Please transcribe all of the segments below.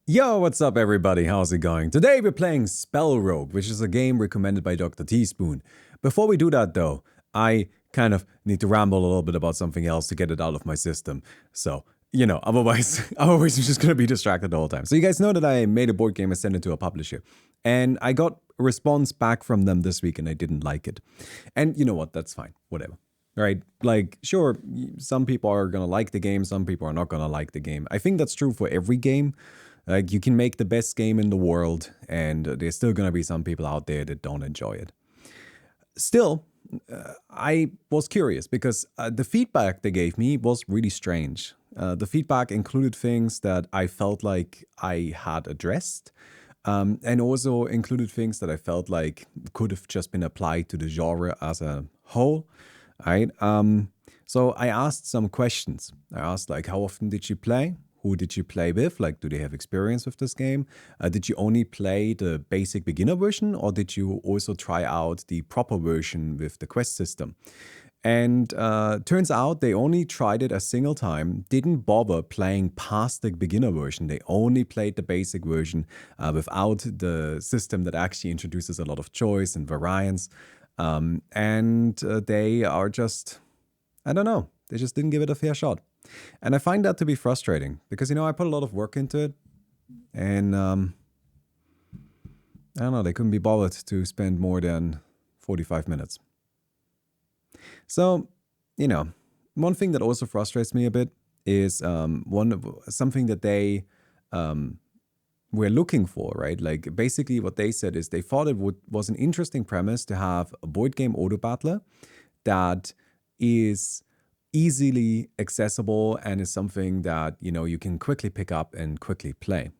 Yo, what's up, everybody? How's it going? Today we're playing SpellRogue, which is a game recommended by Dr. Teaspoon. Before we do that, though, I kind of need to ramble a little bit about something else to get it out of my system. So, otherwise, otherwise I'm just gonna be distracted the whole time. So you guys know that I made a board game and sent it to a publisher, and I got a response back from them this week, and I didn't like it. And you know what? That's fine. Whatever. Right? Like, sure, some people are gonna like the game, some people are not gonna like the game. I think that's true for every game. Like, you can make the best game in the world, and there's still gonna be some people out there that don't enjoy it. Still, I was curious because the feedback they gave me was really strange. The feedback included things that I felt like I had addressed, and also included things that I felt like could have just been applied to the genre as a whole, right? So I asked some questions. I asked, like, how often did you play? Who did you play with? Like, do they have experience with this game? Did you only play the basic beginner version, or did you also try out the proper version with the quest system? And turns out they only tried it a single time, didn't bother playing past the beginner version. They only played the basic version without the system that actually introduces a lot of choice and variance. And they are just, I don't know, they just didn't give it a fair shot. And I find that to be frustrating because, I put a lot of work into it, and I don't know, they couldn't be bothered to spend more than 45 minutes. So, one thing that also frustrates me a bit is something that they were looking for, right? Like, basically what they said is they thought it was an interesting premise to have a board game auto battler that is easily accessible and is something that, you can quickly pick up and quickly play.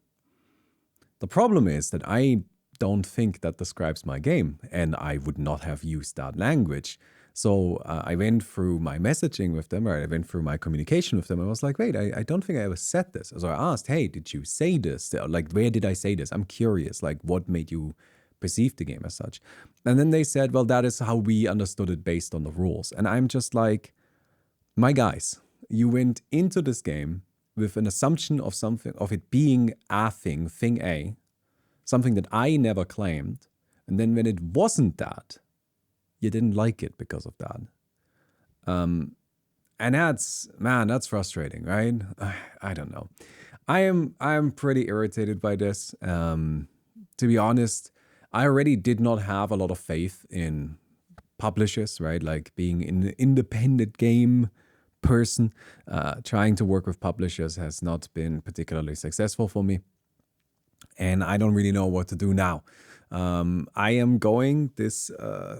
The problem is that I don't think that describes my game, and I would not have used that language. So I went through my messaging with them, or I went through my communication with them, and I was like, wait, I don't think I ever said this. So I asked, hey, did you say this? Like, where did I say this? I'm curious, like, what made you perceive the game as such? And then they said, well, that is how we understood it based on the rules. And I'm just like, my guys, you went into this game with an assumption of something, of it being a thing A, something that I never claimed. And then when it wasn't that, you didn't like it because of that. And that's frustrating, right? I don't know. I'm pretty irritated by this. To be honest, I already did not have a lot of faith in publishers, right? Like, being an independent game person, trying to work with publishers has not been particularly successful for me. And I don't really know what to do now. I am going this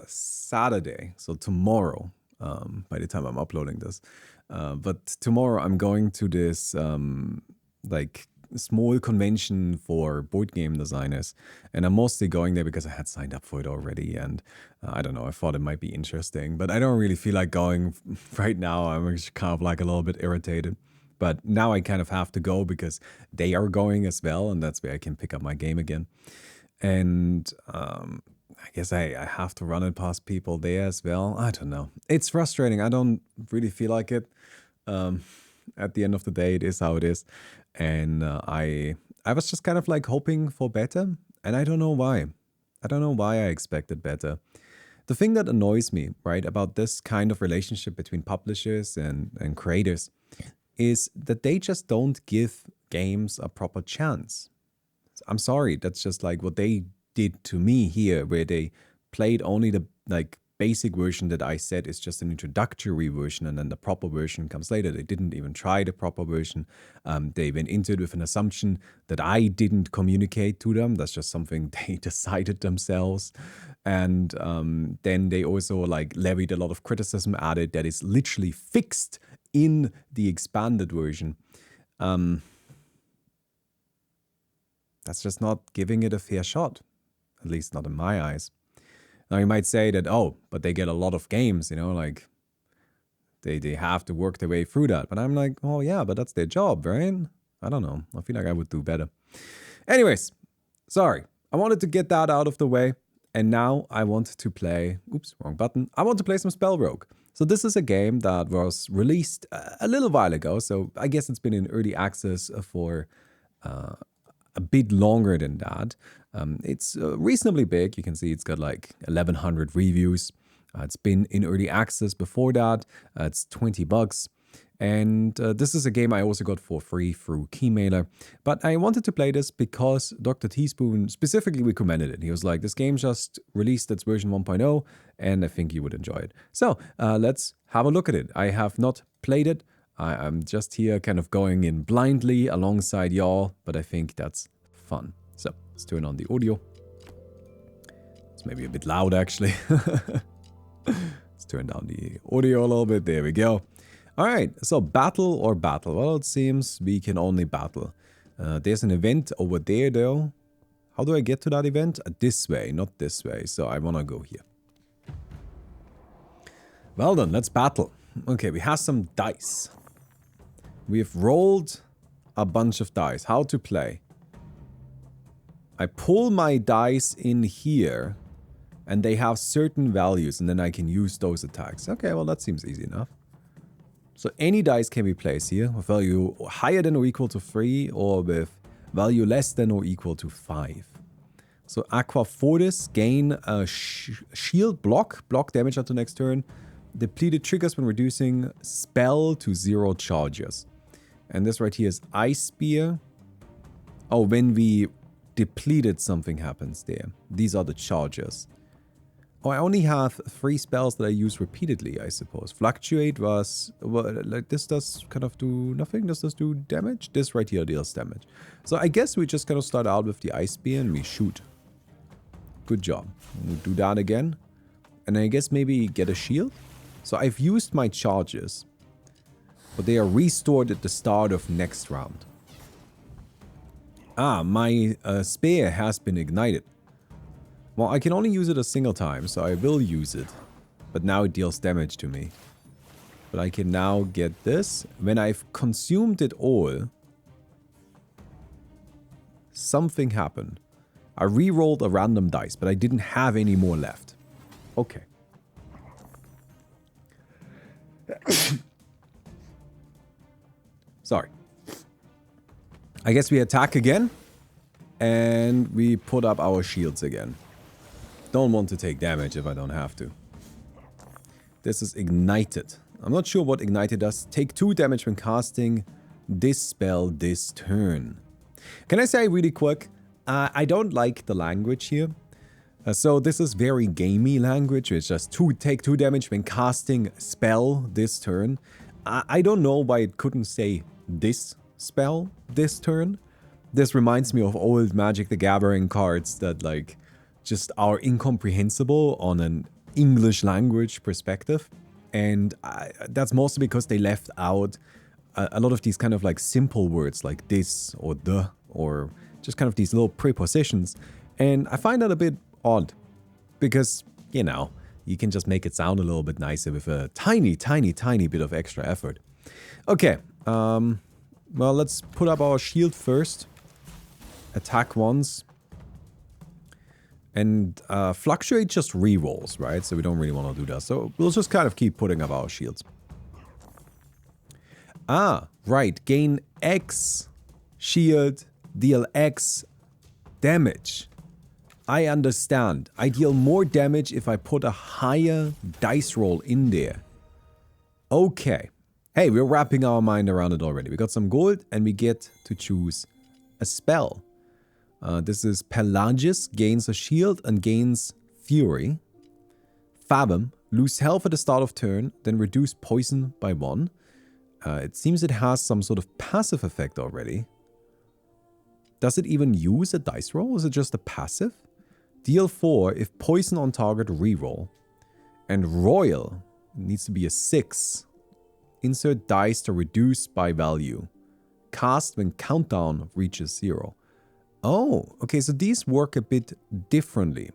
Saturday, so tomorrow, by the time I'm uploading this. But tomorrow I'm going to this like small convention for board game designers, and I'm mostly going there because I had signed up for it already, and I don't know, I thought it might be interesting, but I don't really feel like going right now. I'm just kind of like a little bit irritated, but now I kind of have to go because they are going as well, and that's where I can pick up my game again. And I guess I have to run it past people there as well. I don't know. It's frustrating. I don't really feel like it. At the end of the day, it is how it is. And I was just kind of like hoping for better, and I don't know why. I don't know why I expected better. The thing that annoys me, right, about this kind of relationship between publishers and creators is that they just don't give games a proper chance. I'm sorry, that's just like what they did to me here, where they played only the like basic version that I said is just an introductory version, and then the proper version comes later. They didn't even try the proper version. They went into it with an assumption that I didn't communicate to them. That's just something they decided themselves. And then they also like levied a lot of criticism at it that is literally fixed in the expanded version. That's just not giving it a fair shot, at least not in my eyes. Now, you might say that, oh, but they get a lot of games, like they have to work their way through that. But I'm like, oh, yeah, but that's their job, right? I don't know. I feel like I would do better. Anyways, sorry. I wanted to get that out of the way. And now I want to play, oops, wrong button. I want to play some SpellRogue. So this is a game that was released a little while ago. So I guess it's been in early access for a bit longer than that. It's reasonably big. You can see it's got like 1,100 reviews. It's been in early access before that. It's $20. And this is a game I also got for free through Keymailer. But I wanted to play this because Dr. Teaspoon specifically recommended it. He was like, this game just released its version 1.0, and I think you would enjoy it. So let's have a look at it. I have not played it. I'm just here kind of going in blindly alongside y'all, but I think that's fun. So let's turn on the audio. It's maybe a bit loud, actually. Let's turn down the audio a little bit. There we go. All right, so battle or battle? Well, it seems we can only battle. There's an event over there, though. How do I get to that event? This way, not this way. So I want to go here. Well done, let's battle. Okay, we have some dice. We've rolled a bunch of dice. How to play? I pull my dice in here, and they have certain values, and then I can use those attacks. Okay, well, that seems easy enough. So any dice can be placed here with value higher than or equal to 3 or with value less than or equal to 5. So Aqua Fortis, gain a shield block damage until next turn. Depleted triggers when reducing spell to 0 charges. And this right here is Ice Spear. Oh, when we depleted, something happens there. These are the charges. Oh, I only have 3 spells that I use repeatedly, I suppose. Fluctuate was... Well, like this does kind of do nothing. This does do damage. This right here deals damage. So I guess we just kind of start out with the Ice Spear and we shoot. Good job. We'll do that again. And I guess maybe get a shield. So I've used my charges. But they are restored at the start of next round. Ah, my spear has been ignited. Well, I can only use it a single time, so I will use it. But now it deals damage to me. But I can now get this. When I've consumed it all, something happened. I re-rolled a random dice, but I didn't have any more left. Okay. Sorry. I guess we attack again. And we put up our shields again. Don't want to take damage if I don't have to. This is ignited. I'm not sure what ignited does. Take 2 damage when casting this spell this turn. Can I say really quick? I don't like the language here. So this is very gamey language. It's just take 2 damage when casting spell this turn. I don't know why it couldn't say this spell this turn. This reminds me of old Magic the Gathering cards that like just are incomprehensible on an English language perspective. And that's mostly because they left out a lot of these kind of like simple words like this or the or just kind of these little prepositions. And I find that a bit odd because, you know, you can just make it sound a little bit nicer with a tiny, tiny, tiny bit of extra effort. Okay, well, let's put up our shield first. Attack once. And fluctuate just rerolls, right? So we don't really want to do that. So we'll just kind of keep putting up our shields. Ah, right. Gain X shield, deal X damage. I understand. I deal more damage if I put a higher dice roll in there. Okay. Hey, we're wrapping our mind around it already. We got some gold and we get to choose a spell. This is Pelagius, gains a shield and gains Fury. Fathom, lose health at the start of turn, then reduce poison by 1. It seems it has some sort of passive effect already. Does it even use a dice roll? Is it just a passive? Deal 4 if poison on target reroll. And Royal needs to be a 6. Insert dice to reduce by value. Cast when countdown reaches 0. Oh, okay, so these work a bit differently.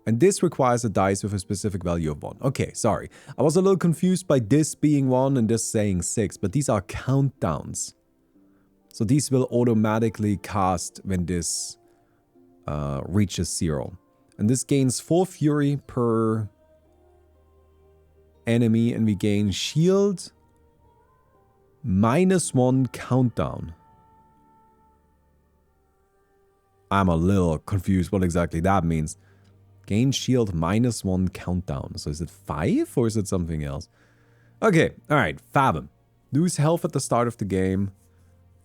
And this requires a dice with a specific value of 1. Okay, sorry. I was a little confused by this being 1 and this saying 6, but these are countdowns. So these will automatically cast when this reaches 0. And this gains 4 fury per enemy, and we gain shield -1 countdown. I'm a little confused what exactly that means. Gain shield -1 countdown. So is it 5 or is it something else? Okay, alright, Fathom. Lose health at the start of the game.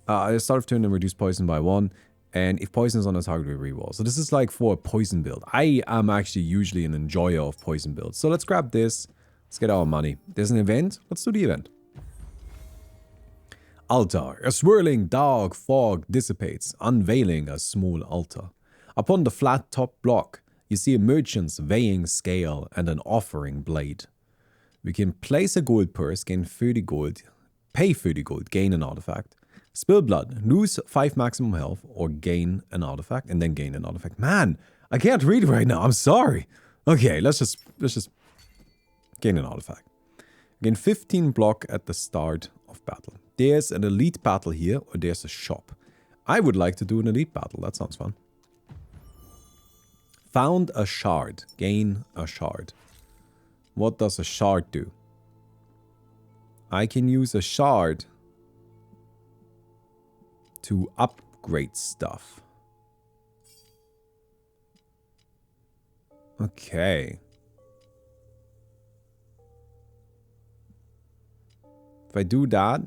At the start of turn and reduce poison by 1. And if poison is on a target, we reroll. So this is like for a poison build. I am actually usually an enjoyer of poison builds. So let's grab this. Let's get our money. There's an event. Let's do the event. Altar. A swirling dark fog dissipates, unveiling a small altar. Upon the flat top block, you see a merchant's weighing scale and an offering blade. We can place a gold purse, gain 30 gold, pay 30 gold, gain an artifact. Spill blood, lose 5 maximum health, or gain an artifact, and then gain an artifact. Man, I can't read right now, I'm sorry. Okay, let's just gain an artifact. Gain 15 block at the start of battle. There's an elite battle here, or there's a shop. I would like to do an elite battle, that sounds fun. Found a shard, gain a shard. What does a shard do? I can use a shard to upgrade stuff. Okay. If I do that,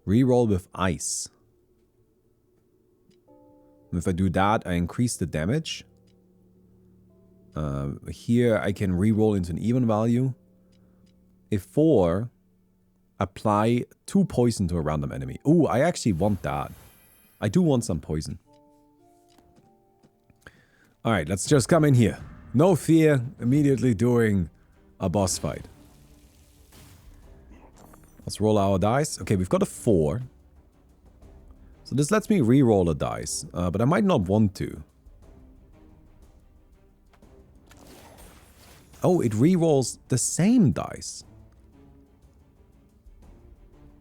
reroll with ice. If I do that, I increase the damage. Here I can reroll into an even value. If 4, apply 2 poison to a random enemy. Ooh, I actually want that. I do want some poison. Alright, let's just come in here. No fear, immediately during a boss fight. Let's roll our dice. Okay, we've got a 4. So this lets me re-roll a dice, but I might not want to. Oh, it re-rolls the same dice.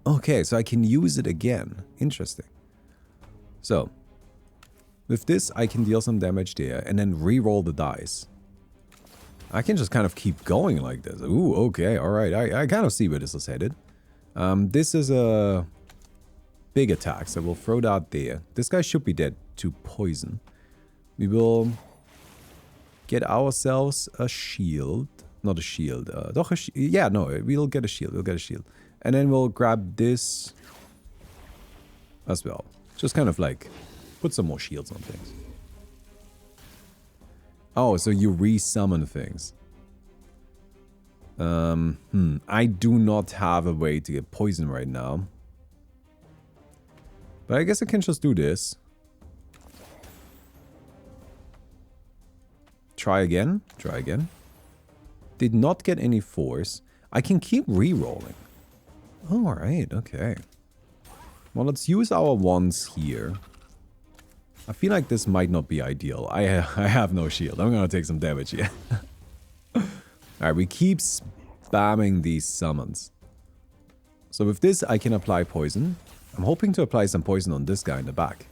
Okay, so I can use it again. Interesting. So, with this, I can deal some damage there and then re-roll the dice. I can just kind of keep going like this. Ooh, okay, alright. I kind of see where this is headed. This is a big attack, so we'll throw that there. This guy should be dead to poison. We will get ourselves a shield. Not a shield. Yeah, no, we'll get a shield. We'll get a shield. And then we'll grab this as well. Just kind of like put some more shields on things. Oh, so you re-summon things. I do not have a way to get poison right now. But I guess I can just do this. Try again. Try again. Did not get any force. I can keep re-rolling. Oh, alright, okay. Well, let's use our wands here. I feel like this might not be ideal. I have no shield. I'm gonna take some damage here. Alright, we keep spamming these summons. So with this, I can apply poison. I'm hoping to apply some poison on this guy in the back.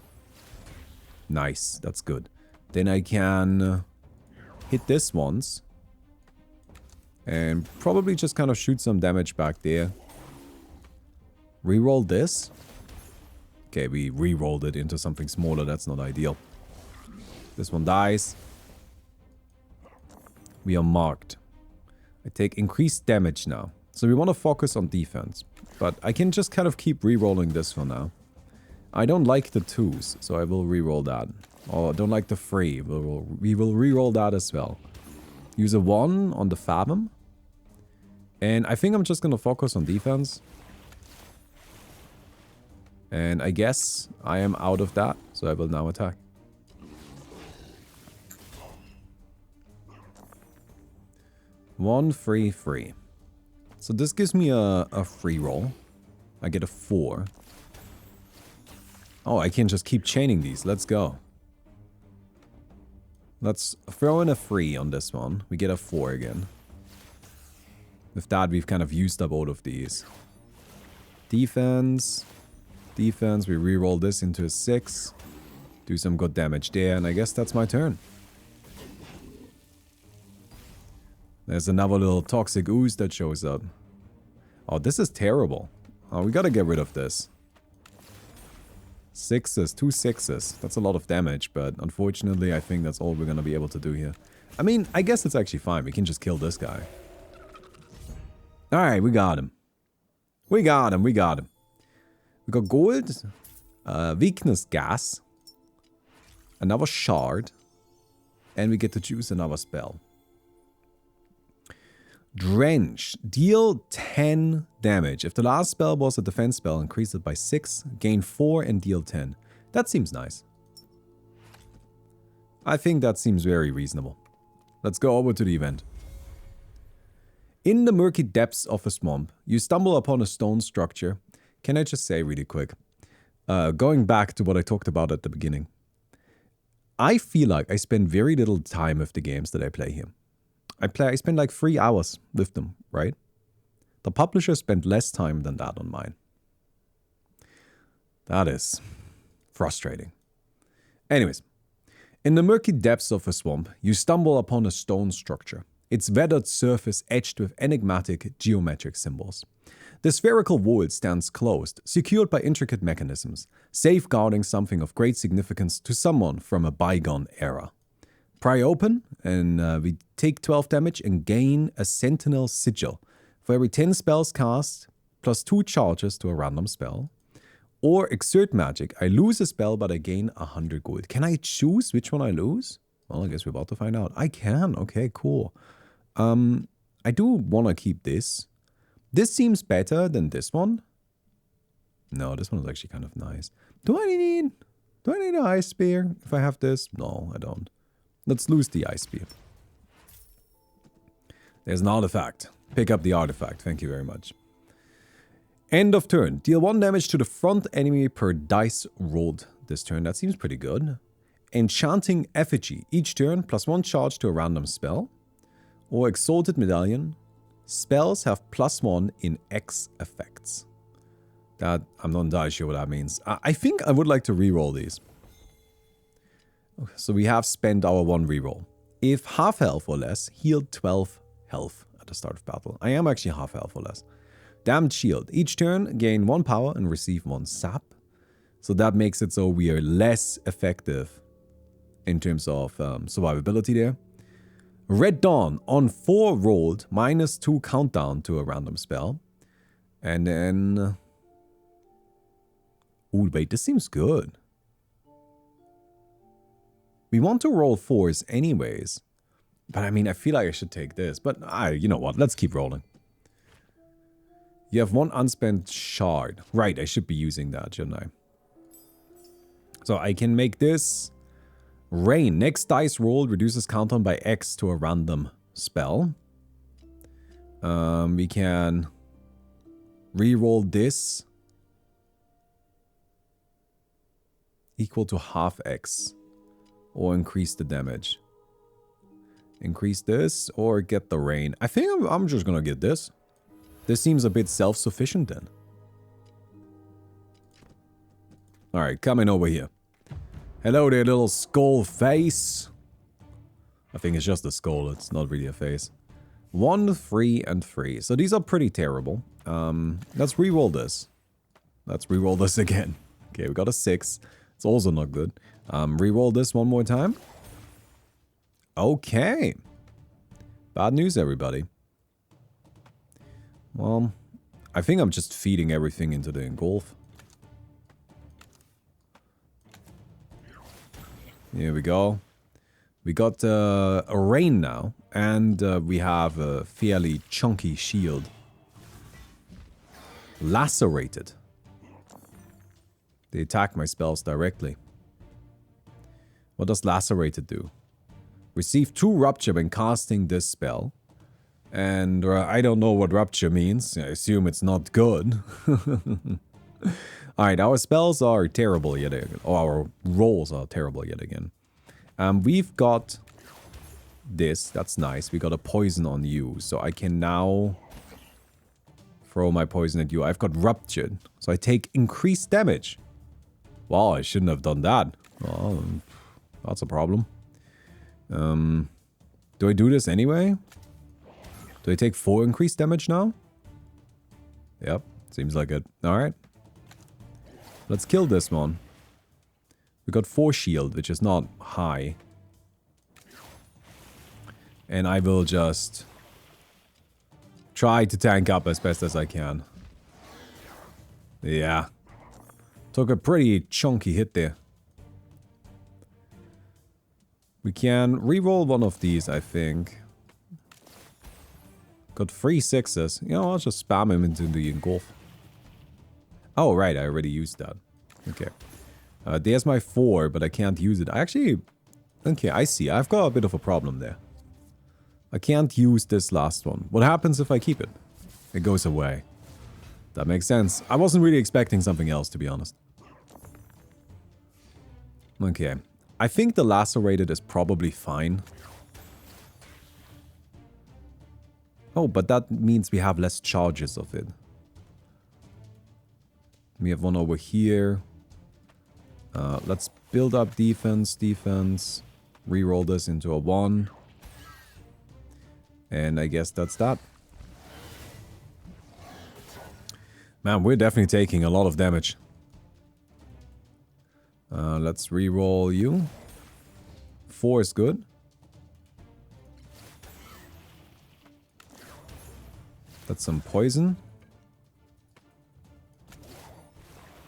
Nice, that's good. Then I can hit this once. And probably just kind of shoot some damage back there. Reroll this. Okay, we re-rolled it into something smaller. That's not ideal. This one dies. We are marked. I take increased damage now. So we want to focus on defense. But I can just kind of keep re-rolling this for now. I don't like the 2s, so I will re-roll that. Oh, I don't like the 3. We will re-roll that as well. Use a 1 on the Fathom. And I think I'm just going to focus on defense. And I guess I am out of that, so I will now attack. One, 3, 3. So this gives me a free roll. I get a 4. Oh, I can just keep chaining these. Let's go. Let's throw in a 3 on this one. We get a 4 again. With that, we've kind of used up all of these. Defense. Defense. We reroll this into a 6. Do some good damage there, and I guess that's my turn. There's another little toxic ooze that shows up. Oh, this is terrible. Oh, we gotta get rid of this. Sixes, 2 sixes. That's a lot of damage, but unfortunately, I think that's all we're going to be able to do here. I mean, I guess it's actually fine. We can just kill this guy. Alright, we got him. We got him. We got gold, weakness gas, another shard, and we get to choose another spell. Drench. Deal 10 damage. If the last spell was a defense spell, increase it by 6, gain 4, and deal 10. That seems nice. I think that seems very reasonable. Let's go over to the event. In the murky depths of a swamp, you stumble upon a stone structure. Can I just say really quick, going back to what I talked about at the beginning, I feel like I spend very little time with the games that I play here. I spend like 3 hours with them, right? The publisher spent less time than that on mine. That is frustrating. Anyways, in the murky depths of a swamp, you stumble upon a stone structure. Its weathered surface etched with enigmatic geometric symbols. The spherical wall stands closed, secured by intricate mechanisms, safeguarding something of great significance to someone from a bygone era. Pry open, and we take 12 damage and gain a Sentinel Sigil. For every 10 spells cast, plus 2 charges to a random spell. Or exert magic. I lose a spell, but I gain 100 gold. Can I choose which one I lose? Well, I guess we're about to find out. I can. Okay, cool. I do want to keep this. This seems better than this one. No, this one is actually kind of nice. Do I need an ice spear if I have this? No, I don't. Let's lose the ice spear. There's an artifact. Pick up the artifact. Thank you very much. End of turn. Deal 1 damage to the front enemy per dice rolled this turn. That seems pretty good. Enchanting Effigy. Each turn, plus 1 charge to a random spell. Or Exalted Medallion. Spells have +1 in X effects. That, I'm not entirely sure what that means. I think I would like to reroll these. Okay, so we have spent our 1 reroll. If half health or less, heal 12 health at the start of battle. I am actually half health or less. Damned Shield. Each turn, gain 1 power and receive 1 sap. So that makes it so we are less effective in terms of survivability there. Red Dawn. On 4 rolled, -2 countdown to a random spell. And then... Ooh, wait, this seems good. We want to roll 4s anyways. But I mean, I feel like I should take this. But you know what, let's keep rolling. You have 1 unspent shard. Right, I should be using that, shouldn't I? So I can make this... Rain. Next dice roll reduces countdown by X to a random spell. We can re-roll this. Equal to half X. Or increase the damage. Increase this or get the rain. I think I'm just gonna get this. This seems a bit self-sufficient then. Alright, coming over here. Hello there, little skull face. I think it's just a skull, it's not really a face. 1, 3, and 3. So these are pretty terrible. Let's re-roll this. Let's re-roll this again. Okay, we got a 6. It's also not good. Re-roll this one more time. Okay. Bad news, everybody. Well, I think I'm just feeding everything into the engulf. Here we go. We got a rain now, and we have a fairly chunky shield. Lacerated. They attack my spells directly. What does Lacerated do? Receive 2 Rupture when casting this spell. And I don't know what Rupture means. I assume it's not good. Alright, our spells are terrible yet again. Or our rolls are terrible yet again. We've got this. That's nice. We got a poison on you. So I can now throw my poison at you. I've got Ruptured. So I take increased damage. Wow, I shouldn't have done that. Well, that's a problem. Do I do this anyway? Do I take 4 increased damage now? Yep, seems like it. Alright. Let's kill this one. We got 4 shield, which is not high. And I will just try to tank up as best as I can. Yeah. Took a pretty chunky hit there. We can re-roll one of these, I think. Got 3 6s. You know, I'll just spam him into the engulf. Oh, right. I already used that. Okay. There's my 4, but I can't use it. I actually... Okay, I see. I've got a bit of a problem there. I can't use this last one. What happens if I keep it? It goes away. That makes sense. I wasn't really expecting something else, to be honest. Okay. I think the lacerated is probably fine. Oh, but that means we have less charges of it. We have one over here. Let's build up defense. Reroll this into a 1. And I guess that's that. Man, we're definitely taking a lot of damage. Let's reroll you. 4 is good. That's some poison.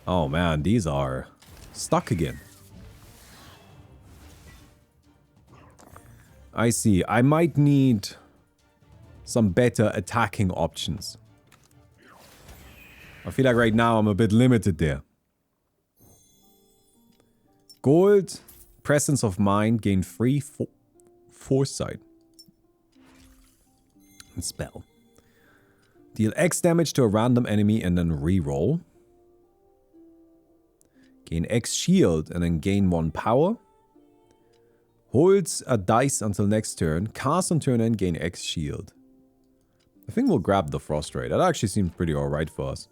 Oh man, these are stuck again. I see. I might need some better attacking options. I feel like right now I'm a bit limited there. Gold, presence of mind, gain 3 foresight. And spell. Deal X damage to a random enemy and then reroll. Gain X shield and then gain 1 power. Holds a dice until next turn. Cast on turn and gain X shield. I think we'll grab the frost ray. That actually seems pretty alright for us.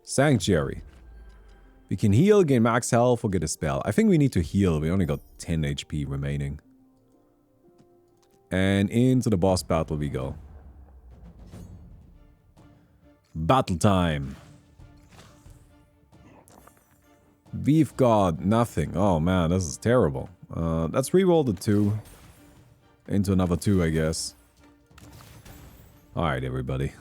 Sanctuary. We can heal, gain max health, or get a spell. I think we need to heal. We only got 10 HP remaining. And into the boss battle we go. Battle time. We've got nothing. Oh man, this is terrible. Let's reroll the 2. Into another 2, I guess. Alright, everybody.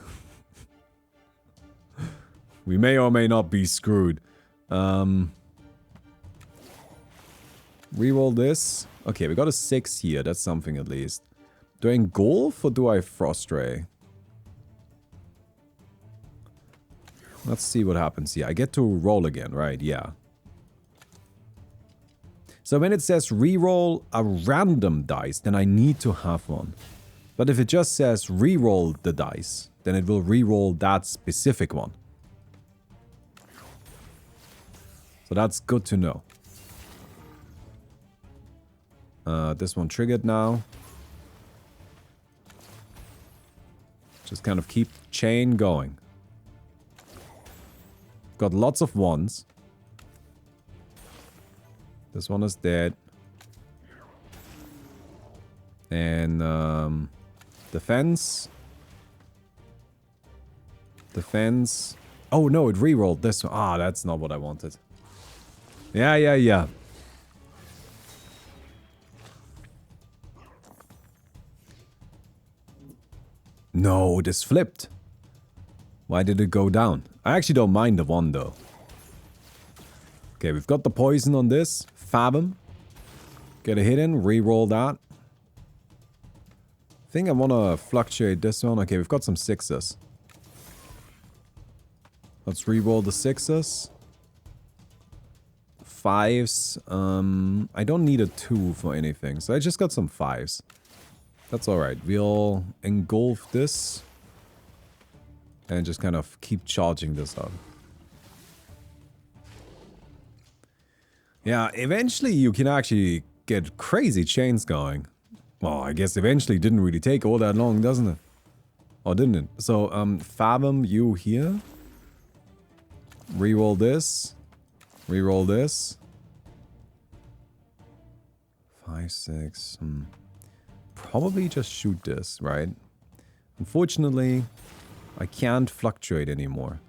We may or may not be screwed. Reroll this. Okay, we got a 6 here. That's something at least. Do I engulf or do I frost ray? Let's see what happens here. I get to roll again, right? Yeah. So when it says reroll a random dice, then I need to have one. But if it just says reroll the dice, then it will reroll that specific one. So that's good to know. This one triggered now. Just kind of keep the chain going. Got lots of 1s. This one is dead. And defense. Defense. Oh no, it rerolled this one. Ah, that's not what I wanted. Yeah. No, this flipped. Why did it go down? I actually don't mind the 1 though. Okay, we've got the poison on this. Fathom. Get a hit in. Reroll that. I think I want to fluctuate this one. Okay, we've got some 6s. Let's reroll the 6s. 5s. I don't need a 2 for anything, so I just got some 5s. That's alright. We'll engulf this. And just kind of keep charging this up. Yeah, eventually you can actually get crazy chains going. Well, I guess eventually didn't really take all that long, doesn't it? Or didn't it? So, Fathom, you here. Reroll this. Reroll this. 5, 6. Probably just shoot this, right? Unfortunately, I can't fluctuate anymore.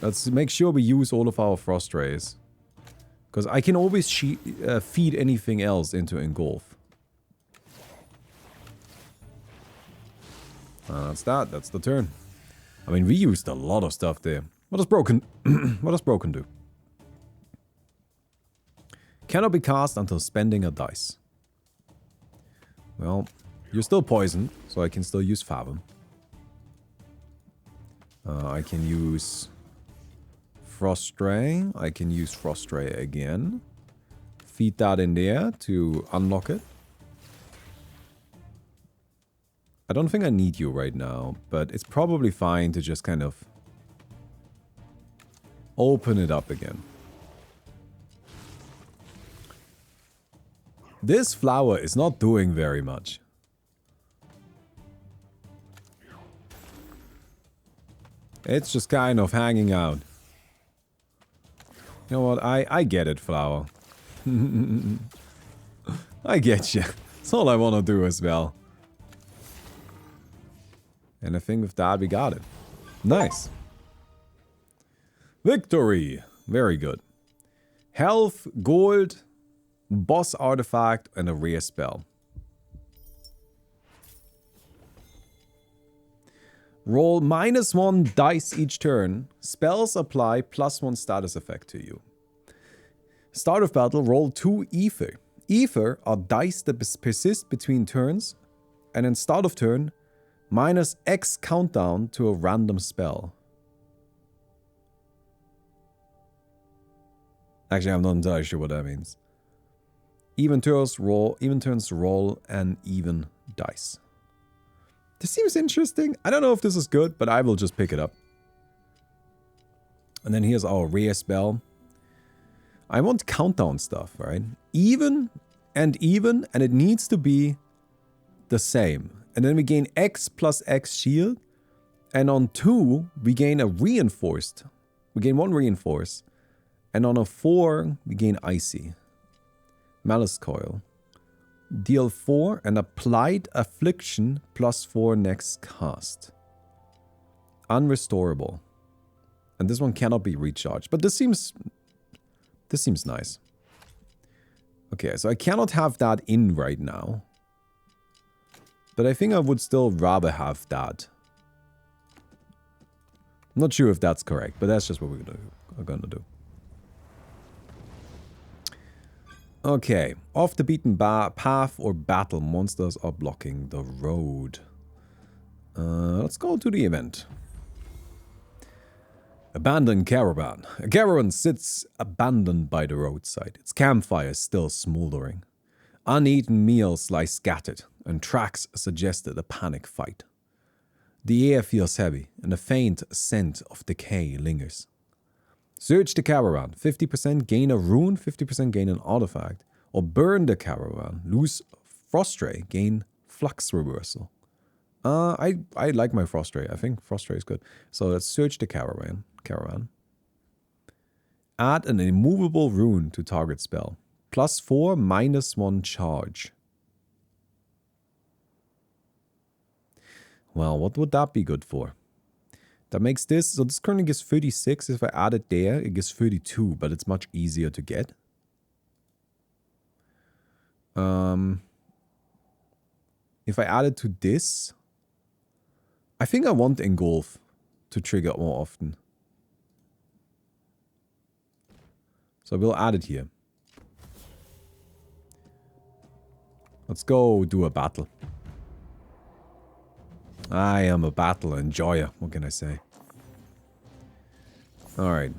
Let's make sure we use all of our frost rays. Because I can always feed anything else into engulf. That's that. That's the turn. I mean, we used a lot of stuff there. What does broken... what does broken do? Cannot be cast until spending a dice. Well, you're still poisoned, so I can still use Fathom. I can use Frost Ray. I can use Frost Ray again. Feed that in there to unlock it. I don't think I need you right now, but it's probably fine to just kind of open it up again. This flower is not doing very much. It's just kind of hanging out. You know what? I get it, flower. I get you. That's all I want to do as well. And I think with that we got it. Nice. Victory. Very good. Health, gold, boss artifact, and a rare spell. Roll -1 dice each turn. Spells apply +1 status effect to you. Start of battle, roll 2 ether. Ether are dice that persist between turns, and in start of turn, -X countdown to a random spell. Actually, I'm not entirely sure what that means. Even turns roll an even dice. This seems interesting. I don't know if this is good, but I will just pick it up. And then here's our rare spell. I want countdown stuff, right? Even, and it needs to be the same. And then we gain X plus X shield. And on 2, we gain a reinforced. We gain 1 reinforce. And on a 4, we gain icy. Malice Coil. Deal 4 and applied affliction +4 next cast. Unrestorable. And this one cannot be recharged. But this seems nice. Okay, so I cannot have that in right now. But I think I would still rather have that. I'm not sure if that's correct, but that's just what we're gonna do. Okay, off the beaten path or battle, monsters are blocking the road. Let's go to the event. Abandoned caravan. A caravan sits abandoned by the roadside, its campfire still smoldering. Uneaten meals lie scattered, and tracks suggested a panic fight. The air feels heavy, and a faint scent of decay lingers. Search the caravan, 50% gain a rune, 50% gain an artifact. Or burn the caravan, lose frost ray, gain flux reversal. I like my frost ray. I think frost ray is good. So let's search the caravan. Add an immovable rune to target spell. +4, -1 charge. Well, what would that be good for? That makes this, so this currently gives 36. If I add it there, it gives 32, but it's much easier to get. If I add it to this, I think I want engulf to trigger more often. So we'll add it here. Let's go do a battle. I am a battle enjoyer. What can I say? Alright.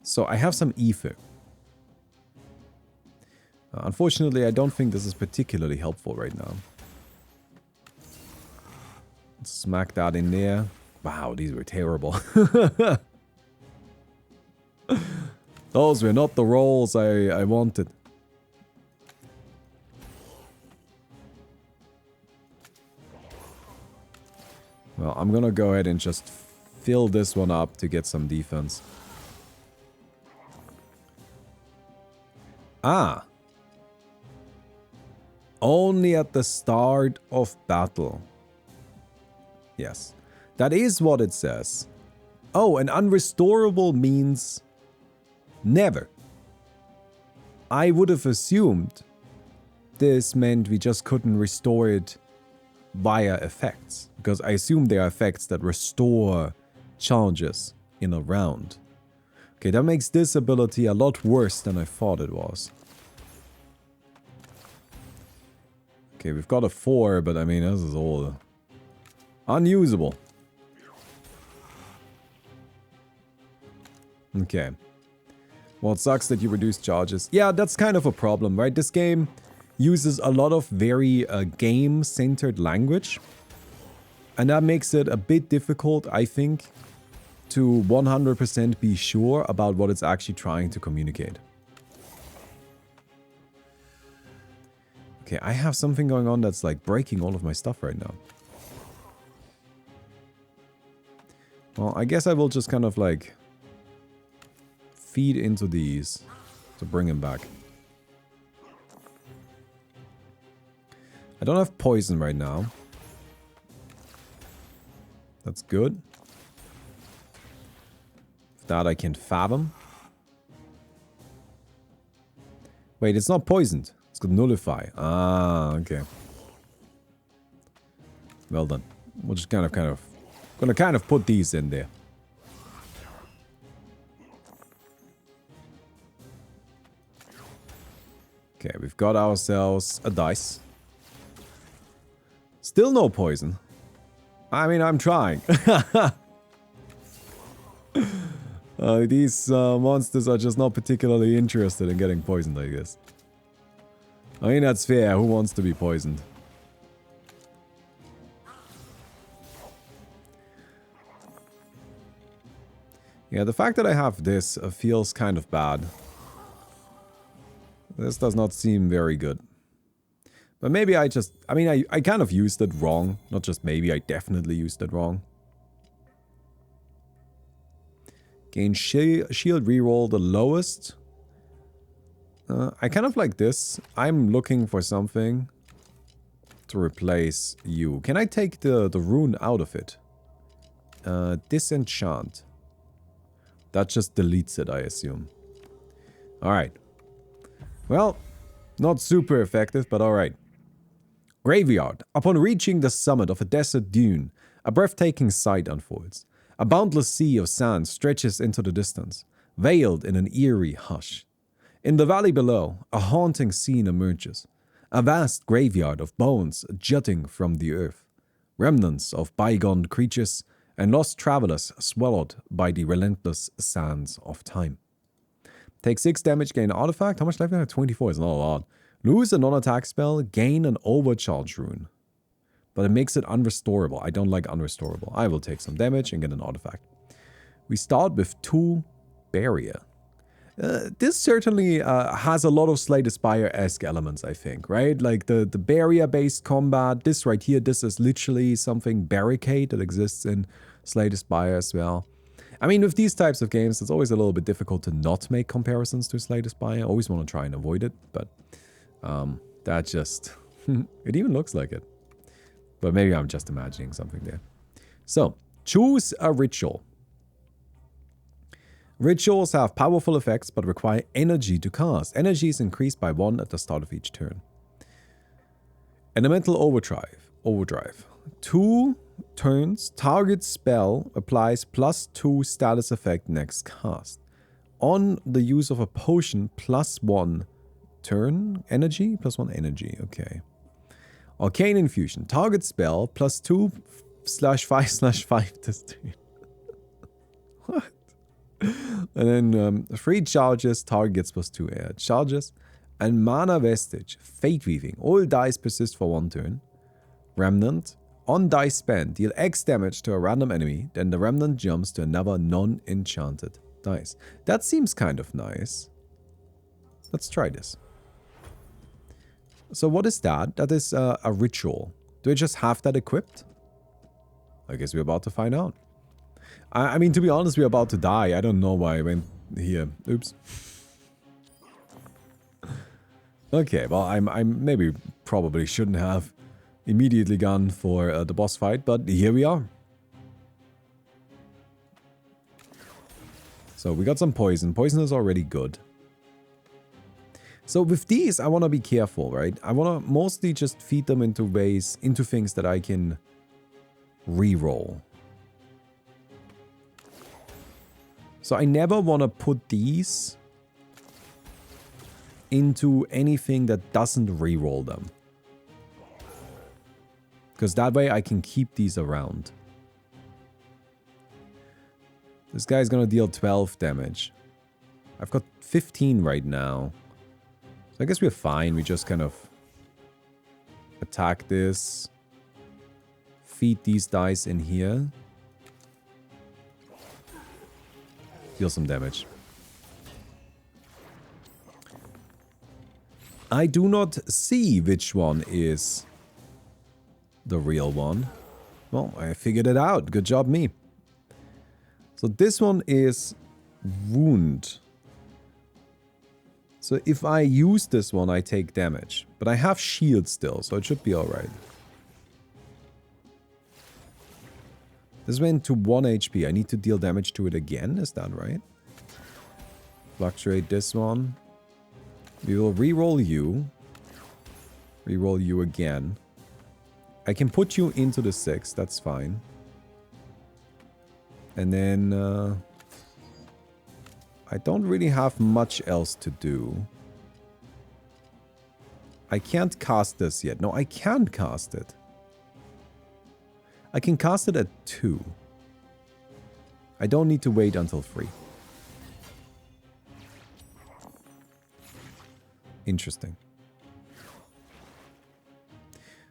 So I have some ether. Unfortunately, I don't think this is particularly helpful right now. Let's smack that in there. Wow, these were terrible. Those were not the rolls I wanted. Well, I'm gonna go ahead and just fill this one up to get some defense. Ah. Only at the start of battle. Yes. That is what it says. Oh, and unrestorable means never. I would have assumed this meant we just couldn't restore it via effects. Because I assume there are effects that restore charges in a round. Okay, that makes this ability a lot worse than I thought it was. Okay, we've got a 4, but I mean, this is all unusable. Okay. Well, it sucks that you reduce charges. Yeah, that's kind of a problem, right? This game uses a lot of very game-centered language. And that makes it a bit difficult, I think, to 100% be sure about what it's actually trying to communicate. Okay, I have something going on that's like breaking all of my stuff right now. Well, I guess I will just kind of like feed into these to bring him back. I don't have poison right now. That's good. That I can fathom. Wait, it's not poisoned. It's got nullify. Ah, okay. Well done. We'll just kind of gonna put these in there. Okay, we've got ourselves a dice. Still no poison. I mean, I'm trying. These monsters are just not particularly interested in getting poisoned, I guess. I mean, that's fair. Who wants to be poisoned? Yeah, the fact that I have this feels kind of bad. This does not seem very good. But maybe I just... I mean, I kind of used it wrong. Not just maybe, I definitely used it wrong. Gain shield reroll the lowest. I kind of like this. I'm looking for something to replace you. Can I take the rune out of it? Disenchant. That just deletes it, I assume. Alright. Well, not super effective, but alright. Graveyard. Upon reaching the summit of a desert dune, a breathtaking sight unfolds. A boundless sea of sand stretches into the distance, veiled in an eerie hush. In the valley below, a haunting scene emerges. A vast graveyard of bones jutting from the earth. Remnants of bygone creatures and lost travelers swallowed by the relentless sands of time. Take 6 damage, gain an artifact. How much life do I have? 24 is not a lot. Lose a non-attack spell, gain an overcharge rune. But it makes it unrestorable. I don't like unrestorable. I will take some damage and get an artifact. We start with 2 barrier. This certainly has a lot of Slay the Spire-esque elements, I think, right? Like the barrier-based combat. This right here, this is literally something barricade that exists in Slay the Spire as well. I mean, with these types of games, it's always a little bit difficult to not make comparisons to Slay the Spire. I always want to try and avoid it, but that just... it even looks like it. But maybe I'm just imagining something there. So, choose a ritual. Rituals have powerful effects but require energy to cast. Energy is increased by 1 at the start of each turn. Elemental Overdrive. 2 turns, target spell applies +2 status effect next cast. On the use of a potion, +1 turn energy? +1 energy, okay. Arcane Infusion. Target spell +2/5/5 this turn. What? And then 3 charges, target gets +2 charges. And Mana Vestige. Fate Weaving. All dice persist for 1 turn. Remnant. On dice spent, deal X damage to a random enemy, then the remnant jumps to another non-enchanted dice. That seems kind of nice. Let's try this. So what is that? That is a ritual. Do I just have that equipped? I guess we're about to find out. I mean, to be honest, we're about to die. I don't know why I went here. Oops. Okay, well, I'm maybe probably shouldn't have immediately gone for the boss fight, but here we are. So we got some poison. Poison is already good. So with these, I want to be careful, right? I want to mostly just feed them into things that I can reroll. So I never want to put these into anything that doesn't reroll them. Because that way I can keep these around. This guy's gonna deal 12 damage. I've got 15 right now. So I guess we're fine. We just kind of attack this. Feed these dice in here. Deal some damage. I do not see which one is the real one. Well, I figured it out. Good job, me. So this one is wound. So if I use this one, I take damage. But I have shield still, so it should be alright. This went to 1 HP. I need to deal damage to it again. Is that right? Fluctuate this one. We will reroll you. Reroll you again. I can put you into the 6. That's fine. And then... I don't really have much else to do. I can't cast this yet. No, I can cast it. I can cast it at 2. I don't need to wait until 3. Interesting.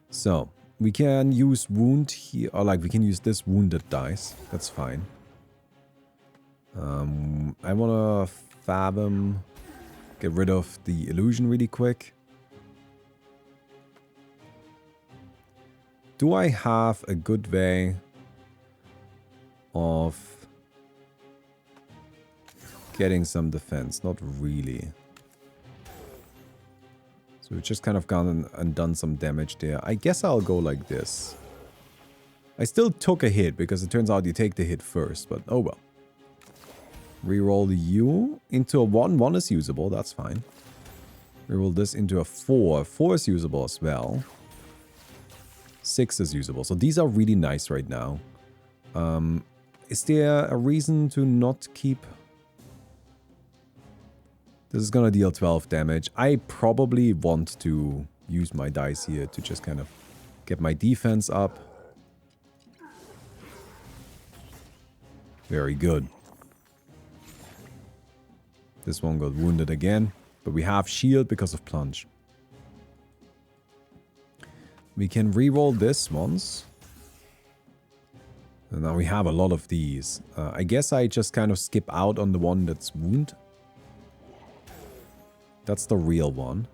So, we can use wound here, or like we can use this wounded dice. That's fine. I want to fathom, get rid of the illusion really quick. Do I have a good way of getting some defense? Not really. So we've just kind of gone and done some damage there. I guess I'll go like this. I still took a hit because it turns out you take the hit first, but oh well. Reroll you into a 1. 1 is usable, that's fine. Reroll this into a 4. 4 is usable as well. 6 is usable. So these are really nice right now. Is there a reason to not keep... This is gonna deal 12 damage. I probably want to use my dice here to just kind of get my defense up. Very good. This one got wounded again, but we have shield because of plunge. We can reroll this once. And now we have a lot of these. I guess I just kind of skip out on the one that's wound. That's the real one.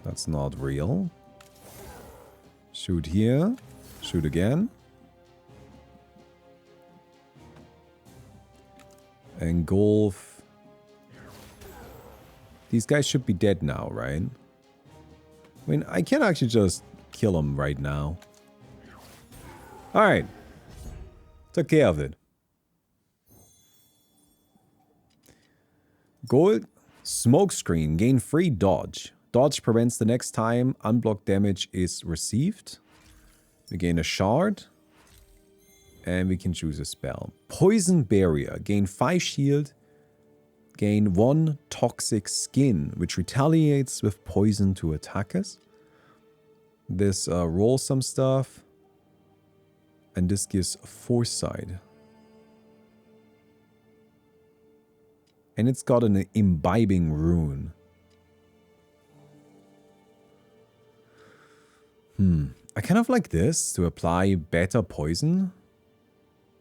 That's not real. Shoot here. Shoot again. Engulf. These guys should be dead now, right? I mean, I can actually just kill them right now. Alright. Took care of it. Gold smokescreen. Gain free dodge. Dodge prevents the next time unblocked damage is received. We gain a shard. And we can choose a spell. Poison barrier. Gain 5 shield. Gain 1 toxic skin, which retaliates with poison to attackers. This rolls some stuff. And this gives foresight. And it's got an imbibing rune. I kind of like this to apply better poison.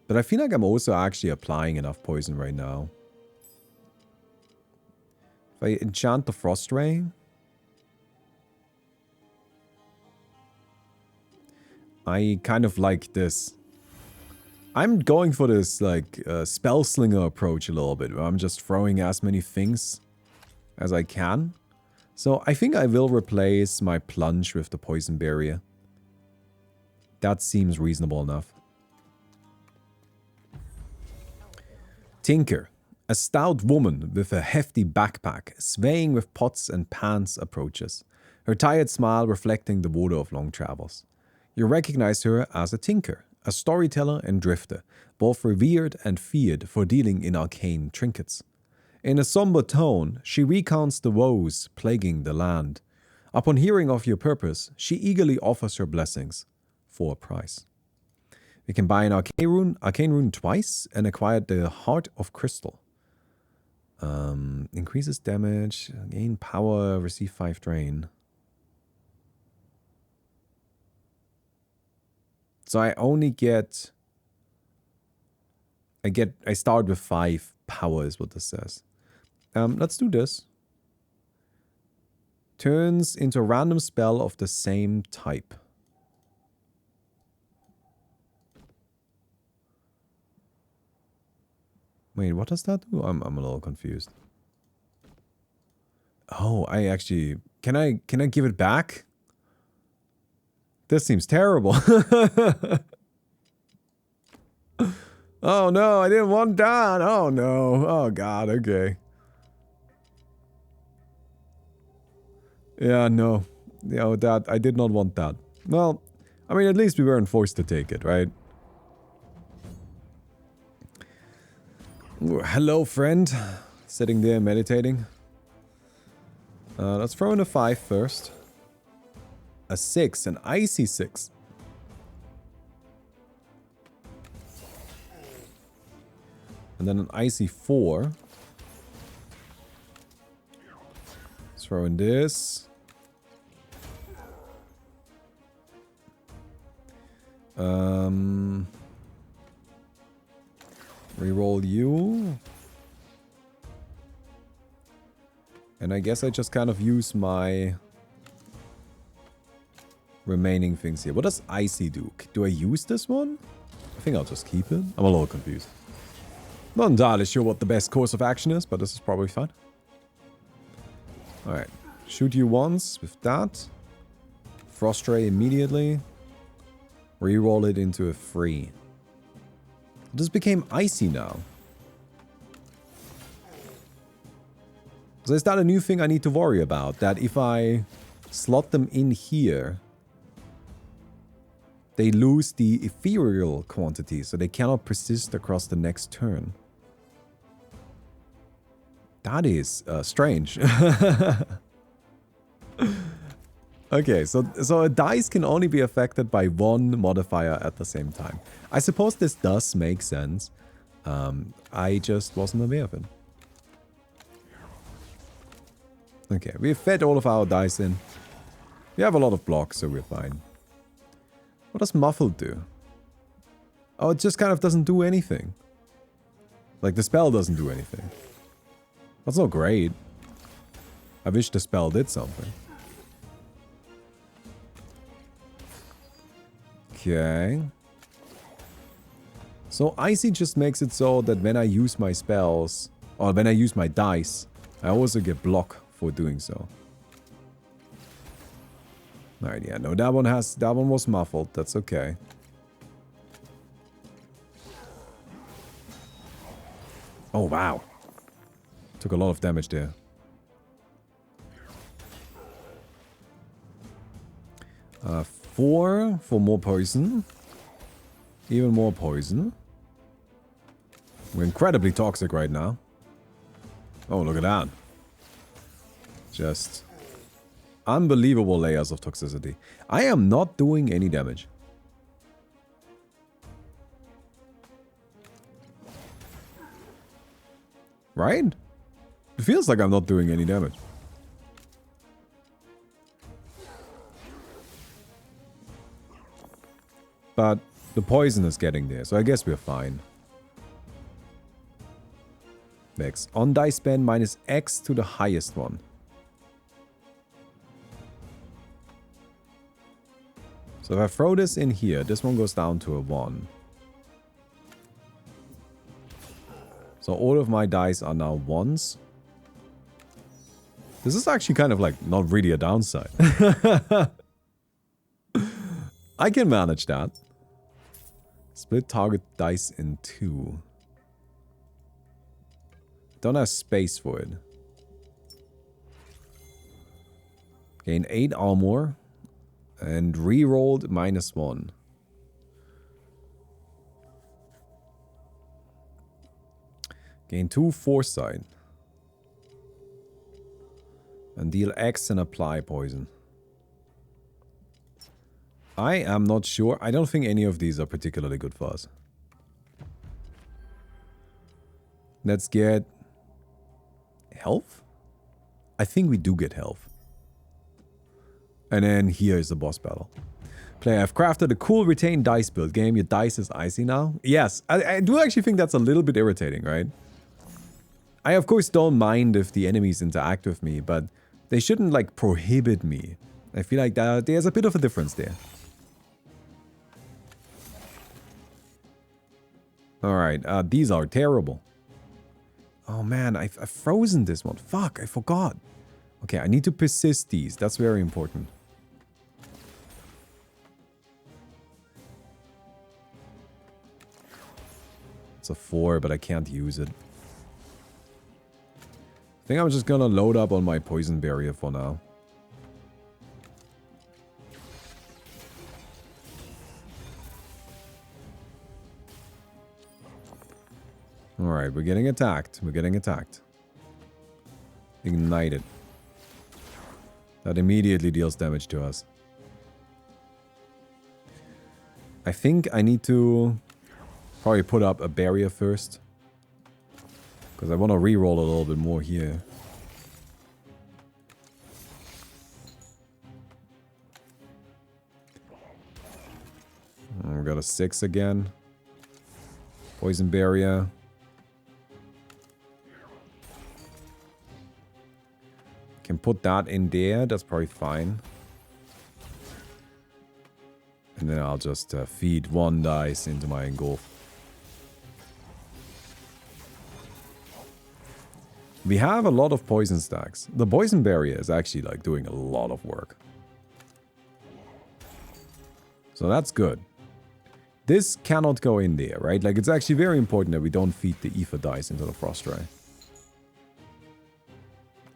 But I feel like I'm also actually applying enough poison right now. If I enchant the Frost Ray. I kind of like this. I'm going for this like spell slinger approach a little bit. Where I'm just throwing as many things as I can. So I think I will replace my plunge with the poison barrier. That seems reasonable enough. Tinker, a stout woman with a hefty backpack, swaying with pots and pans, approaches, her tired smile reflecting the water of long travels. You recognize her as a tinker, a storyteller and drifter, both revered and feared for dealing in arcane trinkets. In a somber tone, she recounts the woes plaguing the land. Upon hearing of your purpose, she eagerly offers her blessings for a price. We can buy an arcane rune twice and acquire the Heart of Crystal. Increases damage, gain power, receive 5 drain. So I only get... I start with 5 power is what this says. Let's do this. Turns into a random spell of the same type. Wait, what does that do? I'm a little confused. Oh, I actually... Can I give it back? This seems terrible. Oh no, I didn't want that. Oh no. Oh god, okay. Yeah, no. You know, that I did not want that. Well, I mean, at least we weren't forced to take it, right? Ooh, hello, friend. Sitting there meditating. Let's throw in a 5 first. A 6, an icy 6. And then an icy 4. Let's throw in this. Reroll you. And I guess I just kind of use my remaining things here. What does icy do? Do I use this one? I think I'll just keep it. I'm a little confused. Not entirely sure what the best course of action is, but this is probably fine. Alright. Shoot you once with that. Frost Ray immediately. Reroll it into a 3. This became icy now. So is that a new thing I need to worry about? That if I slot them in here, they lose the ethereal quantity, so they cannot persist across the next turn. That is strange. Okay, so a dice can only be affected by one modifier at the same time. I suppose this does make sense. I just wasn't aware of it. Okay, we've fed all of our dice in. We have a lot of blocks, so we're fine. What does Muffled do? Oh, it just kind of doesn't do anything. Like, the spell doesn't do anything. That's not great. I wish the spell did something. Okay. So Icy just makes it so that when I use my spells, or when I use my dice, I also get block for doing so. Alright, yeah, no, that one was muffled, that's okay. Oh, wow. Took a lot of damage there. Four for more poison. Even more poison. We're incredibly toxic right now. Oh, look at that. Just unbelievable layers of toxicity. I am not doing any damage. Right? It feels like I'm not doing any damage. But the poison is getting there, so I guess we're fine. Next. On dice spend minus X to the highest one. So if I throw this in here, this one goes down to a 1. So all of my dice are now 1s. This is actually kind of like not really a downside. I can manage that. Split target dice in 2. Don't have space for it. Gain 8 armor. And rerolled -1. Gain 2 foresight. And deal X and apply poison. I am not sure. I don't think any of these are particularly good for us. Let's get health? I think we do get health. And then here is the boss battle. Player, I've crafted a cool retained dice build. Game, your dice is icy now? Yes, I do actually think that's a little bit irritating, right? I of course don't mind if the enemies interact with me, but they shouldn't like prohibit me. I feel like there's a bit of a difference there. Alright, these are terrible. Oh man, I've frozen this one. Fuck, I forgot. Okay, I need to persist these. That's very important. It's a 4, but I can't use it. I think I'm just gonna load up on my poison barrier for now. Alright, we're getting attacked. We're getting attacked. Ignite it. That immediately deals damage to us. I think I need to probably put up a barrier first. Because I want to reroll a little bit more here. We got a 6 again. Poison barrier. Can put that in there. That's probably fine. And then I'll just feed 1 dice into my engulf. We have a lot of poison stacks. The poison barrier is actually like doing a lot of work. So that's good. This cannot go in there, right? Like it's actually very important that we don't feed the ether dice into the frost ray.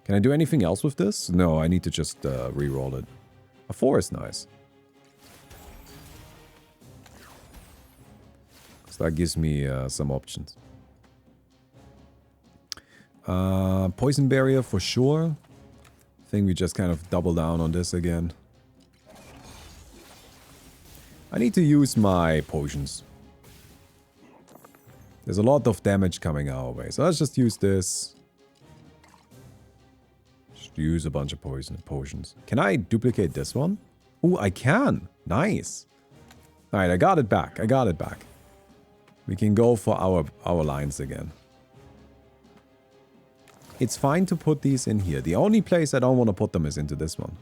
Can I do anything else with this? No, I need to just re-roll it. A 4 is nice. So that gives me some options. Poison barrier for sure. I think we just kind of double down on this again. I need to use my potions. There's a lot of damage coming our way. So let's just use this. Just use a bunch of potions. Can I duplicate this one? Ooh, I can. Nice. Alright, I got it back. I got it back. We can go for our lines again. It's fine to put these in here. The only place I don't want to put them is into this one.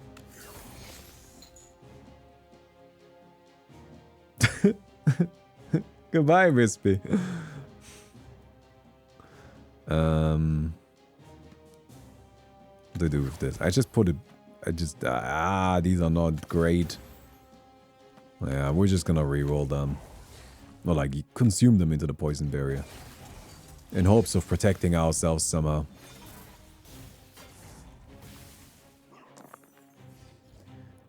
Goodbye, Wispy. What do I do with this? I just put it... these are not great. Yeah, we're just gonna reroll them. Or like, consume them into the poison barrier. In hopes of protecting ourselves somehow.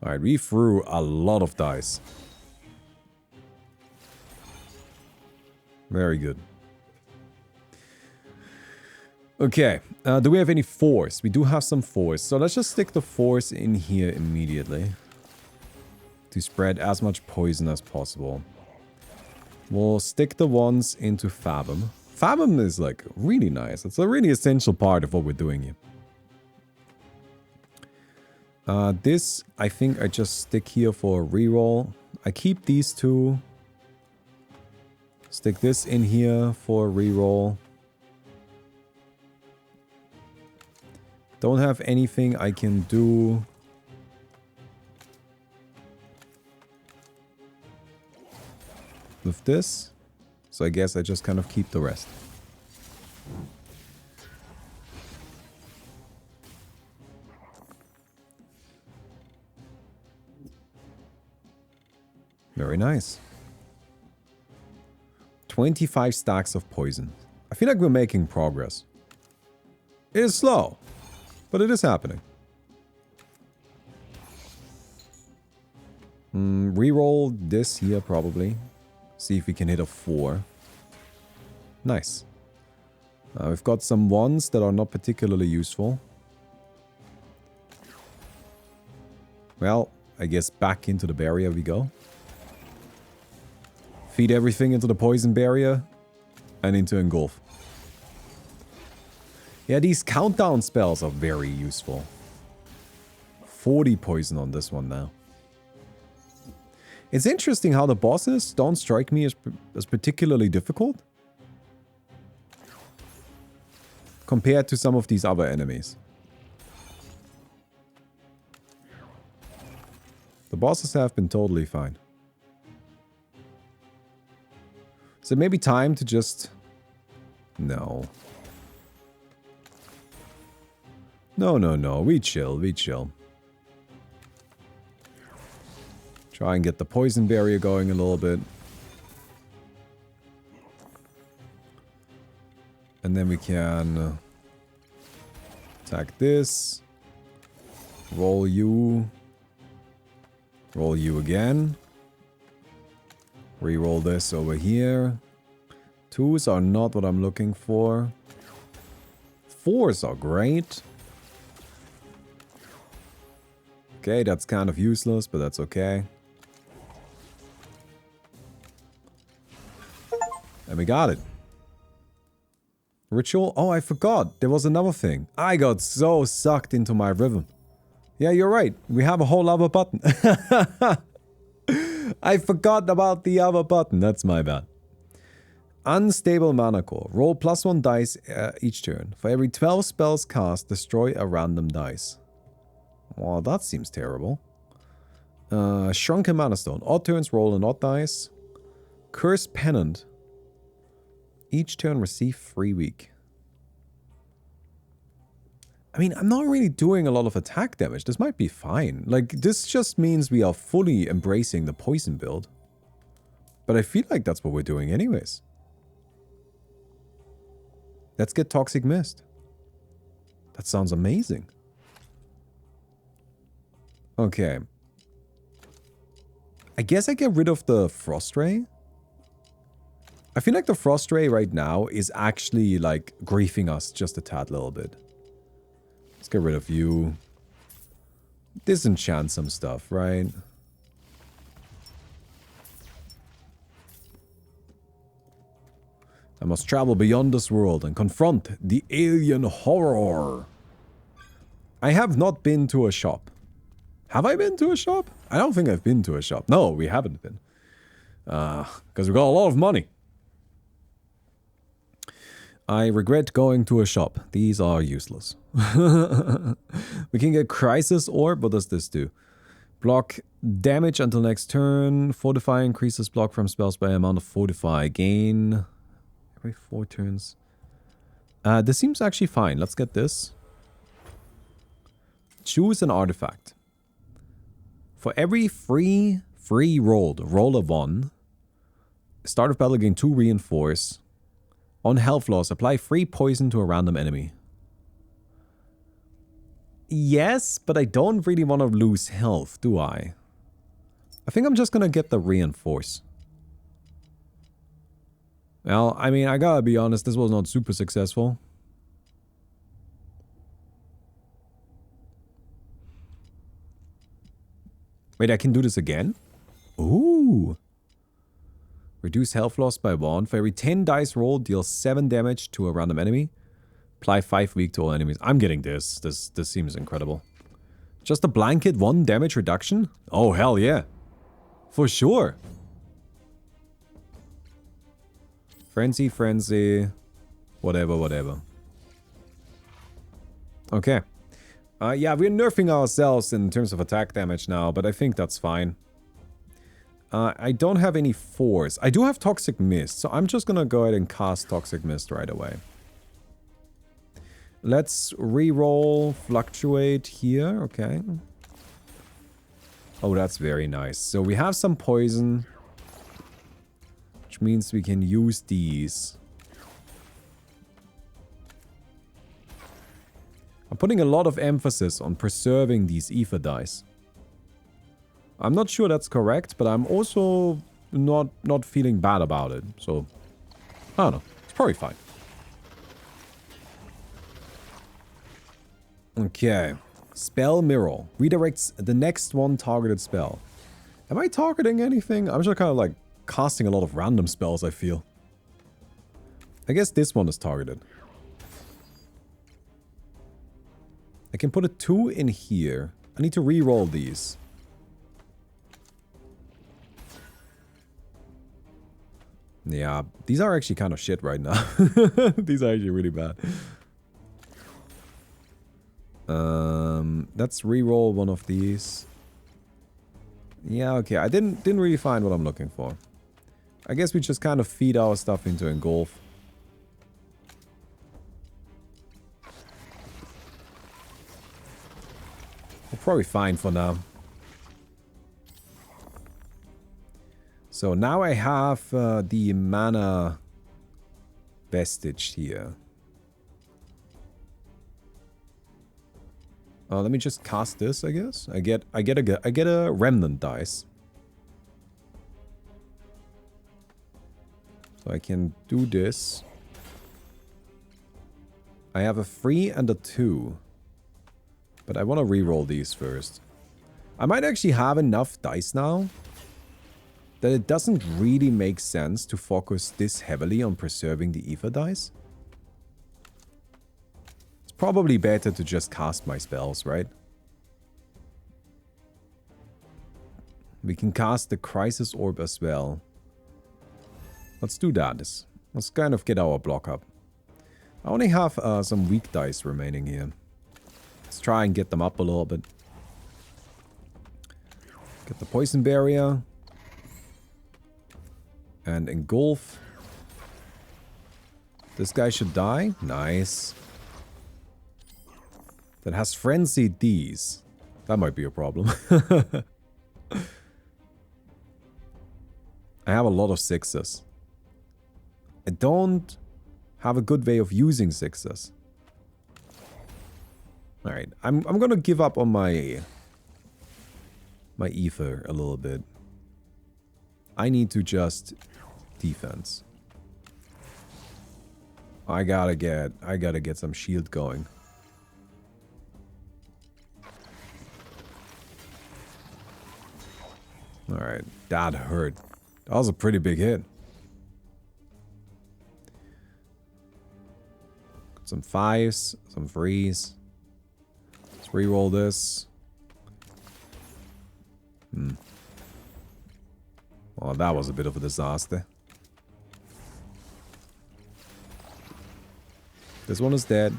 Alright, we threw a lot of dice. Very good. Okay, do we have any force? We do have some force. So let's just stick the force in here immediately. To spread as much poison as possible. We'll stick the ones into Fathom. Fathom is like really nice. It's a really essential part of what we're doing here. This, I think I just stick here for a reroll. I keep these two. Stick this in here for a reroll. Don't have anything I can do. With this. So I guess I just kind of keep the rest. Very nice. 25 stacks of poison. I feel like we're making progress. It is slow, but it is happening. Reroll this here probably. See if we can hit a 4. Nice. We've got some ones that are not particularly useful. Well, I guess back into the barrier we go. Feed everything into the poison barrier and into engulf. Yeah, these countdown spells are very useful. 40 poison on this one now. It's interesting how the bosses don't strike me as particularly difficult compared to some of these other enemies. The bosses have been totally fine. So maybe time to just... No. No. We chill. Try and get the poison barrier going a little bit. And then we can attack this. Roll you. Roll you again. Reroll this over here. 2s are not what I'm looking for. 4s are great. Okay, that's kind of useless, but that's okay. And we got it. Ritual? Oh, I forgot. There was another thing. I got so sucked into my rhythm. Yeah, you're right. We have a whole other button. I forgot about the other button. That's my bad. Unstable mana core. Roll +1 dice each turn. For every 12 spells cast, destroy a random dice. Well, that seems terrible. Shrunken mana stone. Odd turns, roll an odd dice. Cursed pennant. Each turn receive 3 weak. I mean, I'm not really doing a lot of attack damage. This might be fine. Like, this just means we are fully embracing the poison build. But I feel like that's what we're doing anyways. Let's get Toxic Mist. That sounds amazing. Okay. I guess I get rid of the Frost Ray. I feel like the Frost Ray right now is actually, like, griefing us just a tad little bit. Let's get rid of you. Disenchant some stuff, right? I must travel beyond this world and confront the alien horror. I have not been to a shop. Have I been to a shop? I don't think I've been to a shop. No, we haven't been. Because we got a lot of money. I regret going to a shop. These are useless. We can get Crisis Orb. What does this do? Block damage until next turn. Fortify increases block from spells by amount of Fortify. Gain every 4 turns. This seems actually fine. Let's get this. Choose an artifact. For every free roll a 1. Start of battle, gain 2 reinforce. On health loss, apply free poison to a random enemy. Yes, but I don't really want to lose health, do I? I think I'm just gonna get the reinforce. Well, I mean, I gotta be honest, this was not super successful. Wait, I can do this again? Ooh. Reduce health loss by 1. For every 10 dice roll, deal 7 damage to a random enemy. Apply 5 weak to all enemies. I'm getting this. This seems incredible. Just a blanket 1 damage reduction? Oh, hell yeah. For sure. Frenzy. Whatever. Okay. Yeah, we're nerfing ourselves in terms of attack damage now, but I think that's fine. I don't have any 4s. I do have Toxic Mist, so I'm just gonna go ahead and cast Toxic Mist right away. Let's reroll Fluctuate here, okay. Oh, that's very nice. So we have some poison, which means we can use these. putting a lot of emphasis on preserving these ether dice. I'm not sure that's correct, but I'm also not feeling bad about it. So, I don't know. It's probably fine. Okay. Spell Mirror. Redirects the next one targeted spell. Am I targeting anything? I'm just kind of like casting a lot of random spells, I feel. I guess this one is targeted. I can put a 2 in here. I need to re-roll these. Yeah, these are actually kind of shit right now. These are actually really bad. Let's re-roll one of these. Yeah, okay. I didn't really find what I'm looking for. I guess we just kind of feed our stuff into Engulf. We're probably fine for now. So now I have the mana vestige here. Let me just cast this, I guess. I get a remnant dice. So I can do this. I have a 3 and a 2. But I want to re-roll these first. I might actually have enough dice now that it doesn't really make sense to focus this heavily on preserving the ether dice. It's probably better to just cast my spells, right? We can cast the Crisis Orb as well. Let's do that. Let's kind of get our block up. I only have some weak dice remaining here. Let's try and get them up a little bit. Get the Poison Barrier. And Engulf. This guy should die. Nice. That has Frenzied D's. That might be a problem. I have a lot of 6s. I don't have a good way of using 6s. Alright, I'm gonna give up on my ether a little bit. I need to just defense. I gotta get some shield going. Alright, that hurt. That was a pretty big hit. Some 5s, some 3s. Let's re-roll this. Well, that was a bit of a disaster. This one is dead.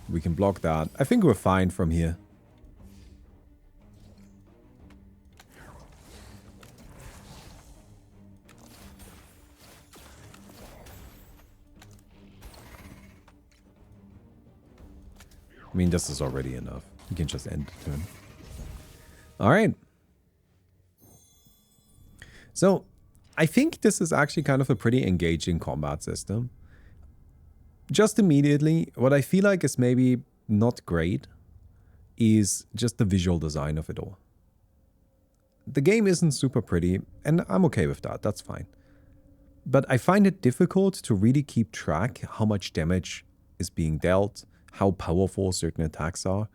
We can block that. I think we're fine from here. I mean, this is already enough. We can just end the turn. Alright. So, I think this is actually kind of a pretty engaging combat system. Just immediately, what I feel like is maybe not great is just the visual design of it all. The game isn't super pretty, and I'm okay with that, that's fine. But I find it difficult to really keep track how much damage is being dealt, how powerful certain attacks are.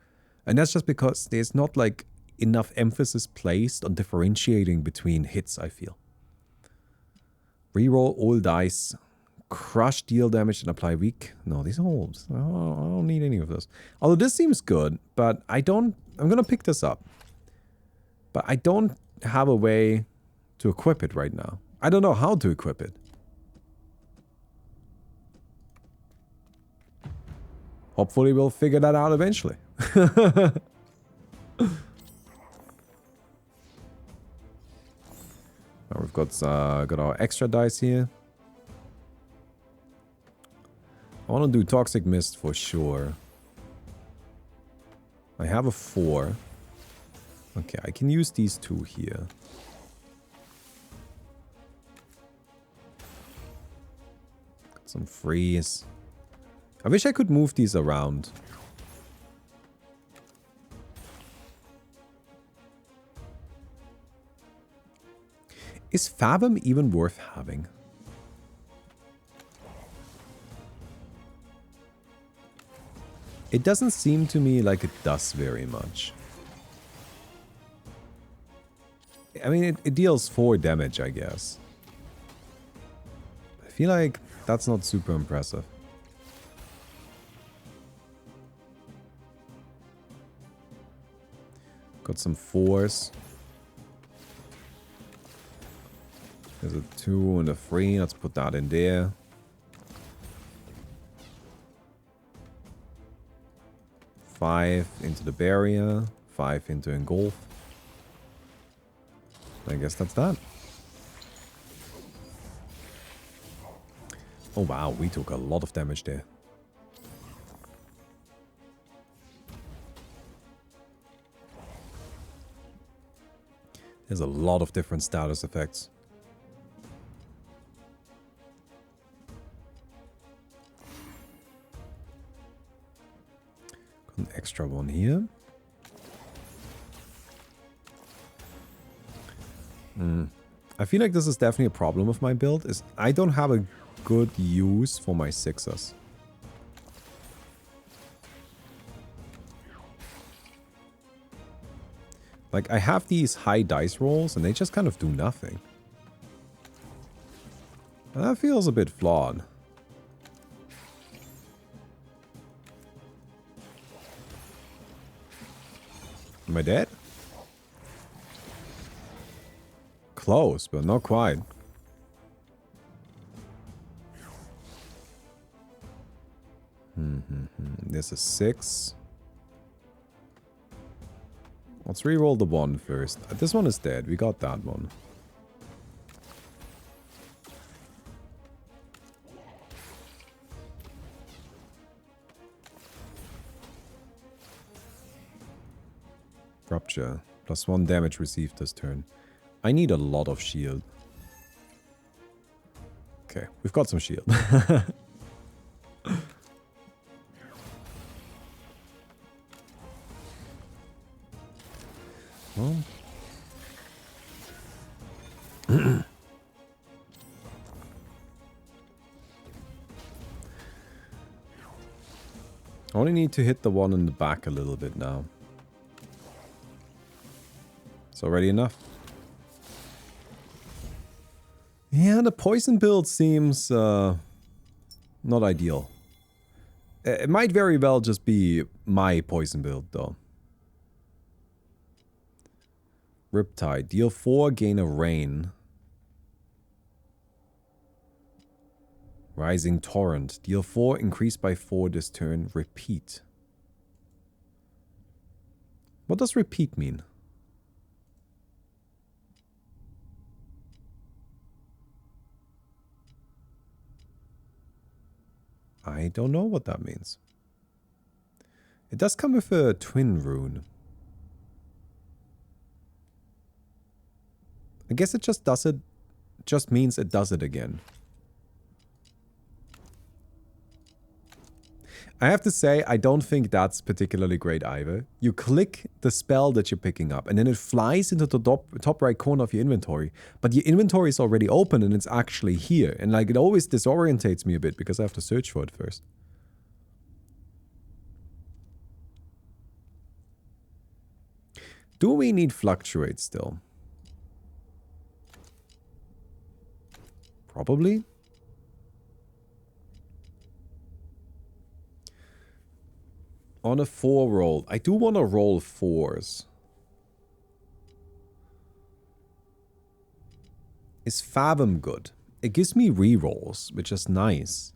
And that's just because there's not like enough emphasis placed on differentiating between hits, I feel. Reroll all dice. Crush deal damage and apply weak. No, these are orbs. I don't need any of those. Although this seems good, but I'm gonna pick this up. But I don't have a way to equip it right now. I don't know how to equip it. Hopefully we'll figure that out eventually. Now we've got our extra dice here. I want to do Toxic Mist for sure. I have a 4. Okay, I can use these 2 here. Got some freeze. I wish I could move these around. Is Fathom even worth having? It doesn't seem to me like it does very much. I mean, it deals 4 damage, I guess. I feel like that's not super impressive. Got some 4s. There's a 2 and a 3. Let's put that in there. Five into the barrier. 5 into engulf. I guess that's that. Oh wow, we took a lot of damage there. There's a lot of different status effects. Got an extra one here. I feel like this is definitely a problem with my build, is I don't have a good use for my 6s. Like, I have these high dice rolls, and they just kind of do nothing. And that feels a bit flawed. Am I dead? Close, but not quite. There's a 6. Let's re-roll the 1 first. This one is dead. We got that one. Rupture. +1 damage received this turn. I need a lot of shield. Okay, we've got some shield. Well. I only need to hit the one in the back a little bit now. It's already enough. Yeah, the poison build seems not ideal. It might very well just be my poison build, though. Riptide. Deal 4, gain a rain. Rising Torrent. Deal 4, increase by 4 this turn. Repeat. What does repeat mean? I don't know what that means. It does come with a twin rune. I guess it just does it, just means it does it again. I have to say, I don't think that's particularly great either. You click the spell that you're picking up, and then it flies into the top right corner of your inventory. But your inventory is already open, and it's actually here. And like, it always disorientates me a bit, because I have to search for it first. Do we need Fluctuate still? Probably. On a 4 roll. I do want to roll 4s. Is Fathom good? It gives me rerolls, which is nice.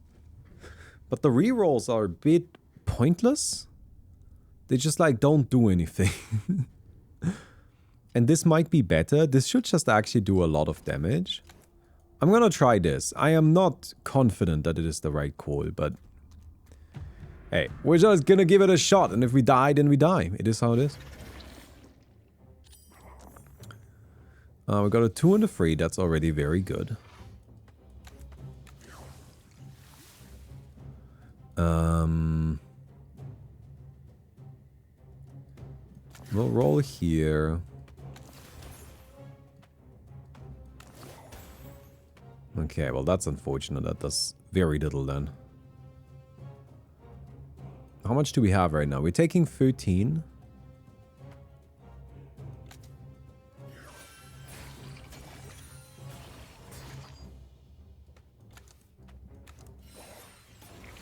But the rerolls are a bit pointless. They just like don't do anything. And this might be better. This should just actually do a lot of damage. I'm gonna try this. I am not confident that it is the right call, but hey, we're just gonna give it a shot, and if we die, then we die. It is how it is. We got a 2 and a 3. That's already very good. We'll roll here. Okay, well that's unfortunate. That does very little then. How much do we have right now? We're taking 13.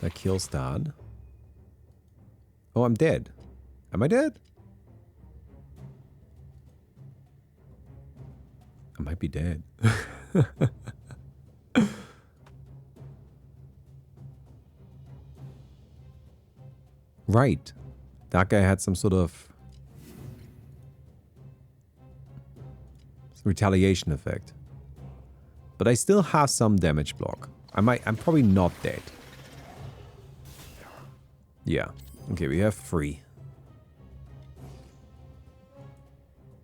That kills that. Oh, I'm dead. Am I dead? I might be dead. Right. That guy had some sort of retaliation effect. But I still have some damage block. I'm probably not dead. Yeah. Okay, we have 3.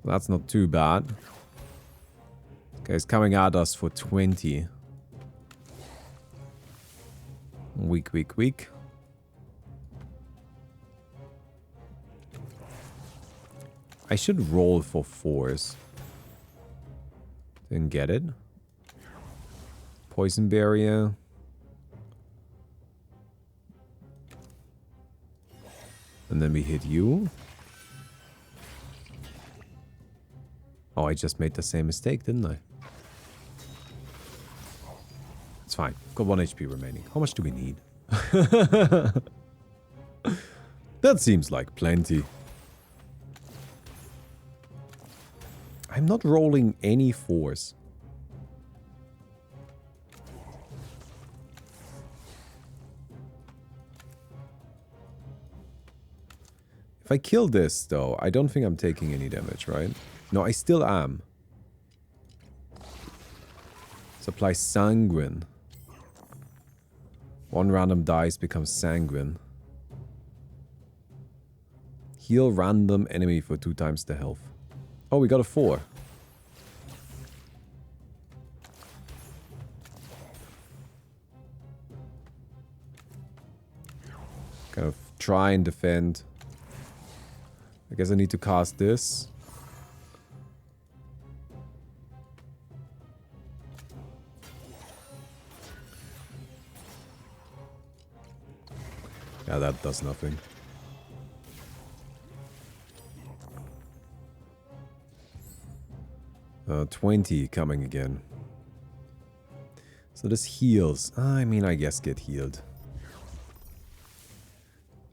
That's not too bad. Okay, he's coming at us for 20. Weak, weak, weak. I should roll for 4s. Didn't get it. Poison barrier. And then we hit you. Oh, I just made the same mistake, didn't I? It's fine. Got 1 HP remaining. How much do we need? That seems like plenty. I'm not rolling any 4s. If I kill this, though, I don't think I'm taking any damage, right? No, I still am. Supply sanguine. 1 random dice becomes sanguine. Heal random enemy for 2 times the health. Oh, we got a 4. Kind of try and defend. I guess I need to cast this. Yeah, that does nothing. Uh, 20 coming again. So this heals. I mean, I guess get healed.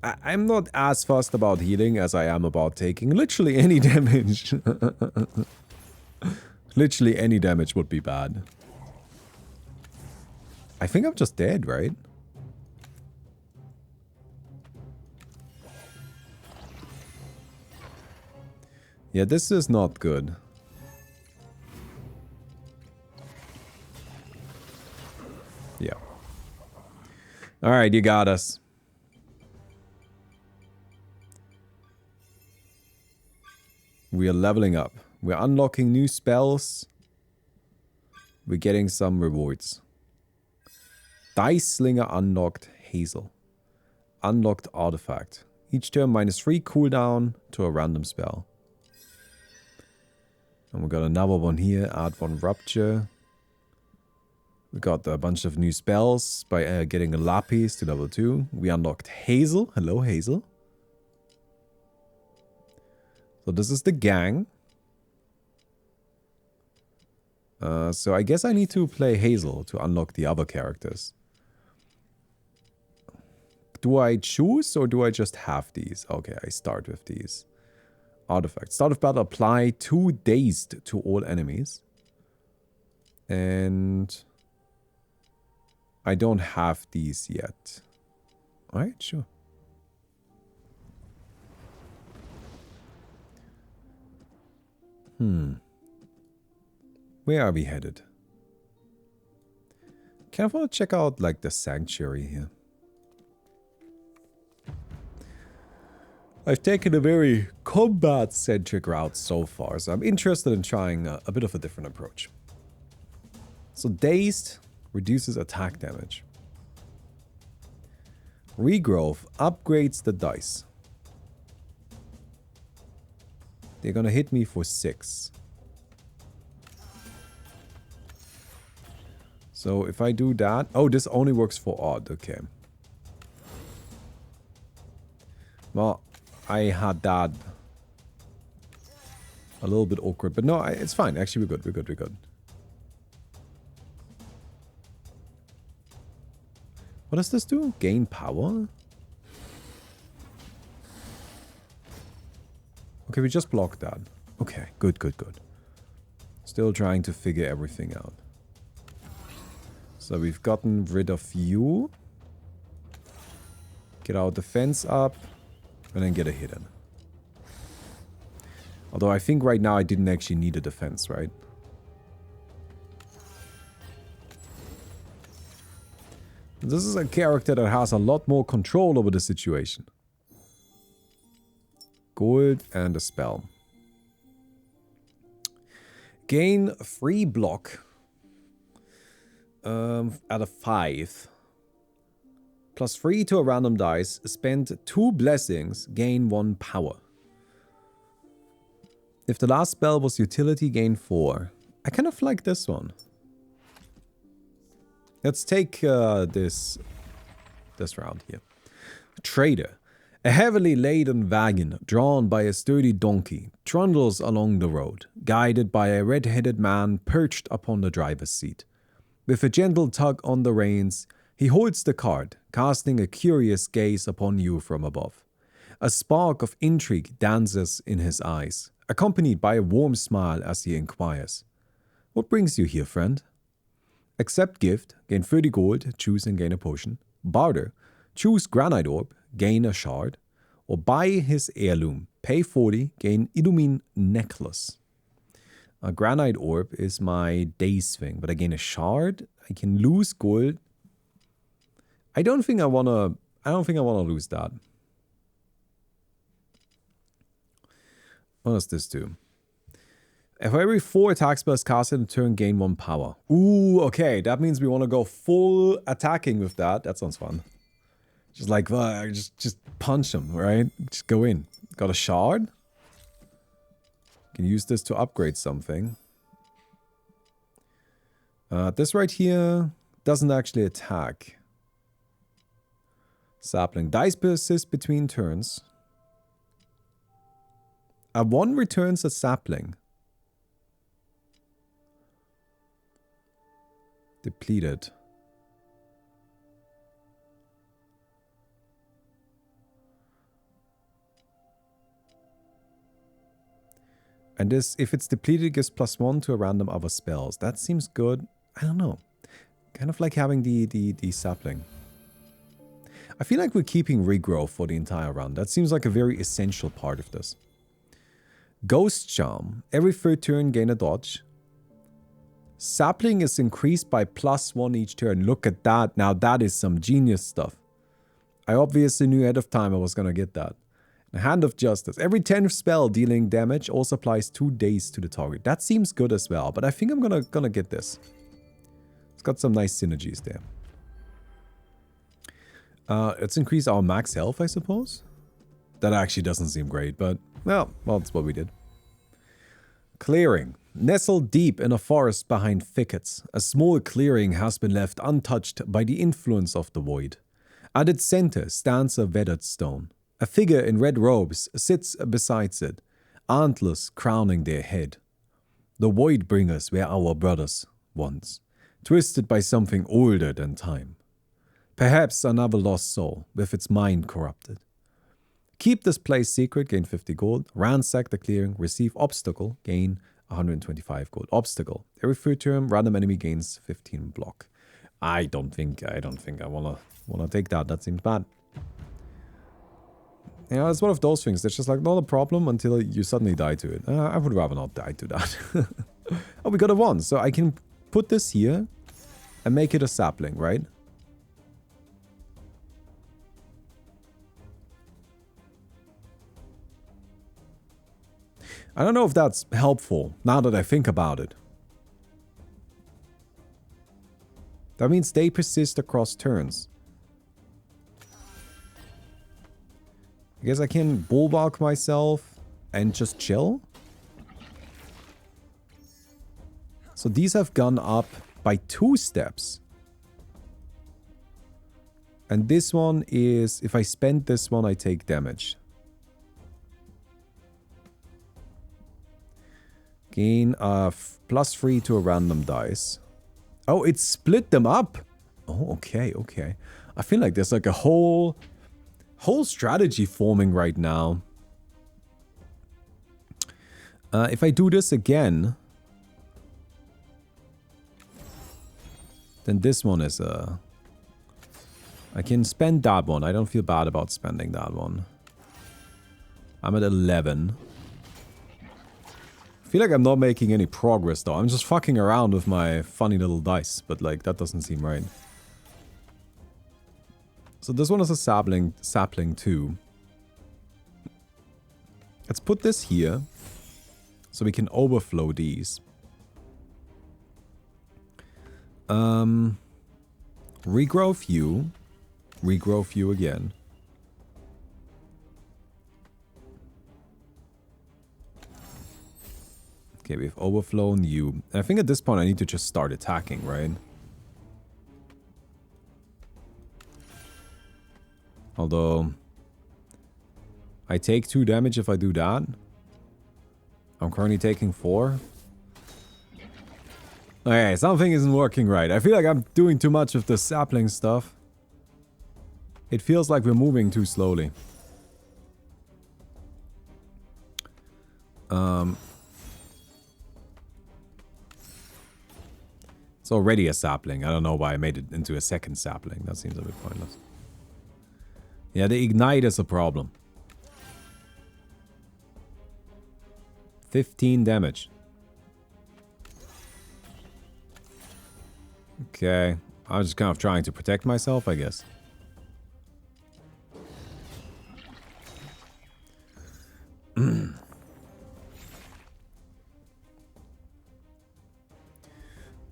I'm not as fussed about healing as I am about taking literally any damage. Literally any damage would be bad. I think I'm just dead, right? Yeah, this is not good. Yeah. Alright, you got us. We are leveling up. We're unlocking new spells. We're getting some rewards. Dice Slinger unlocked Hazel. Unlocked Artifact. Each turn -3 cooldown to a random spell. And we got another one here. Add 1 Rupture. We got a bunch of new spells by getting a Lapis to level 2. We unlocked Hazel. Hello, Hazel. So this is the gang. So I guess I need to play Hazel to unlock the other characters. Do I choose or do I just have these? Okay, I start with these. Artifact. Start of battle, apply 2 dazed to all enemies. And I don't have these yet. Alright, sure. Where are we headed? Kind of want to check out like the sanctuary here. I've taken a very combat-centric route so far, so I'm interested in trying a bit of a different approach. So Dazed reduces attack damage. Regrowth upgrades the dice. They're gonna hit me for 6. So if I do that... Oh, this only works for odd. Okay. Well, I had that a little bit awkward. But no, it's fine. Actually, we're good. We're good. We're good. What does this do? Gain power? Okay, we just blocked that. Okay, good, good, good. Still trying to figure everything out. So we've gotten rid of you. Get our defense up. And then get a hit in. Although I think right now I didn't actually need a defense, right? This is a character that has a lot more control over the situation. Gold and a spell. Gain 3 block. At a 5. Plus 3 to a random dice. Spend 2 blessings. Gain 1 power. If the last spell was utility, gain 4. I kind of like this one. Let's take this round here. Trader. A heavily laden wagon, drawn by a sturdy donkey, trundles along the road, guided by a red-headed man perched upon the driver's seat. With a gentle tug on the reins, he holds the cart, casting a curious gaze upon you from above. A spark of intrigue dances in his eyes, accompanied by a warm smile as he inquires, "What brings you here, friend?" Accept gift, gain 30 gold, choose and gain a potion. Barter, choose granite orb, gain a shard. Or buy his heirloom, pay 40, gain Illumine necklace. A granite orb is my days thing, but I gain a shard. I can lose gold. I don't think I wanna lose that. What does this do? If every 4 attack spells cast in a turn, gain 1 power. Ooh, okay. That means we want to go full attacking with that. That sounds fun. Just like, just punch him, right? Just go in. Got a shard. Can use this to upgrade something. This right here doesn't actually attack. Sapling. Dice persist between turns. A 1 returns a sapling. Depleted. And this, if it's depleted, gives +1 to a random other spells. That seems good. I don't know. Kind of like having the sapling. I feel like we're keeping regrowth for the entire round. That seems like a very essential part of this. Ghost Charm. Every 3rd turn, gain a dodge. Sapling is increased by +1 each turn. Look at that. Now that is some genius stuff. I obviously knew ahead of time I was going to get that. The Hand of Justice. Every 10th spell dealing damage also applies 2 days to the target. That seems good as well, but I think I'm gonna get this. It's got some nice synergies there. Let's increase our max health, I suppose. That actually doesn't seem great, but well, that's what we did. Clearing. Nestled deep in a forest behind thickets, a small clearing has been left untouched by the influence of the void. At its center stands a weathered stone. A figure in red robes sits beside it, antlers crowning their head. The void bringers were our brothers, once, twisted by something older than time. Perhaps another lost soul, with its mind corrupted. Keep this place secret, gain 50 gold. Ransack the clearing, receive obstacle, gain 125 gold. Obstacle. Every 3rd turn, random enemy gains 15 block. I don't think I wanna take that. That seems bad. You know, it's one of those things that's just like not a problem until you suddenly die to it. I would rather not die to that. Oh, we got a 1. So I can put this here and make it a sapling, right? I don't know if that's helpful now that I think about it. That means they persist across turns. I guess I can bulwark myself and just chill. So these have gone up by 2 steps. And this one is, if I spend this one, I take damage. Gain +3 to a random dice. Oh, it split them up. Oh, okay, okay. I feel like there's like a whole strategy forming right now. If I do this again, then this one is I can spend that one. I don't feel bad about spending that one. I'm at 11. I feel like I'm not making any progress though. I'm just fucking around with my funny little dice, but like that doesn't seem right. So this one is a sapling too. Let's put this here so we can overflow these. Regrow few. Regrow few again. Okay, we've overflown you. I think at this point I need to just start attacking, right? Although I take 2 damage if I do that. I'm currently taking 4. Okay, something isn't working right. I feel like I'm doing too much of the sapling stuff. It feels like we're moving too slowly. It's already a sapling. I don't know why I made it into a second sapling. That seems a bit pointless. Yeah, the ignite is a problem. 15 damage. Okay. I was just kind of trying to protect myself, I guess.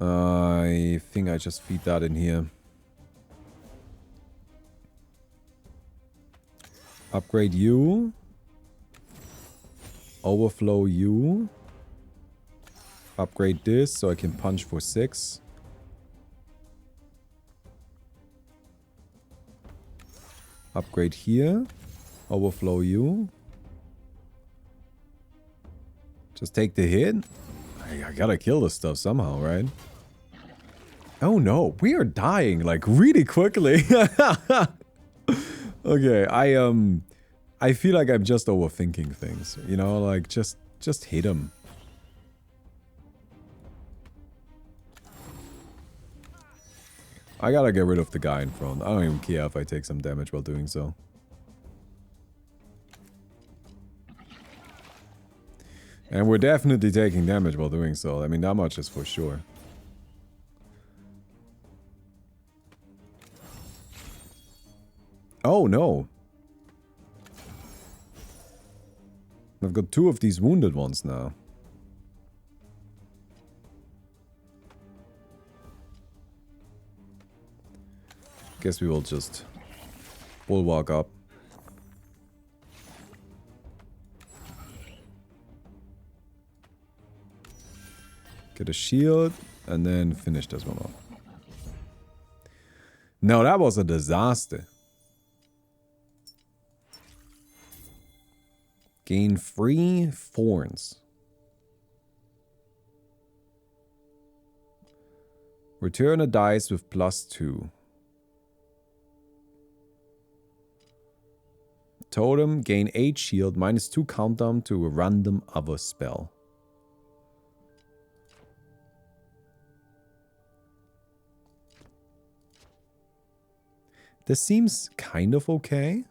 I think I just feed that in here. Upgrade you. Overflow you. Upgrade this so I can punch for 6. Upgrade here. Overflow you. Just take the hit. I gotta kill this stuff somehow, right? Oh no, we are dying like really quickly. Okay, I feel like I'm just overthinking things, you know, like just hit him. I gotta get rid of the guy in front. I don't even care if I take some damage while doing so. And we're definitely taking damage while doing so. I mean, that much is for sure. Oh, no. I've got 2 of these wounded ones now. Guess we will just bulwark up. Get a shield, and then finish this one off. No, that was a disaster. Gain 3 thorns. Return a dice with +2. Totem, gain 8 shield, -2 countdown to a random other spell. This seems kind of okay.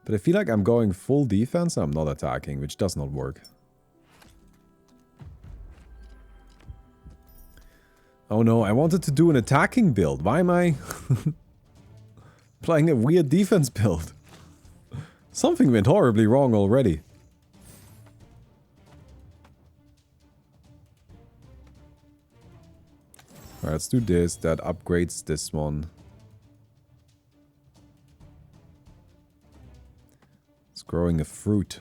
But I feel like I'm going full defense and I'm not attacking, which does not work. Oh no, I wanted to do an attacking build. Why am I playing a weird defense build? Something went horribly wrong already. Alright, let's do this. That upgrades this one. growing a fruit.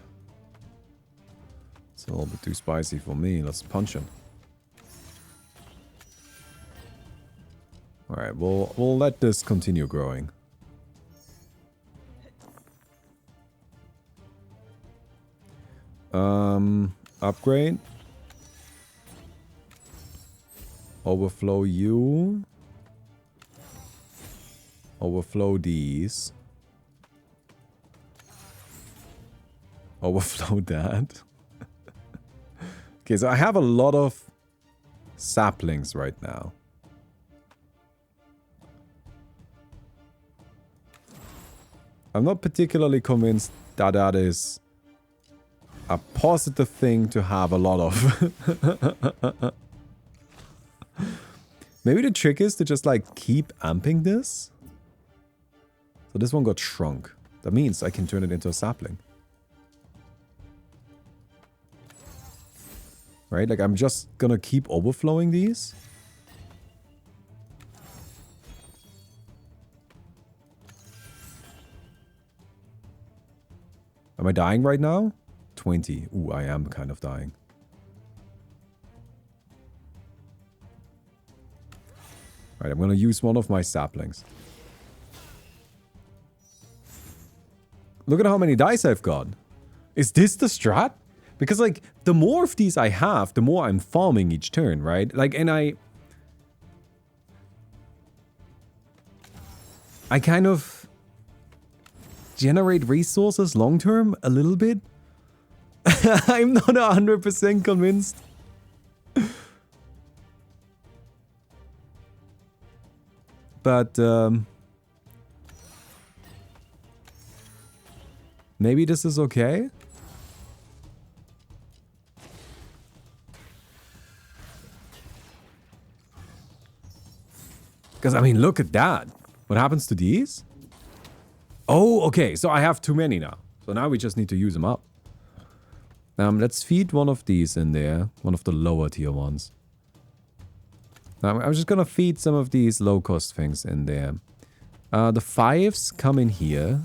It's a little bit too spicy for me. Let's punch him. Alright, we'll let this continue growing. Upgrade. Overflow you. Overflow these. Overflow that. Okay, so I have a lot of saplings right now. I'm not particularly convinced that that is a positive thing to have a lot of. Maybe the trick is to just like keep amping this. So this one got shrunk. That means I can turn it into a sapling. Right? Like I'm just gonna keep overflowing these. Am I dying right now? 20. Ooh, I am kind of dying. Right, I'm gonna use one of my saplings. Look at how many dice I've got. Is this the strat? Because, like, the more of these I have, the more I'm farming each turn, right? Like, and I kind of generate resources long term a little bit. I'm not 100% convinced. But, maybe this is okay? Because, I mean, look at that. What happens to these? Oh, okay. So I have too many now. So now we just need to use them up. Let's feed one of these in there. One of the lower tier ones. I'm just gonna feed some of these low-cost things in there. The 5s come in here,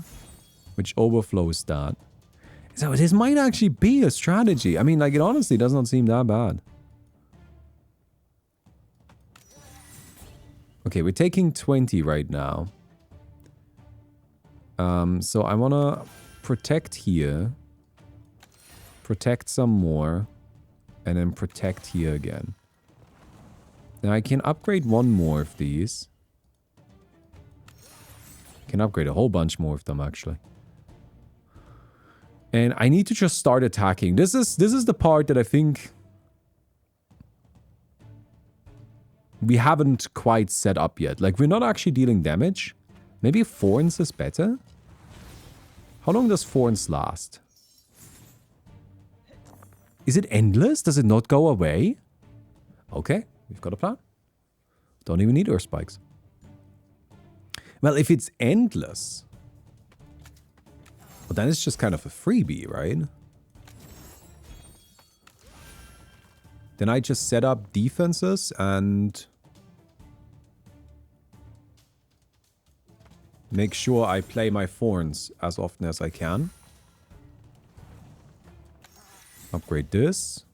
which overflows that. So this might actually be a strategy. I mean, like, it honestly does not seem that bad. Okay, we're taking 20 right now. So I want to protect here. Protect some more. And then protect here again. Now I can upgrade one more of these. I can upgrade a whole bunch more of them, actually. And I need to just start attacking. This is the part that I think we haven't quite set up yet. Like, we're not actually dealing damage. Maybe thorns is better? How long does thorns last? Is it endless? Does it not go away? Okay, we've got a plan. Don't even need earth spikes. Well, if it's endless, well, then it's just kind of a freebie, right? Then I just set up defenses and make sure I play my thorns as often as I can. Upgrade this.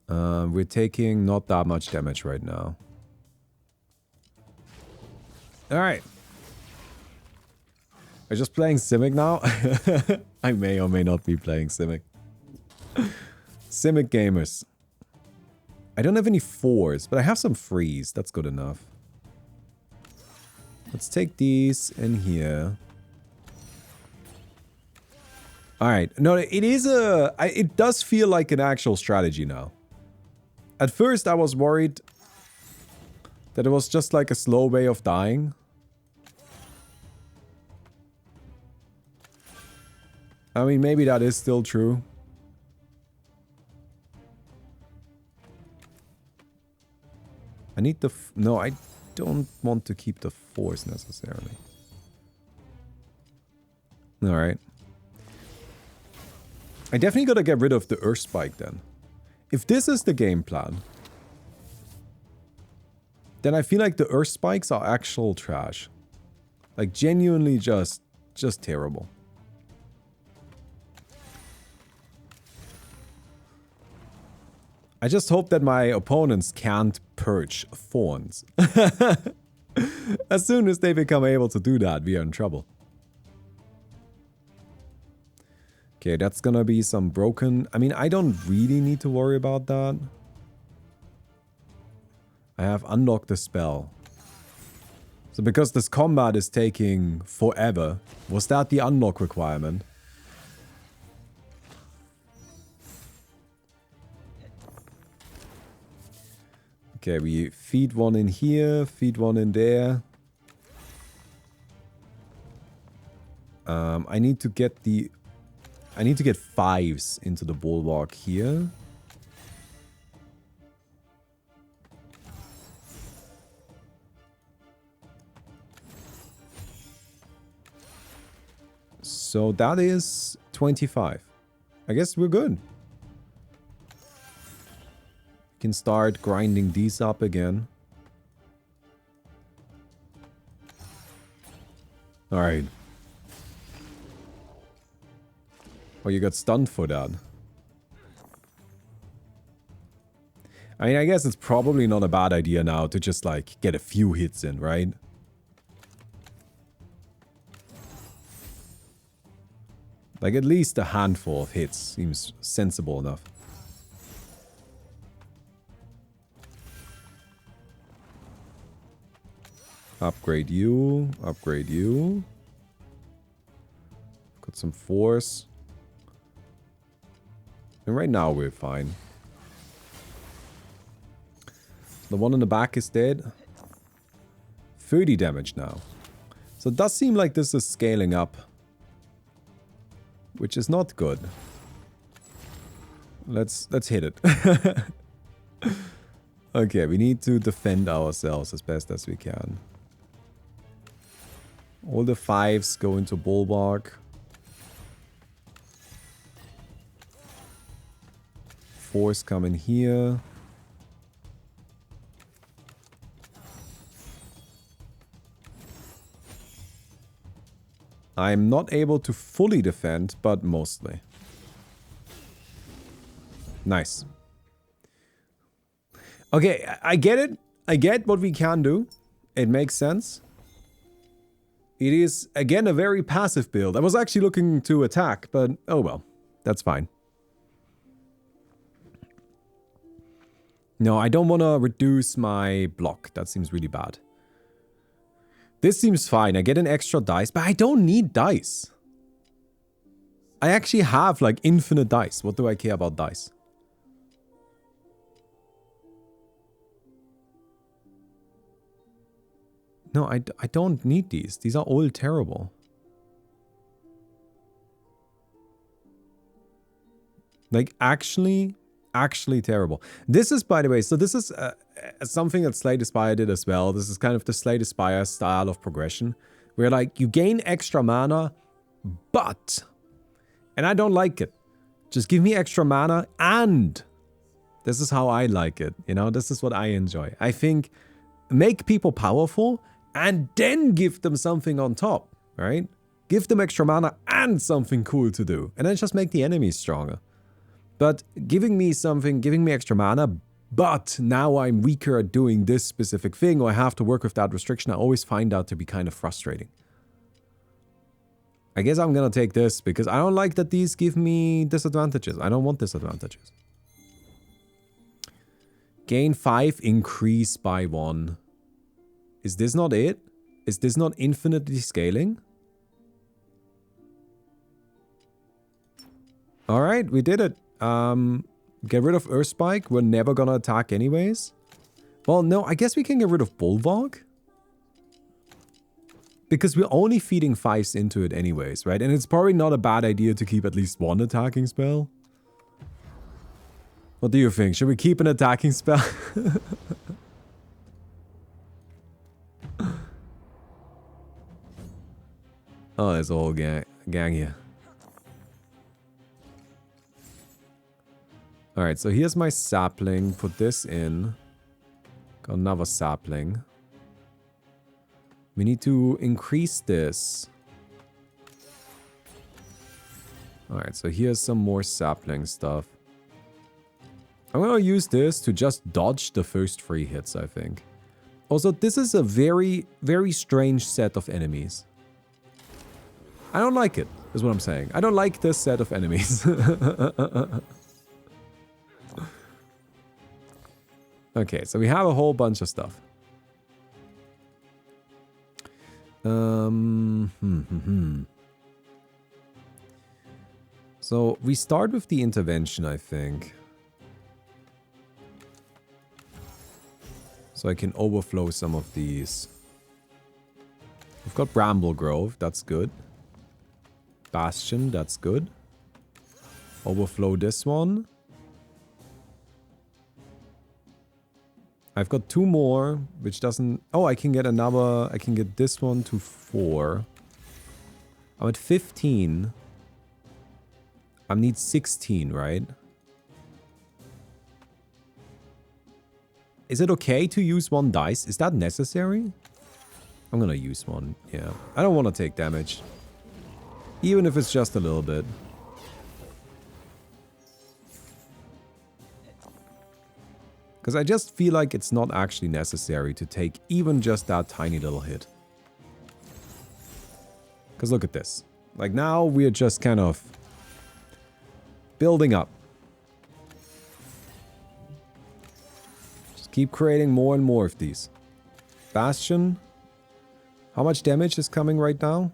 We're taking not that much damage right now. Alright. We're just playing Simic now. I may or may not be playing Simic. Simic gamers. I don't have any 4s, but I have some 3s. That's good enough. Let's take these in here. Alright. No, it is it does feel like an actual strategy now. At first, I was worried that it was just like a slow way of dying. I mean, maybe that is still true. I need the... No, I don't want to keep the 4s necessarily. Alright. I definitely gotta get rid of the Earth Spike then. If this is the game plan, then I feel like the Earth Spikes are actual trash. Like, genuinely just terrible. I just hope that my opponents can't purge thorns. As soon as they become able to do that, we are in trouble. Okay, that's gonna be some broken... I mean, I don't really need to worry about that. I have unlocked the spell. So because this combat is taking forever, was that the unlock requirement? Okay, we feed one in here, feed one in there. I need to get 5s into the bulwark here. So that is 25. I guess we're good. Can start grinding these up again. Alright. Oh, you got stunned for that. I mean, I guess it's probably not a bad idea now to just, like, get a few hits in, right? Like, at least a handful of hits seems sensible enough. Upgrade you. Upgrade you. Got some force. And right now we're fine. The one in the back is dead. 30 damage now. So it does seem like this is scaling up. Which is not good. Let's hit it. Okay, we need to defend ourselves as best as we can. All the 5s go into bulwark. 4s come in here. I'm not able to fully defend, but mostly. Nice. Okay, I get it. I get what we can do. It makes sense. It is, again, a very passive build. I was actually looking to attack, but oh well. That's fine. No, I don't want to reduce my block. That seems really bad. This seems fine. I get an extra dice, but I don't need dice. I actually have, like, infinite dice. What do I care about dice? No, I don't need these. These are all terrible. Like, actually terrible. This is, by the way, so this is something that Slay the Spire did as well. This is kind of the Slay the Spire style of progression. Where, like, you gain extra mana, but... And I don't like it. Just give me extra mana and... This is how I like it, you know? This is what I enjoy. I think, make people powerful and then give them something on top, right? Give them extra mana and something cool to do. And then just make the enemies stronger. But giving me extra mana, but now I'm weaker at doing this specific thing, or I have to work with that restriction, I always find that to be kind of frustrating. I guess I'm gonna take this, because I don't like that these give me disadvantages. I don't want disadvantages. Gain 5, increase by 1. Is this not it? Is this not infinitely scaling? Alright, we did it. Get rid of Earthspike. We're never gonna attack anyways. Well, no, I guess we can get rid of Bulwark. Because we're only feeding 5s into it anyways, right? And it's probably not a bad idea to keep at least one attacking spell. What do you think? Should we keep an attacking spell? Oh, there's a whole gang here. Alright, so here's my sapling. Put this in. Got another sapling. We need to increase this. Alright, so here's some more sapling stuff. I'm gonna use this to just dodge the first 3 hits, I think. Also, this is a very, very strange set of enemies. I don't like it, is what I'm saying. I don't like this set of enemies. Okay, so we have a whole bunch of stuff. So we start with the intervention, I think. So I can overflow some of these. We've got Bramble Grove, that's good. Bastion, that's good. Overflow this one. I've got 2 more, which doesn't... Oh, I can get another... I can get this one to 4. I'm at 15. I need 16, right? Is it okay to use 1 dice? Is that necessary? I'm gonna use 1, yeah. I don't want to take damage. Even if it's just a little bit. Because I just feel like it's not actually necessary to take even just that tiny little hit. Because look at this. Like now we're just kind of building up. Just keep creating more and more of these. Bastion. How much damage is coming right now?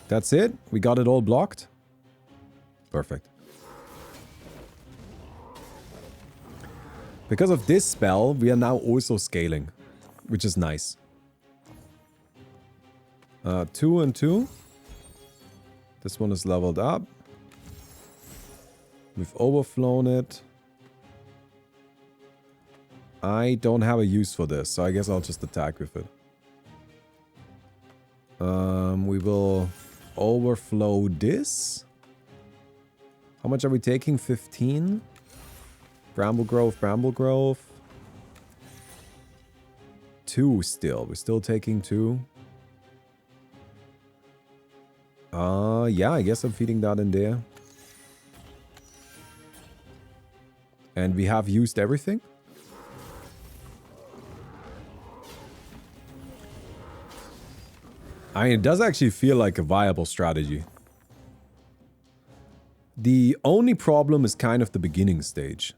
That's it? We got it all blocked? Perfect. Because of this spell, we are now also scaling, which is nice. 2 and 2. This one is leveled up. We've overflown it. I don't have a use for this, so I guess I'll just attack with it. We will overflow this. How much are we taking? 15? Bramble Grove, Bramble Grove. 2 still. We're still taking 2. Yeah, I guess I'm feeding that in there. And we have used everything. I mean, it does actually feel like a viable strategy. The only problem is kind of the beginning stage.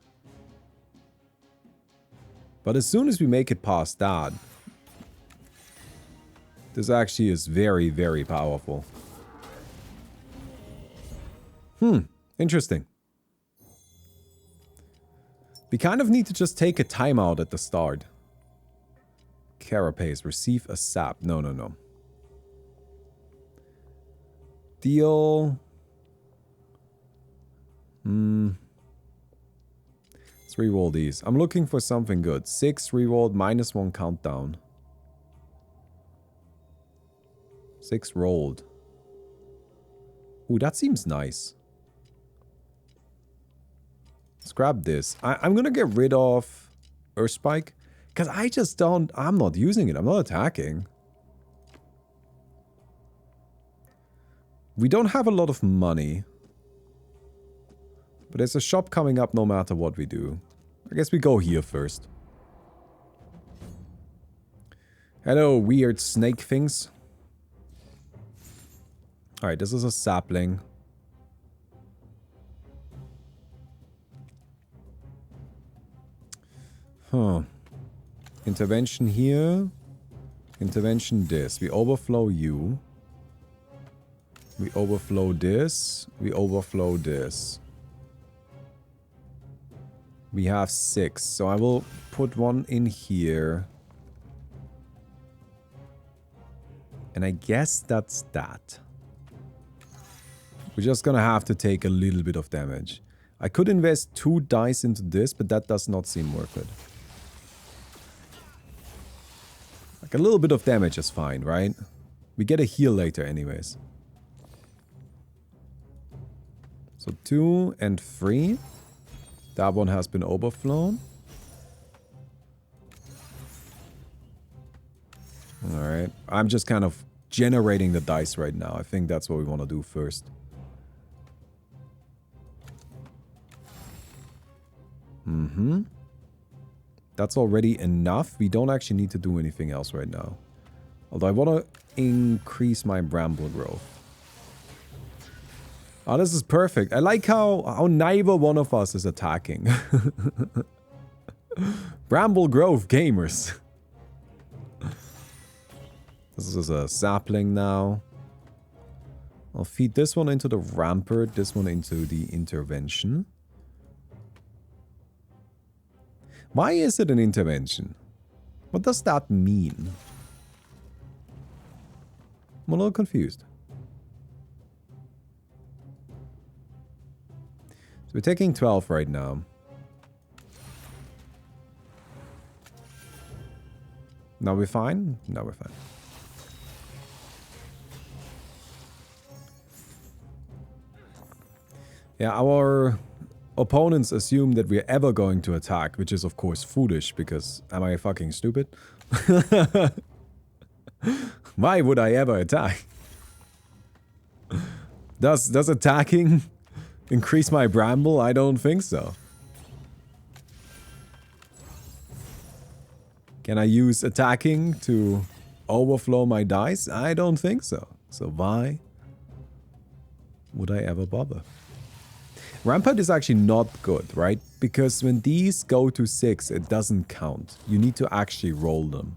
But as soon as we make it past that, this actually is very, very powerful. Interesting. We kind of need to just take a timeout at the start. Carapace, receive a sap. No, no, no. Deal. Let's reroll these. I'm looking for something good. 6 rerolled, -1 countdown. 6 rolled. Ooh, that seems nice. Let's grab this. I'm gonna get rid of Earth Spike. Because I just don't... I'm not using it. I'm not attacking. We don't have a lot of money. But there's a shop coming up no matter what we do. I guess we go here first. Hello, weird snake things. Alright, this is a sapling. Huh. Intervention here. Intervention this. We overflow you. We overflow this. We overflow this. We have 6. So I will put 1 in here. And I guess that's that. We're just gonna have to take a little bit of damage. I could invest 2 dice into this, but that does not seem worth it. Like a little bit of damage is fine, right? We get a heal later anyways. So 2 and 3. That one has been overflown. Alright. I'm just kind of generating the dice right now. I think that's what we want to do first. Mm-hmm. That's already enough. We don't actually need to do anything else right now. Although I want to increase my bramble growth. Oh, this is perfect. I like how neither one of us is attacking. Bramble growth gamers. This is a sapling now. I'll feed this one into the rampart, this one into the intervention. Why is it an intervention? What does that mean? I'm a little confused. So we're taking 12 right now. Now we're fine? Now we're fine. Yeah, our opponents assume that we're ever going to attack, which is of course foolish, because am I fucking stupid? Why would I ever attack? Does attacking increase my bramble? I don't think so. Can I use attacking to overflow my dice? I don't think so. So why would I ever bother? Rampart is actually not good, right? Because when these go to 6, it doesn't count. You need to actually roll them.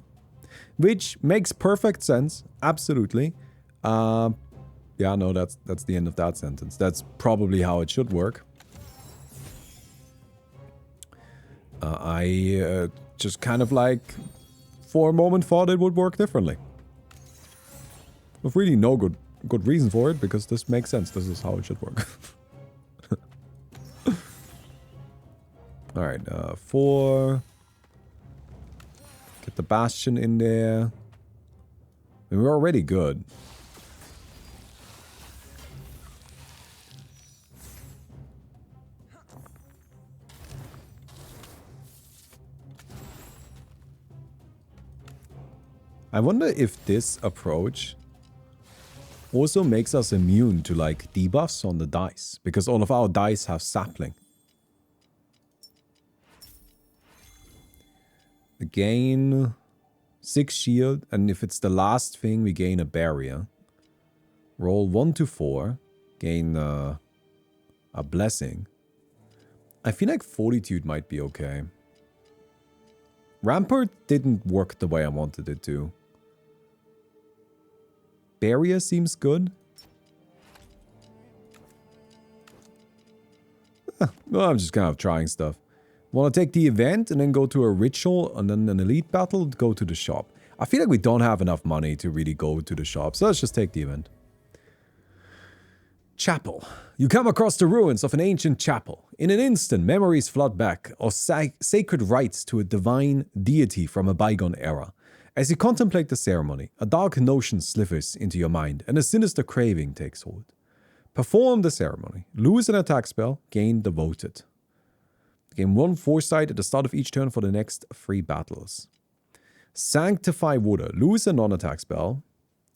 Which makes perfect sense. Absolutely. Yeah, no, that's the end of that sentence. That's probably how it should work. I just kind of like, for a moment, thought it would work differently. With really no good reason for it, because this makes sense. This is how it should work. Alright, 4. Get the bastion in there. I mean, we're already good. I wonder if this approach also makes us immune to, like, debuffs on the dice. Because all of our dice have sapling. We gain 6 shield, and if it's the last thing, we gain a barrier. Roll 1 to 4, gain a blessing. I feel like fortitude might be okay. Rampart didn't work the way I wanted it to. Barrier seems good. Well, I'm just kind of trying stuff. Want to take the event and then go to a ritual and then an elite battle, go to the shop. I feel like we don't have enough money to really go to the shop, so let's just take the event. Chapel. You come across the ruins of an ancient chapel. In an instant, memories flood back of sacred rites to a divine deity from a bygone era. As you contemplate the ceremony, a dark notion slithers into your mind and a sinister craving takes hold. Perform the ceremony. Lose an attack spell. Gain devoted. Gain 1 foresight at the start of each turn for the next 3 battles. Sanctify water. Lose a non-attack spell.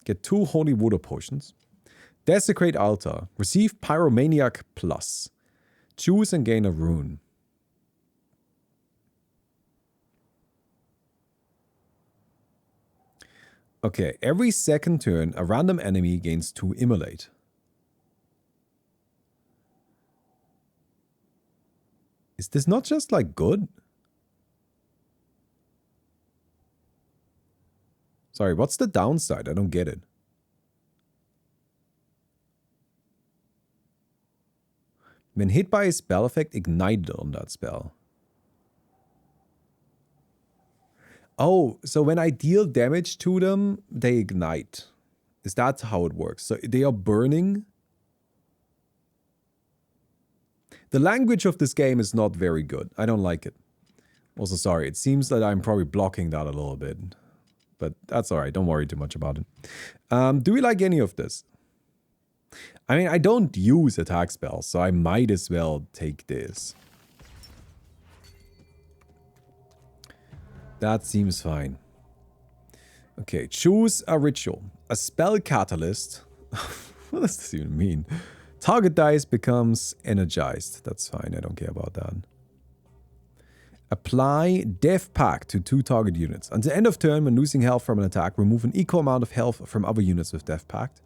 Get 2 holy water potions. Desecrate altar. Receive pyromaniac plus. Choose and gain a rune. Okay, every second turn, a random enemy gains 2 immolate. Is this not just, like, good? Sorry, what's the downside? I don't get it. When hit by a spell effect, ignited on that spell. Oh, so when I deal damage to them, they ignite. Is that how it works? So they are burning? The language of this game is not very good. I don't like it. Also, sorry, it seems that I'm probably blocking that a little bit. But that's alright, don't worry too much about it. Do we like any of this? I mean, I don't use attack spells, so I might as well take this. That seems fine. Okay, choose a ritual. A spell catalyst. What does this even mean? Target dice becomes energized. That's fine, I don't care about that. Apply Death Pact to 2 target units. Until the end of turn, when losing health from an attack, remove an equal amount of health from other units with Death Pact.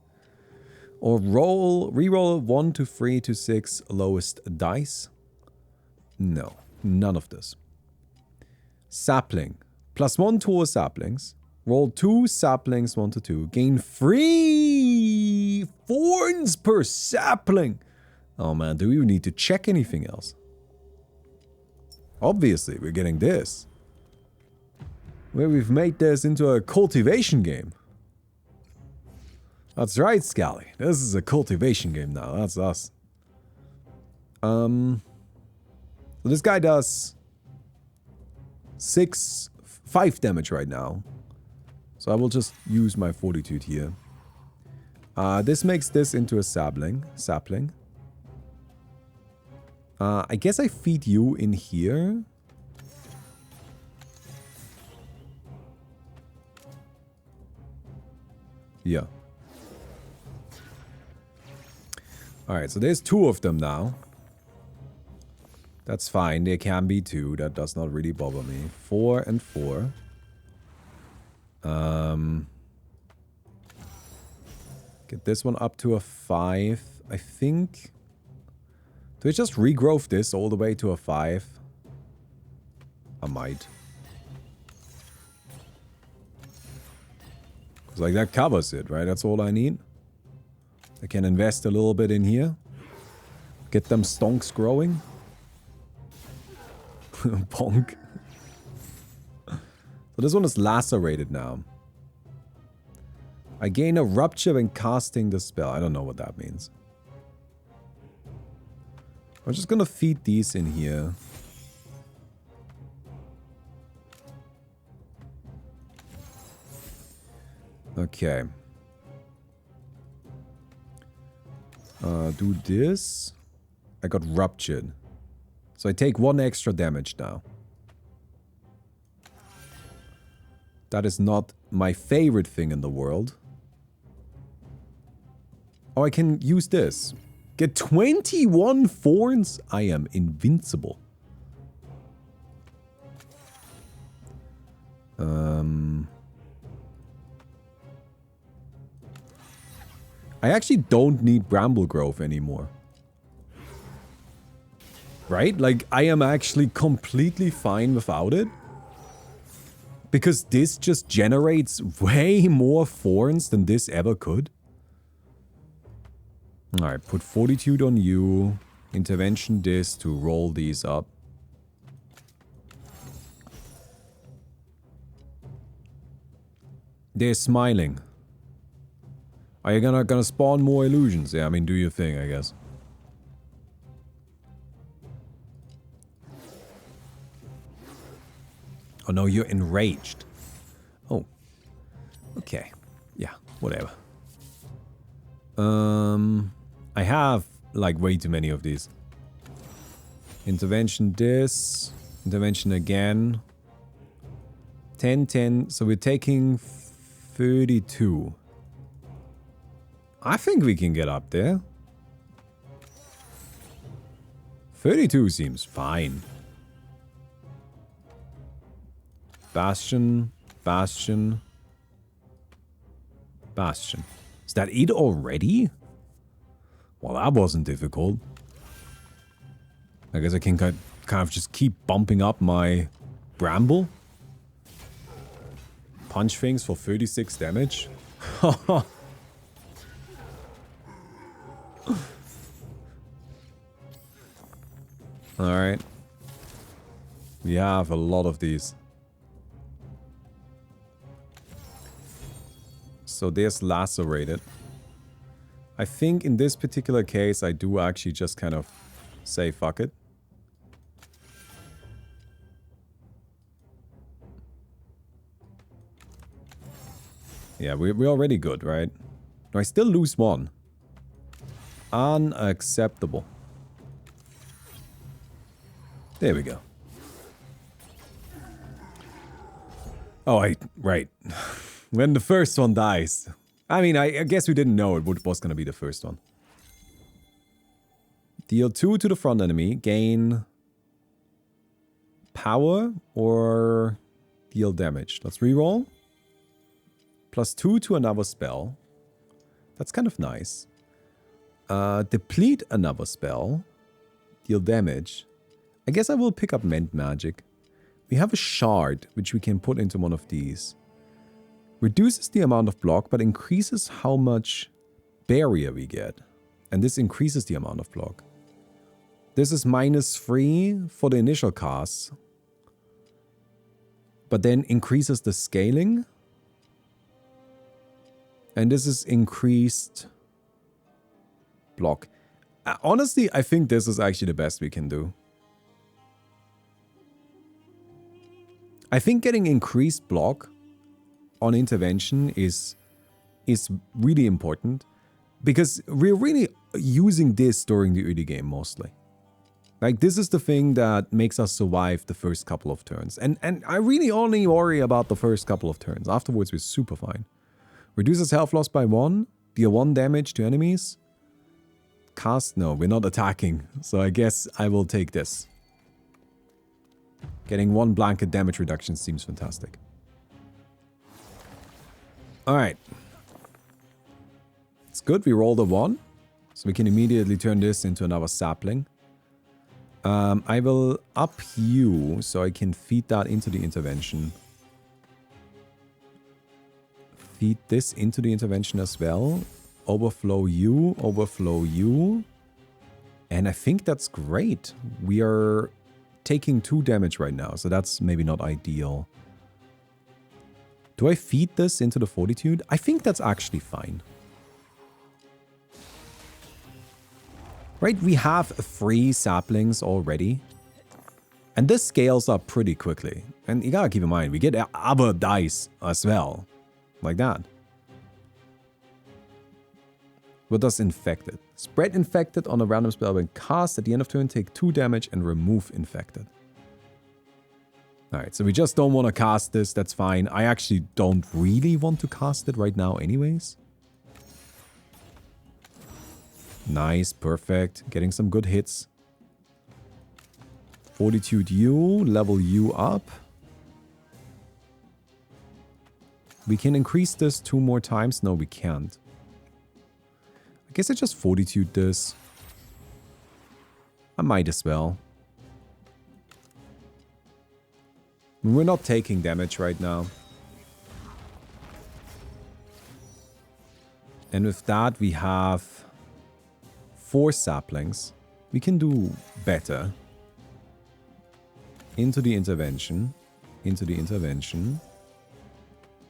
Or reroll 1 to 3 to 6 lowest dice. No, none of this. Sapling. +1 to all saplings. Roll 2 saplings 1 to 2. Gain 3 thorns per sapling. Oh man, do we need to check anything else? Obviously, we're getting this. Where we've made this into a cultivation game. That's right, Scally. This is a cultivation game now. That's us. So this guy does 5 damage right now. So I will just use my fortitude here. This makes this into a sapling. I guess I feed you in here. Yeah. Alright, so there's 2 of them now. That's fine. There can be 2. That does not really bother me. 4 and 4. Get this one up to a 5. I think... Do I just regrowth this all the way to a 5? I might. Because like that covers it, right? That's all I need. I can invest a little bit in here. Get them stonks growing. Bonk. So this one is lacerated now. I gain a rupture when casting the spell. I don't know what that means. I'm just gonna feed these in here. Okay. Do this. I got ruptured. So I take 1 extra damage now. That is not my favorite thing in the world. Oh, I can use this. Get 21 thorns? I am invincible. I actually don't need bramble growth anymore. Right? Like, I am actually completely fine without it. Because this just generates way more thorns than this ever could. Alright, put fortitude on you. Intervention this to roll these up. They're smiling. Are you gonna spawn more illusions? Yeah, I mean, do your thing, I guess. Oh no, you're enraged. Oh. Okay. Yeah, whatever. I have, like, way too many of these. Intervention this. Intervention again. 10, 10. So we're taking 32. I think we can get up there. 32 seems fine. Bastion. Bastion. Bastion. Is that it already? Well, that wasn't difficult. I guess I can kind of just keep bumping up my bramble. Punch things for 36 damage. Alright. We have a lot of these. So there's lacerated. I think in this particular case, I do actually just kind of say fuck it. Yeah, we're already good, right? No, I still lose 1. Unacceptable. There we go. Oh, right. When the first one dies. I mean, I guess we didn't know it was going to be the first one. Deal 2 to the front enemy. Gain power or deal damage. Let's reroll. +2 to another spell. That's kind of nice. Deplete another spell. Deal damage. I guess I will pick up Mend Magic. We have a shard, which we can put into one of these. Reduces the amount of block, but increases how much barrier we get. And this increases the amount of block. This is -3 for the initial cast. But then increases the scaling. And this is increased block. Honestly, I think this is actually the best we can do. I think getting increased block on intervention is really important. Because we're really using this during the early game mostly. Like, this is the thing that makes us survive the first couple of turns. And I really only worry about the first couple of turns. Afterwards, we're super fine. Reduces health loss by 1. Deal 1 damage to enemies. Cast? No, we're not attacking. So I guess I will take this. Getting 1 blanket damage reduction seems fantastic. Alright. It's good, we rolled a 1. So we can immediately turn this into another sapling. I will up you so I can feed that into the intervention. Feed this into the intervention as well. Overflow you, overflow you. And I think that's great. We are taking 2 damage right now, so that's maybe not ideal. Do I feed this into the fortitude? I think that's actually fine. Right, we have 3 saplings already. And this scales up pretty quickly. And you gotta keep in mind, we get other dice as well. Like that. What does infected? Spread infected on a random spell when cast at the end of turn, take 2 damage and remove infected. Alright, so we just don't want to cast this, that's fine. I actually don't really want to cast it right now anyways. Nice, perfect. Getting some good hits. Fortitude you, level you up. We can increase this 2 more times. No, we can't. I guess I just fortitude this. I might as well. We're not taking damage right now. And with that, we have 4 saplings. We can do better. Into the intervention. Into the intervention.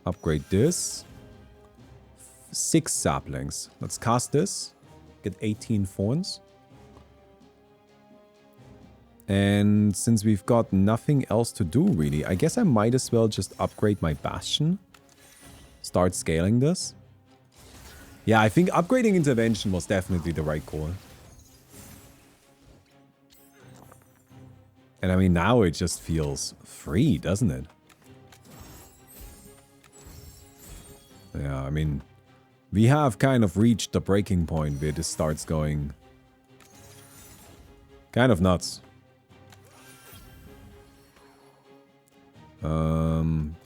Upgrade this. 6 saplings. Let's cast this. Get 18 thorns. And since we've got nothing else to do really, I guess I might as well just upgrade my bastion. Start scaling this. Yeah, I think upgrading intervention was definitely the right call. And I mean, now it just feels free, doesn't it? Yeah, I mean, we have kind of reached the breaking point where this starts going kind of nuts.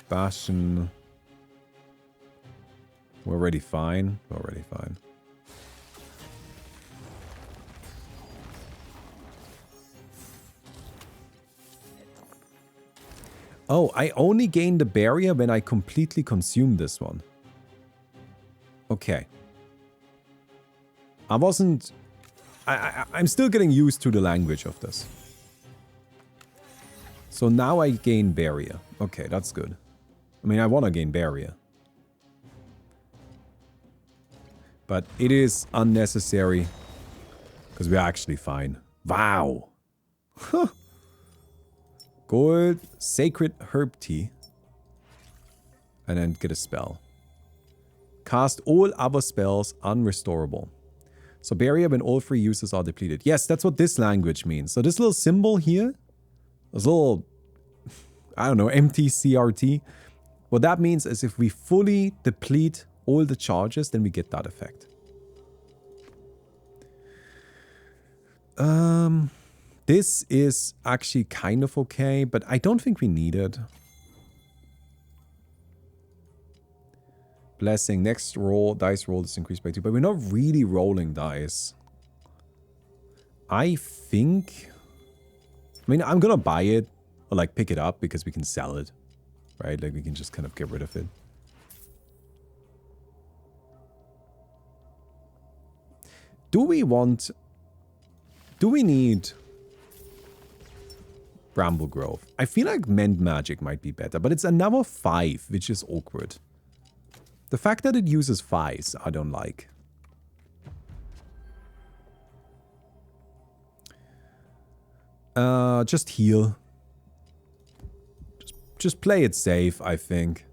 Bastion. We're already fine. We're already fine. Oh, I only gain the barrier when I completely consume this one. Okay. I'm still getting used to the language of this. So now I gain barrier. Okay, that's good. I mean, I want to gain barrier. But it is unnecessary. Because we're actually fine. Wow. Huh. Gold, sacred herb tea. And then get a spell. Cast all other spells unrestorable. So barrier when all 3 uses are depleted. Yes, that's what this language means. So this little symbol here. This little, I don't know, empty CRT. What that means is if we fully deplete all the charges, then we get that effect. This is actually kind of okay, but I don't think we need it. Blessing. Next roll, dice roll is increased by 2, but we're not really rolling dice. I think... I mean, I'm gonna buy it, or like pick it up, because we can sell it. Right? Like, we can just kind of get rid of it. Do we want... Do we need... Bramble Grove? I feel like Mend Magic might be better, but it's another 5, which is awkward. The fact that it uses 5s, I don't like. Just heal. Just play it safe, I think.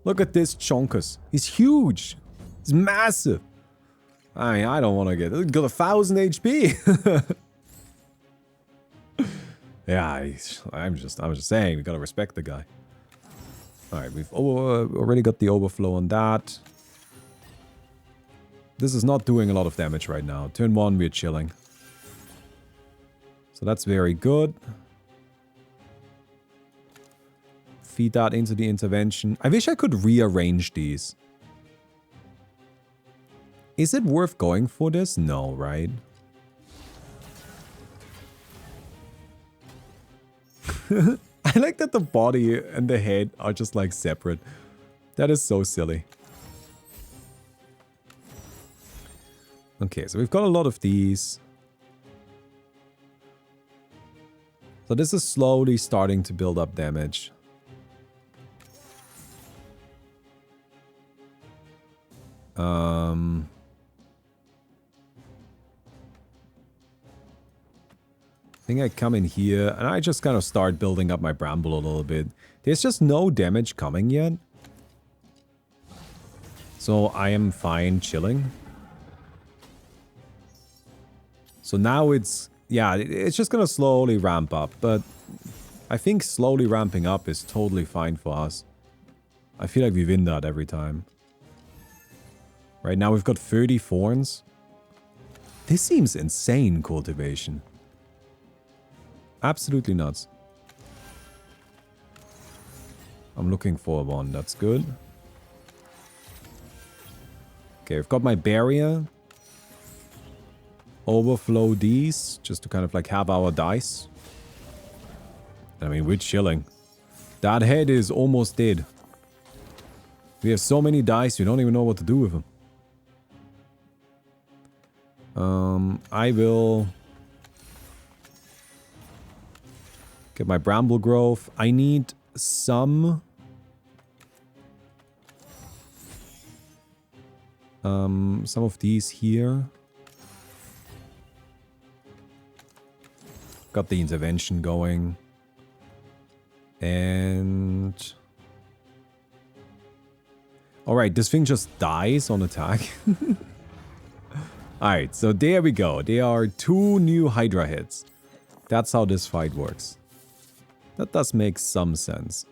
Look at this Chonkus. He's huge. He's massive. I mean, I don't want to get... He's got 1,000 HP. Yeah, I'm just saying, we gotta respect the guy. Alright, we've already got the overflow on that. This is not doing a lot of damage right now. Turn 1, we're chilling. So that's very good. Feed that into the intervention. I wish I could rearrange these. Is it worth going for this? No, right? I like that the body and the head are just like separate. That is so silly. Okay, so we've got a lot of these. So this is slowly starting to build up damage. I think I come in here and I just kind of start building up my bramble a little bit. There's just no damage coming yet. So I am fine chilling. So now it's, yeah, it's just gonna slowly ramp up. But I think slowly ramping up is totally fine for us. I feel like we win that every time. Right now we've got 30 thorns. This seems insane, cultivation. Absolutely nuts. I'm looking for one. That's good. Okay, I've got my barrier. Overflow these, just to kind of like have our dice. I mean, we're chilling. That head is almost dead. We have so many dice, we don't even know what to do with them. I will... get my bramble growth. I need some... some of these here. Got the intervention going. And... alright, this thing just dies on attack. Alright, so there we go. There are 2 new Hydra heads. That's how this fight works. That does make some sense.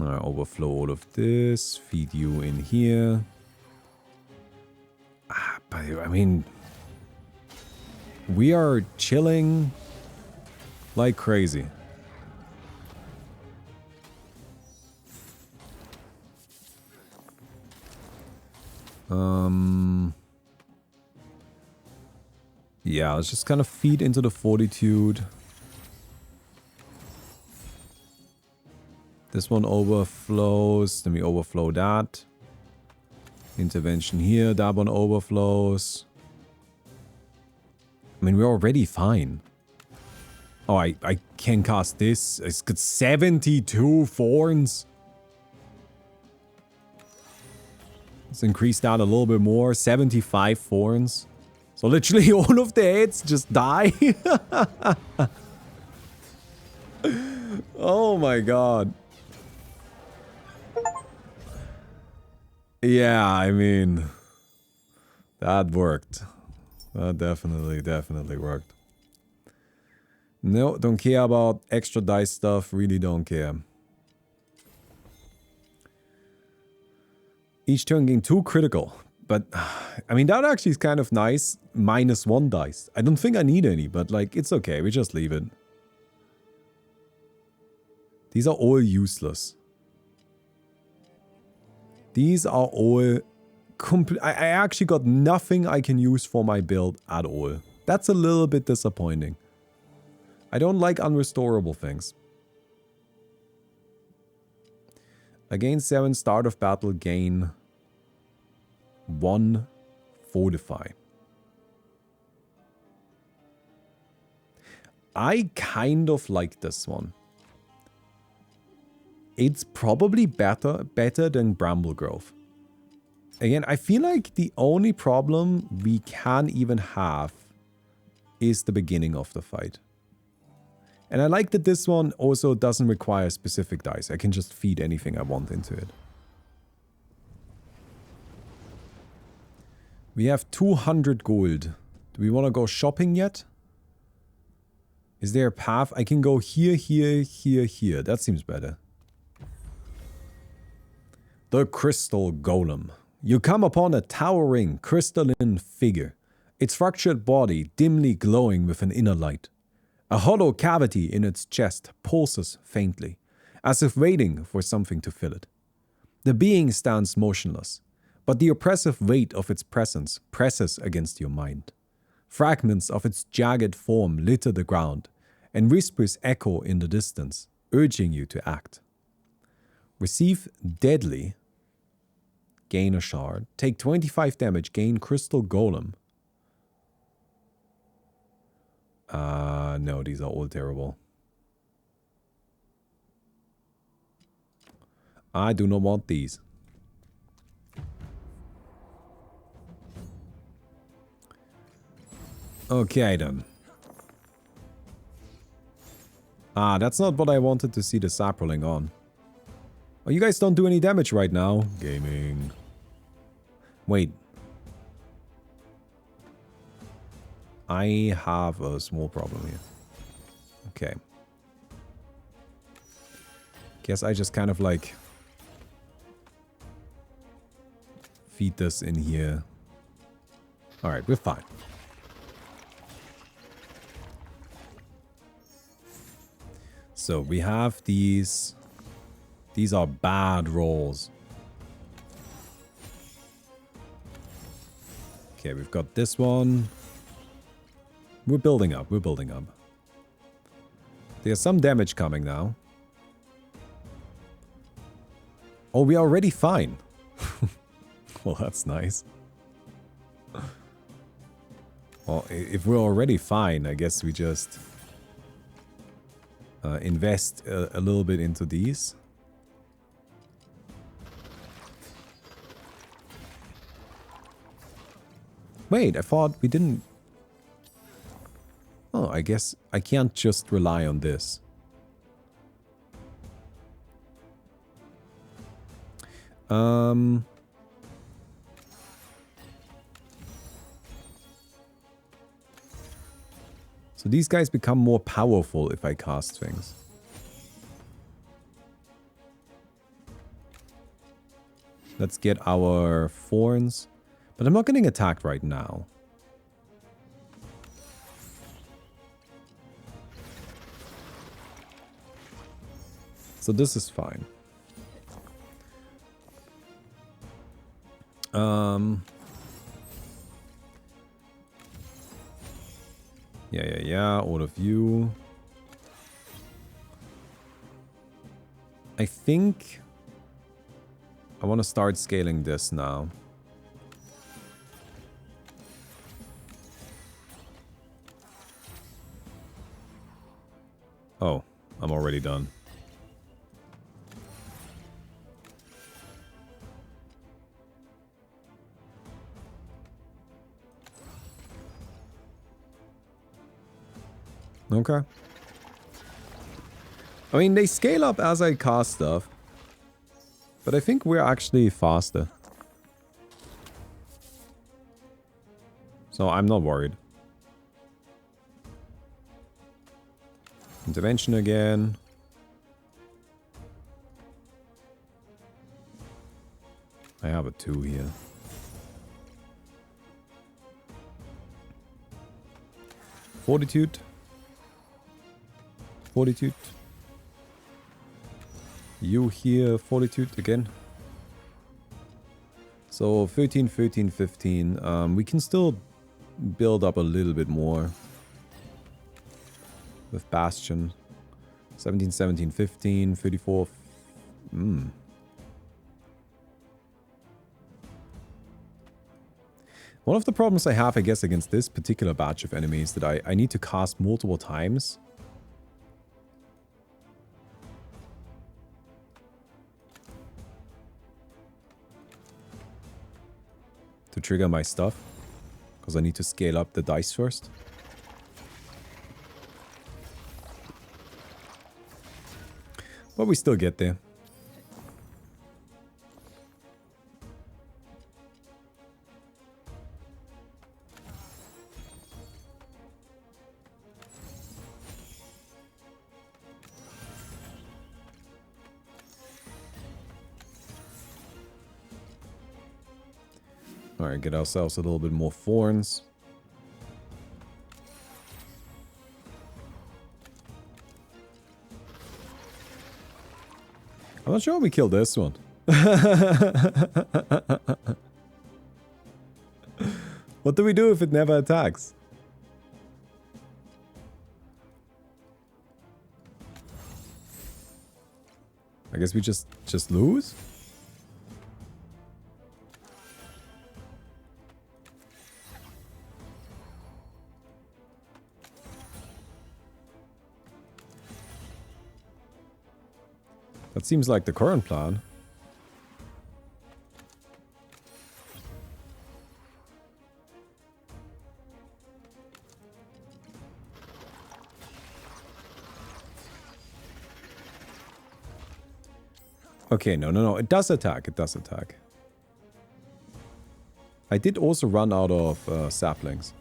Alright, overflow all of this. Feed you in here. But I mean... we are chilling like crazy. Yeah, let's just kind of feed into the fortitude. This one overflows, then we overflow that. Intervention here, that one overflows. I mean, we're already fine. Oh, I can cast this. It's got 72 thorns. Let's increase that a little bit more. 75 thorns. So literally all of the heads just die. Oh my god. Yeah, I mean... that worked. That definitely worked. No, don't care about extra dice stuff. Really don't care. Each turn gain 2 critical. But, I mean, that actually is kind of nice. -1 dice. I don't think I need any, but, like, it's okay. We just leave it. These are all useless. These are all... I actually got nothing I can use for my build at all. That's a little bit disappointing. I don't like unrestorable things. Against 7, start of battle, gain 1 fortify. I kind of like this one. It's probably better than Bramble Grove. Again, I feel like the only problem we can even have is the beginning of the fight. And I like that this one also doesn't require specific dice. I can just feed anything I want into it. We have 200 gold. Do we want to go shopping yet? Is there a path? I can go here, here, here, here. That seems better. The Crystal Golem. You come upon a towering, crystalline figure, its fractured body dimly glowing with an inner light. A hollow cavity in its chest pulses faintly, as if waiting for something to fill it. The being stands motionless, but the oppressive weight of its presence presses against your mind. Fragments of its jagged form litter the ground, and whispers echo in the distance, urging you to act. Receive deadly. Gain a shard. Take 25 damage. Gain Crystal Golem. No, these are all terrible. I do not want these. Okay, then. That's not what I wanted to see the Saproling on. Oh, you guys don't do any damage right now. Gaming. Wait. I have a small problem here. Okay. Guess I just kind of like feed this in here. Alright, we're fine. So we have these. These are bad rolls. Okay, we've got this one. We're building up. We're building up. There's some damage coming now. Oh, we are already fine. Well, that's nice. Well, if we're already fine, I guess we just invest a little bit into these. Wait, I thought we didn't... Oh, I guess I can't just rely on this. So these guys become more powerful if I cast things. Let's get our thorns. But I'm not getting attacked right now. So this is fine. Yeah. All of you. I think I want to start scaling this now. Oh, I'm already done. Okay. I mean, they scale up as I cast stuff. But I think we're actually faster. So I'm not worried. Intervention again. I have a 2 here. Fortitude. Fortitude. You here, Fortitude again. So 13, 13, 15. We can still build up a little bit more with Bastion. 17, 17, 15, 34. One of the problems I have, I guess, against this particular batch of enemies that I need to cast multiple times. To trigger my stuff. Because I need to scale up the dice first. But we still get there. Alright, get ourselves a little bit more thorns. I'm not sure we killed this one. What do we do if it never attacks? I guess we just lose? That seems like the current plan. Okay, no. It does attack. It does attack. I did also run out of saplings.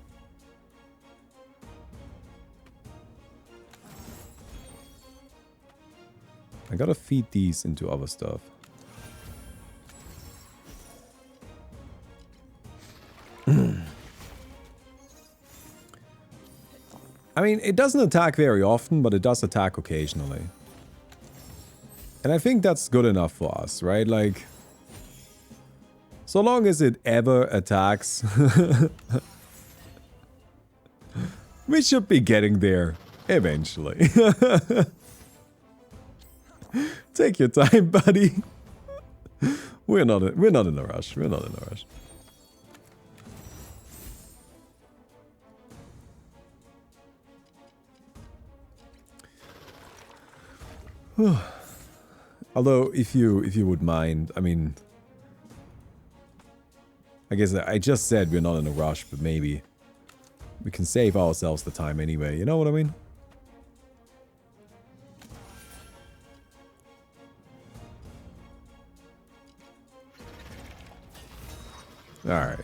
I gotta feed these into other stuff. I mean, it doesn't attack very often, but it does attack occasionally. And I think that's good enough for us, right? Like, so long as it ever attacks, we should be getting there eventually. Take your time, buddy. We're not in a rush. We're not in a rush. Although, if you would mind, I mean, I guess I just said we're not in a rush, but maybe we can save ourselves the time anyway. You know what I mean? Alright.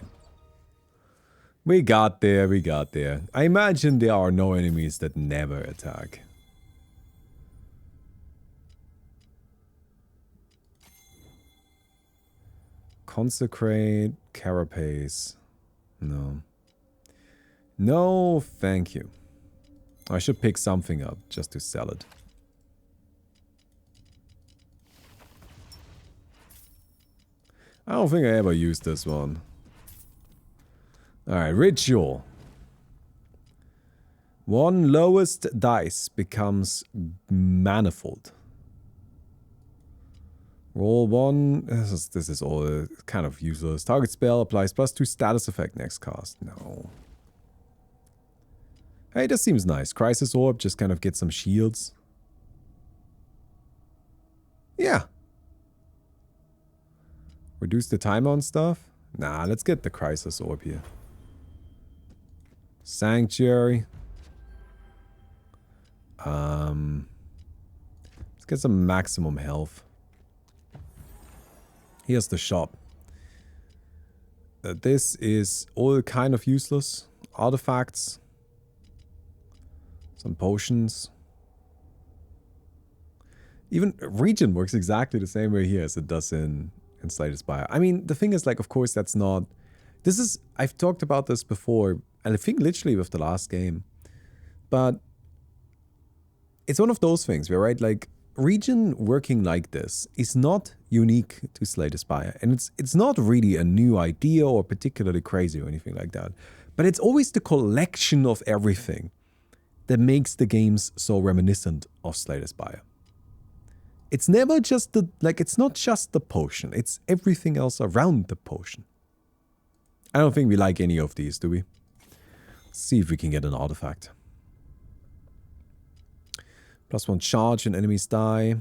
We got there, we got there. I imagine there are no enemies that never attack. Consecrate, carapace. No. No, thank you. I should pick something up just to sell it. I don't think I ever used this one. Alright, ritual. One lowest dice becomes manifold. Roll one. This is all kind of useless. Target spell applies +2 status effect next cast. No. Hey, this seems nice. Crisis Orb, just kind of get some shields. Yeah. Reduce the timer on stuff? Nah, let's get the Crisis Orb here. Sanctuary. Let's get some maximum health. Here's the shop. This is all kind of useless. Artifacts. Some potions. Even Regen works exactly the same way here as it does in Slay the Spire. I mean, the thing is, like, of course, that's not... This is... I've talked about this before, and I think literally with the last game. But it's one of those things where, right, like, region working like this is not unique to Slay the Spire. And it's not really a new idea or particularly crazy or anything like that. But it's always the collection of everything that makes the games so reminiscent of Slay the Spire. It's never just the, like, it's not just the potion. It's everything else around the potion. I don't think we like any of these, do we? Let's see if we can get an artifact. +1 charge and enemies die.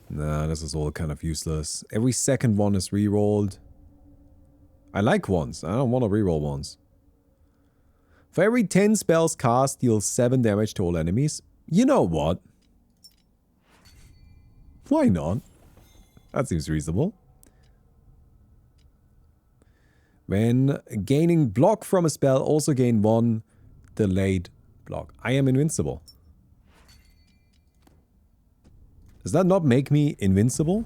Nah, this is all kind of useless. Every second one is rerolled. I like ones. I don't want to reroll ones. For every 10 spells cast, deal 7 damage to all enemies. You know what? Why not? That seems reasonable. When gaining block from a spell, also gain 1 delayed block. I am invincible. Does that not make me invincible?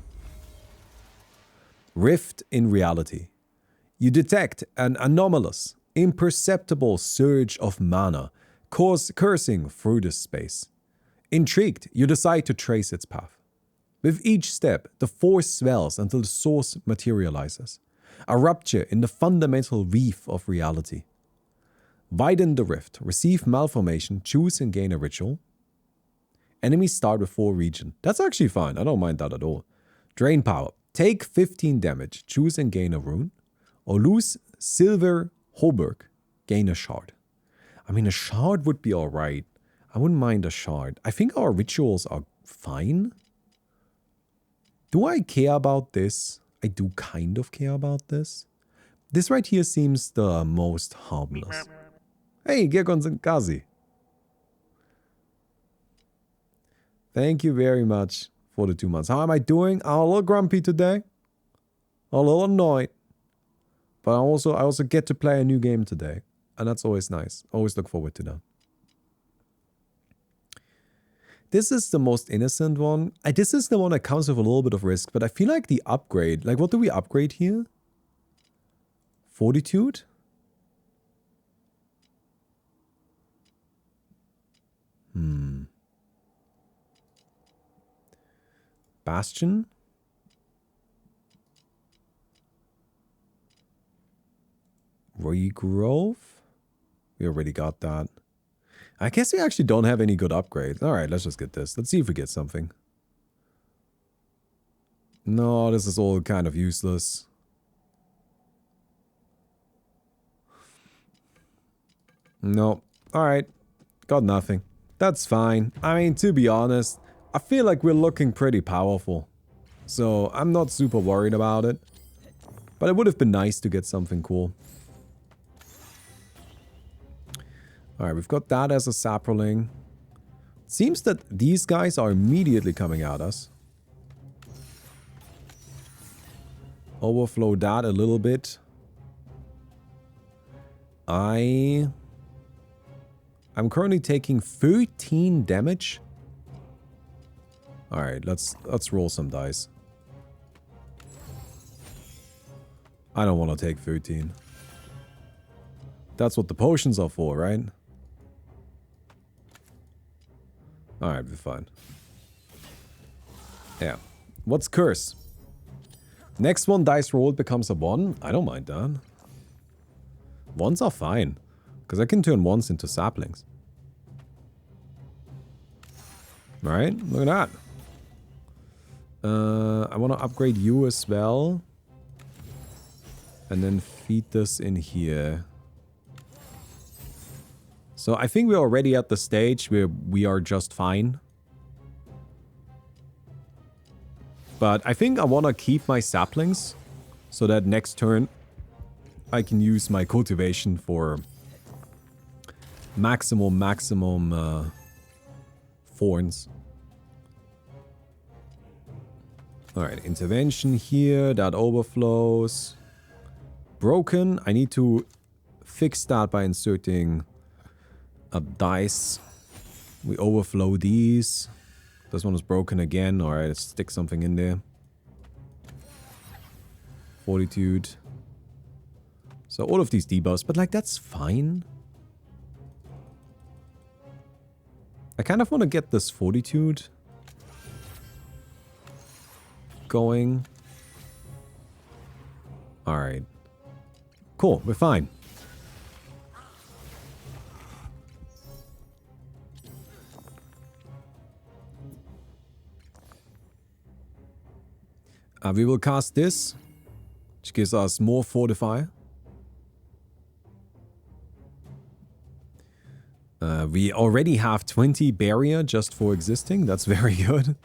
Rift in reality. You detect an anomalous, imperceptible surge of mana, coursing through this space. Intrigued, you decide to trace its path. With each step, the force swells until the source materializes. A rupture in the fundamental weave of reality. Widen the rift, receive malformation, choose and gain a ritual. Enemies start with 4 region. That's actually fine, I don't mind that at all. Drain power, take 15 damage, choose and gain a rune. Or lose silver Hoburg, gain a shard. I mean, a shard would be alright. I wouldn't mind a shard. I think our rituals are fine. Do I care about this? I do kind of care about this. This right here seems the most harmless. Hey, Gergon Zenkazi. Thank you very much for the 2 months. How am I doing? I'm a little grumpy today. A little annoyed. But I also get to play a new game today. And that's always nice. Always look forward to that. This is the most innocent one. This is the one that comes with a little bit of risk. But I feel like the upgrade... Like, what do we upgrade here? Fortitude? Bastion? Regrowth? We already got that. I guess we actually don't have any good upgrades. Alright, let's just get this. Let's see if we get something. No, this is all kind of useless. No. Alright. Got nothing. That's fine. I mean, to be honest, I feel like we're looking pretty powerful. So, I'm not super worried about it. But it would have been nice to get something cool. Alright, we've got that as a saproling. Seems that these guys are immediately coming at us. Overflow that a little bit. I'm currently taking 13 damage. Alright, let's roll some dice. I don't want to take 13. That's what the potions are for, right? Alright, we're fine. Yeah. What's curse? Next one dice rolled becomes a 1. I don't mind that. 1s are fine. Because I can turn 1s into saplings. Alright, look at that. I want to upgrade you as well. And then feed this in here. So I think we're already at the stage where we are just fine. But I think I want to keep my saplings. So that next turn I can use my cultivation for maximum thorns. Alright, intervention here. That overflows. Broken. I need to fix that by inserting a dice. We overflow these. This one is broken again. Alright, let's stick something in there. Fortitude. So all of these debuffs, but like that's fine. I kind of want to get this fortitude going. Alright. Cool, we're fine. We will cast this, which gives us more fortify. We already have 20 barrier just for existing. That's very good.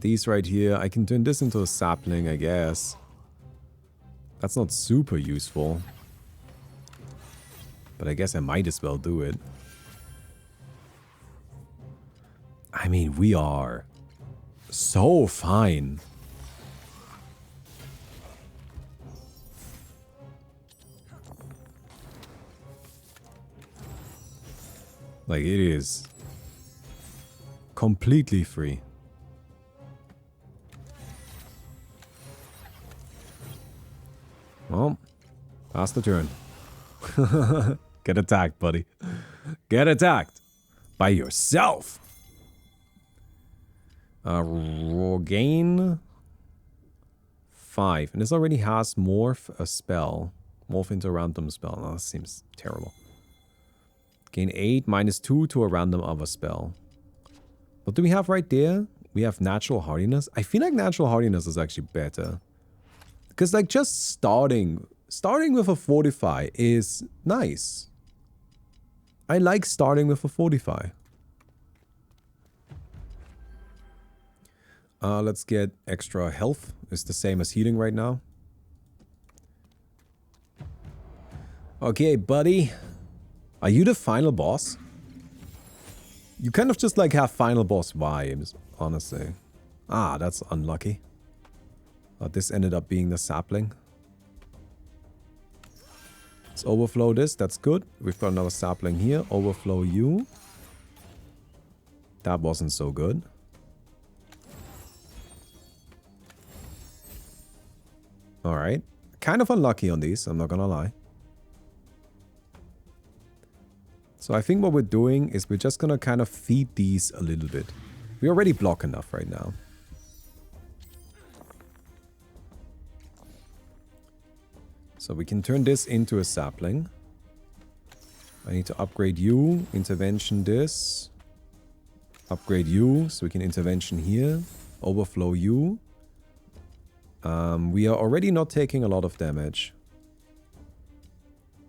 These right here, I can turn this into a sapling, I guess. That's not super useful. But I guess I might as well do it. I mean, we are so fine. Like, it is completely free. Well, pass the turn. Get attacked, buddy. Get attacked by yourself. Gain 5. And this already has morph a spell. Morph into a random spell. Oh, that seems terrible. Gain 8, -2 to a random other spell. What do we have right there? We have natural hardiness. I feel like natural hardiness is actually better. Because like just starting with a fortify is nice. I like starting with a fortify. Let's get extra health. It's the same as healing right now. Okay, buddy. Are you the final boss? You kind of just like have final boss vibes, honestly. Ah, that's unlucky. This ended up being the sapling. Let's overflow this. That's good. We've got another sapling here. Overflow you. That wasn't so good. Alright. Kind of unlucky on these, I'm not gonna lie. So I think what we're doing is we're just gonna kind of feed these a little bit. We already block enough right now. So we can turn this into a sapling. I need to upgrade you, intervention this. Upgrade you, so we can intervention here. Overflow you. We are already not taking a lot of damage.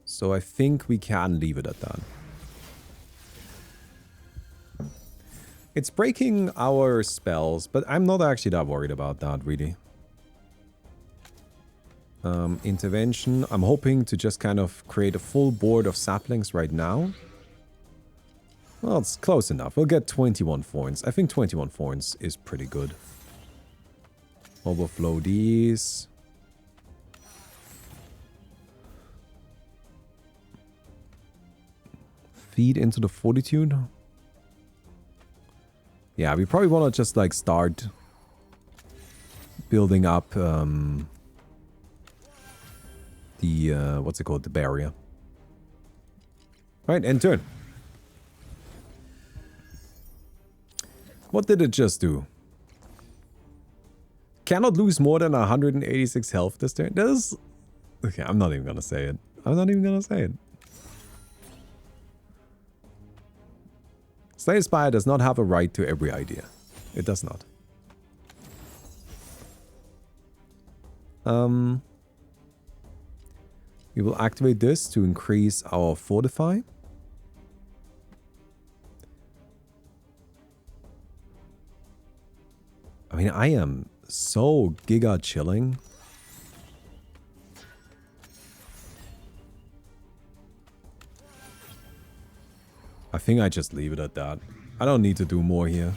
So I think we can leave it at that. It's breaking our spells, but I'm not actually that worried about that, really. Intervention. I'm hoping to just kind of create a full board of saplings right now. Well, it's close enough. We'll get 21 thorns. I think 21 thorns is pretty good. Overflow these. Feed into the fortitude. Yeah, we probably want to just like start building up the, what's it called? The barrier. Alright, end turn. What did it just do? Cannot lose more than 186 health this turn. That is... Okay, I'm not even gonna say it. I'm not even gonna say it. Slay Spire does not have a right to every idea. It does not. We will activate this to increase our fortify. I mean, I am so giga chilling. I think I just leave it at that. I don't need to do more here.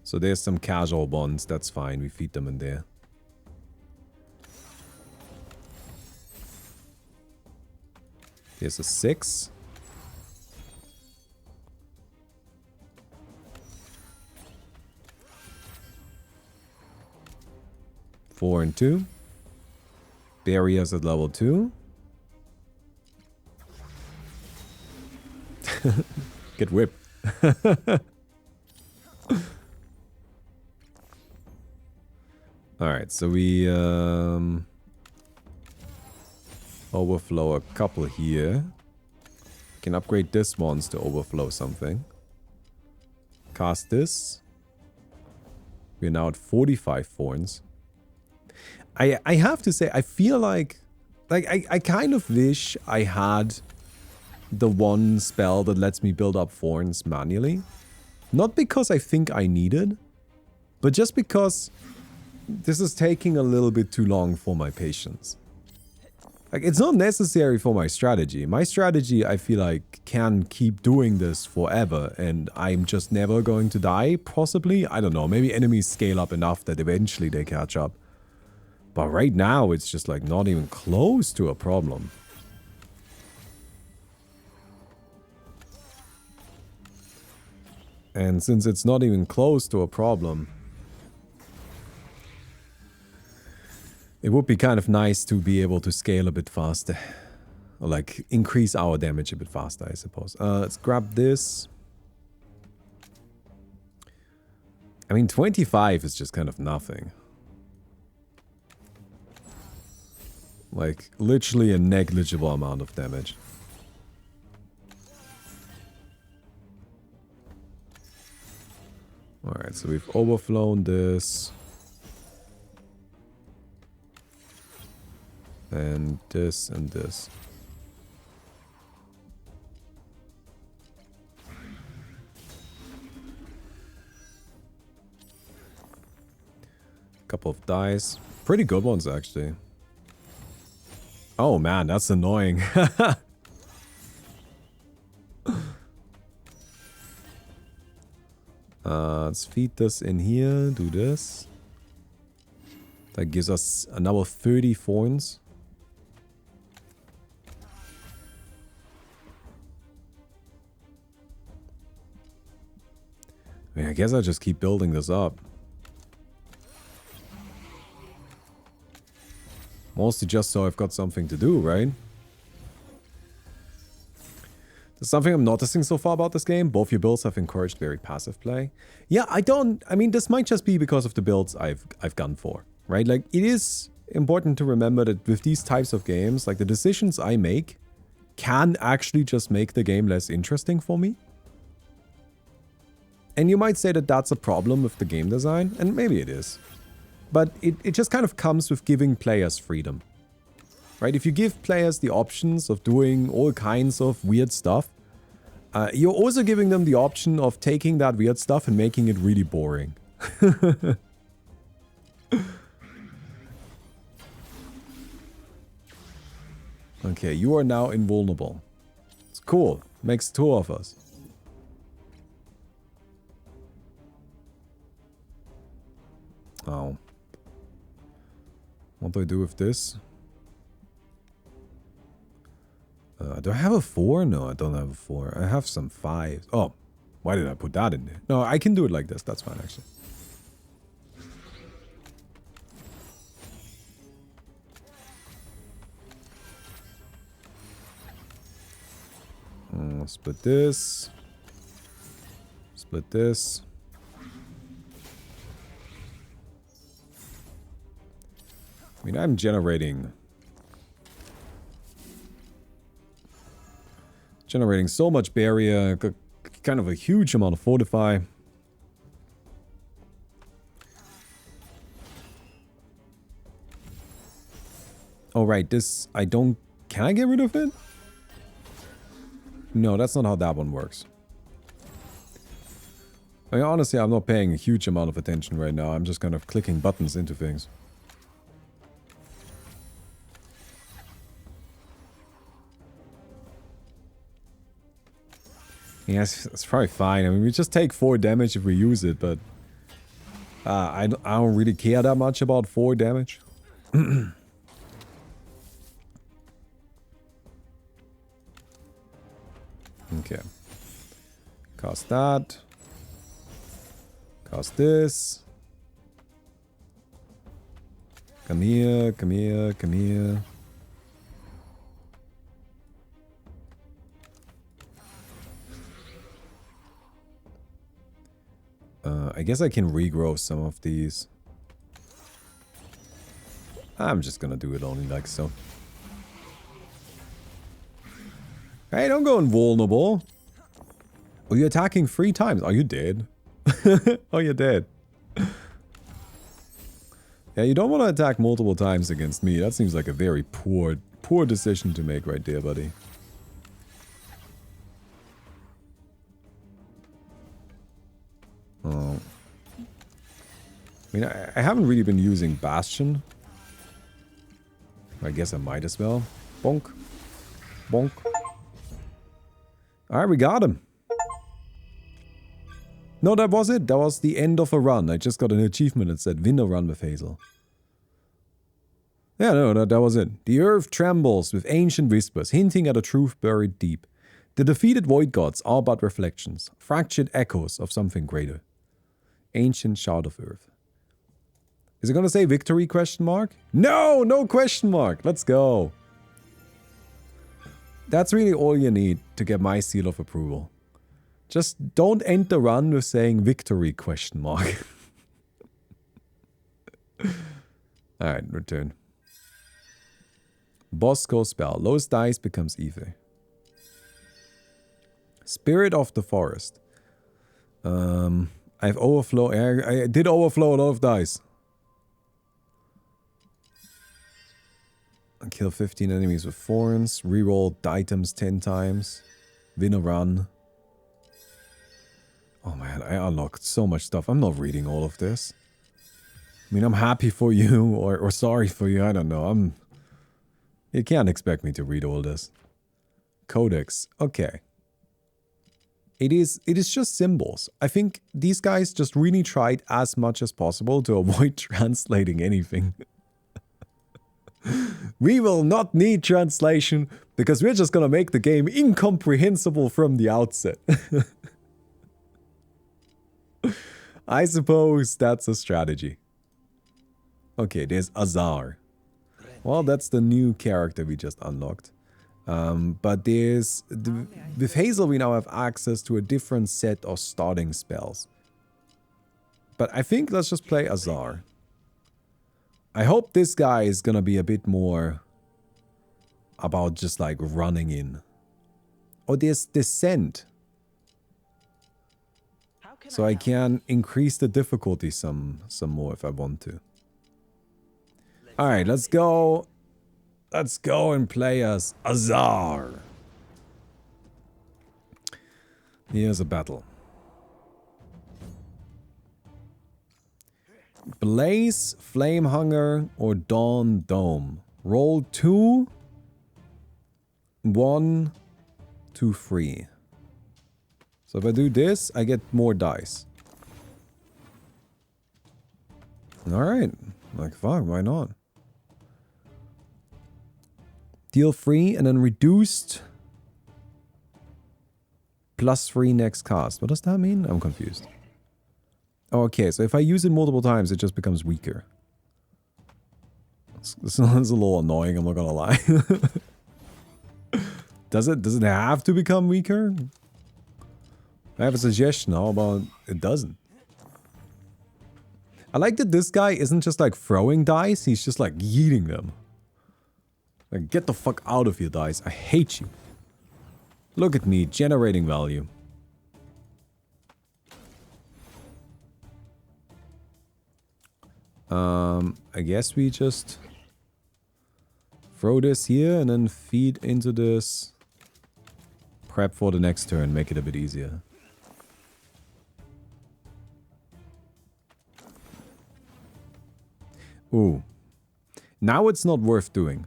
So there's some casual bonds, that's fine, we feed them in there. Here's a 6. 4 and 2. Barriers at level 2. Get whipped. Alright, so we overflow a couple here. Can upgrade this once to overflow something. Cast this. We're now at 45 thorns. I have to say, I feel like I kind of wish I had the one spell that lets me build up thorns manually. Not because I think I need it, but just because this is taking a little bit too long for my patience. Like, it's not necessary for my strategy. My strategy, I feel like, can keep doing this forever, and I'm just never going to die, possibly. I don't know, maybe enemies scale up enough that eventually they catch up. But right now, it's just like not even close to a problem. And since it's not even close to a problem, it would be kind of nice to be able to scale a bit faster. Or like increase our damage a bit faster, I suppose. Let's grab this. I mean, 25 is just kind of nothing. Like, literally a negligible amount of damage. Alright, so we've overflown this. And this and this. Couple of dice. Pretty good ones, actually. Oh man, that's annoying. Let's feed this in here, do this. That gives us another 30 thorns. I mean, I guess I just keep building this up. Mostly just so I've got something to do, right? There's something I'm noticing so far about this game. Both your builds have encouraged very passive play. Yeah, I mean, this might just be because of the builds I've gone for, right? Like, it is important to remember that with these types of games, like, the decisions I make can actually just make the game less interesting for me. And you might say that that's a problem with the game design, and maybe it is. But it just kind of comes with giving players freedom. Right? If you give players the options of doing all kinds of weird stuff, you're also giving them the option of taking that weird stuff and making it really boring. Okay, you are now invulnerable. It's cool. Makes two of us. Oh. What do I do with this? Do I have a 4? No, I don't have a 4. I have some 5s. Oh, why did I put that in there? No, I can do it like this. That's fine, actually. Split this. Split this. I mean, I'm generating so much barrier, kind of a huge amount of fortify. Oh, right, this, I don't, can I get rid of it? No, that's not how that one works. I mean, honestly, I'm not paying a huge amount of attention right now. I'm just kind of clicking buttons into things. Yes, it's probably fine. I mean, we just take 4 damage if we use it, but I don't really care that much about 4 damage. Okay. Cast that. Cast this. Come here, come here, come here. I guess I can regrow some of these. I'm just gonna do it only like so. Hey, don't go invulnerable. Oh, you're attacking 3 times. Are you dead? Oh, you're dead. Yeah, you don't want to attack multiple times against me. That seems like a very poor decision to make right there, buddy. Oh. I mean, I haven't really been using Bastion. I guess I might as well. Bonk. Bonk. Alright, we got him. No, that was it. That was the end of a run. I just got an achievement that said win a run with Hazel. Yeah, no, that was it. The earth trembles with ancient whispers, hinting at a truth buried deep. The defeated void gods are but reflections, fractured echoes of something greater. Ancient shard of earth. Is it gonna say victory, question mark? No, no question mark. Let's go. That's really all you need to get my seal of approval. Just don't end the run with saying victory, question mark. Alright, return. Bosco spell. Lowest dice becomes ether. Spirit of the forest. I've overflow. I did overflow a lot of dice. Kill 15 enemies with thorns. Reroll items 10 times. Win a run. Oh man, I unlocked so much stuff. I'm not reading all of this. I mean, I'm happy for you or sorry for you. I don't know. You can't expect me to read all this. Codex. Okay. It is just symbols. I think these guys just really tried as much as possible to avoid translating anything. We will not need translation because we're just gonna make the game incomprehensible from the outset. I suppose that's a strategy. Okay, there's Azar. Well, that's the new character we just unlocked. But with Hazel we now have access to a different set of starting spells. But I think let's just play Azar. I hope this guy is gonna be a bit more about just like running in. Oh, there's Descent. So I can increase the difficulty some more if I want to. Alright, let's go. Let's go and play as Azar. Here's a battle. Blaze, Flame Hunger, or Dawn Dome. Roll 2, 1, 2, 3. So if I do this, I get more dice. Alright. Like, fuck, why not? Deal 3 and then reduced +3 next cast. What does that mean? I'm confused. Oh, okay, so if I use it multiple times, it just becomes weaker. This is a little annoying, I'm not gonna lie. Does it have to become weaker? I have a suggestion. How about it doesn't? I like that this guy isn't just like throwing dice, he's just like yeeting them. Like, get the fuck out of here, dice. I hate you. Look at me, generating value. I guess we just throw this here and then feed into this. Prep for the next turn, make it a bit easier. Ooh. Now it's not worth doing.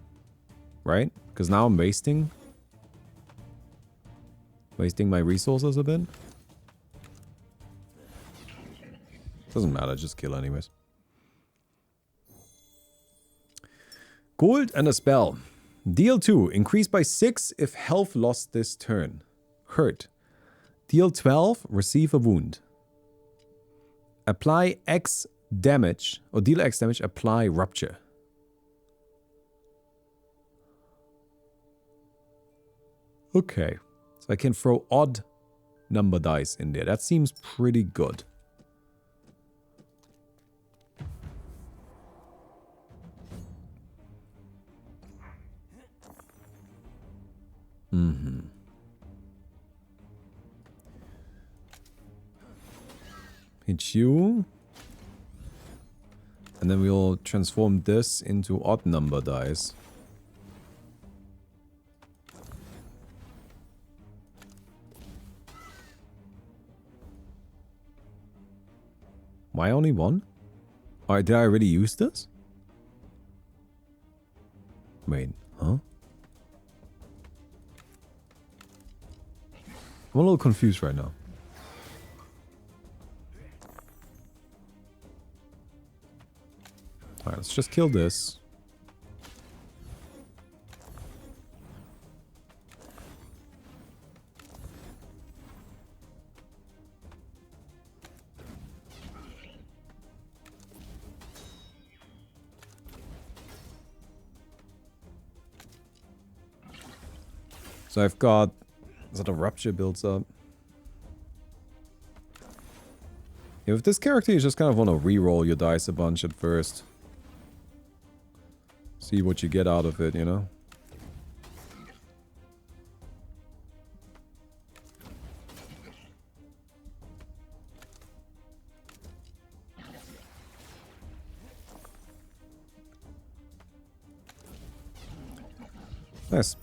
Right? Because now I'm wasting my resources a bit. Doesn't matter, just kill anyways. Gold and a spell. Deal 2. Increase by 6 if health lost this turn. Hurt. Deal 12. Receive a wound. Apply X damage. Or deal X damage. Apply rupture. Okay. So I can throw odd number dice in there. That seems pretty good. Mm-hmm. Hit you. And then we'll transform this into odd number dice. Why only one? Alright, did I already use this? Wait, huh? I'm a little confused right now. Alright, let's just kill this. So I've got... So the rupture builds up. If this character, you just kind of want to re-roll your dice a bunch at first. See what you get out of it, you know? Nice.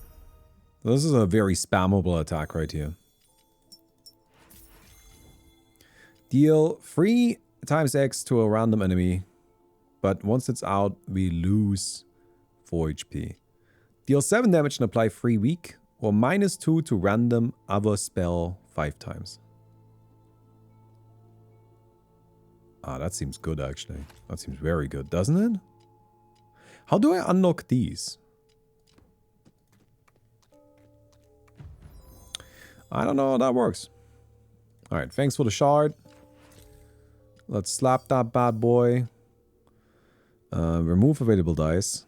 This is a very spammable attack right here. Deal 3 times X to a random enemy, but once it's out, we lose 4 HP. Deal 7 damage and apply 3 weak, or -2 to random other spell 5 times. Ah, that seems good actually. That seems very good, doesn't it? How do I unlock these? I don't know how that works. Alright, thanks for the shard. Let's slap that bad boy. Remove available dice.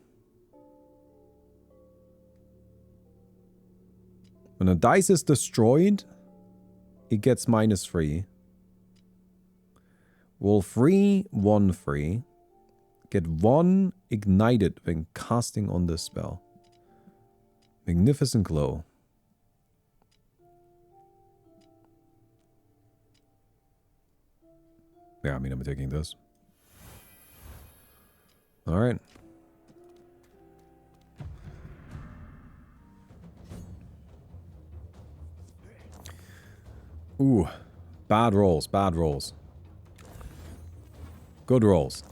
When a dice is destroyed, it gets -3. Roll 3, 1 free. Get 1 ignited when casting on this spell. Magnificent glow. Yeah, I mean, I'm taking this. Alright. Ooh. Bad rolls, bad rolls. Good rolls.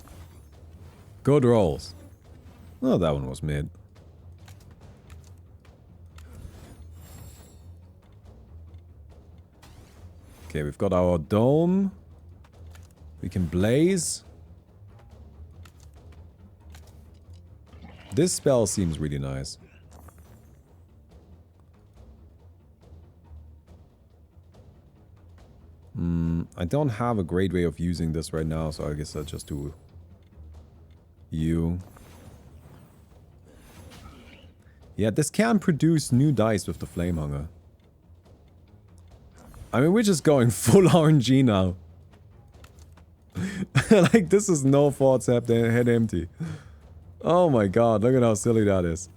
Good rolls. Oh, that one was mid. Okay, we've got our dome. We can blaze. This spell seems really nice. I don't have a great way of using this right now, so I guess I'll just do you. Yeah, this can produce new dice with the Flame Hunger. I mean, we're just going full RNG now. Like, this is no thoughts head empty. Oh my god, look at how silly that is.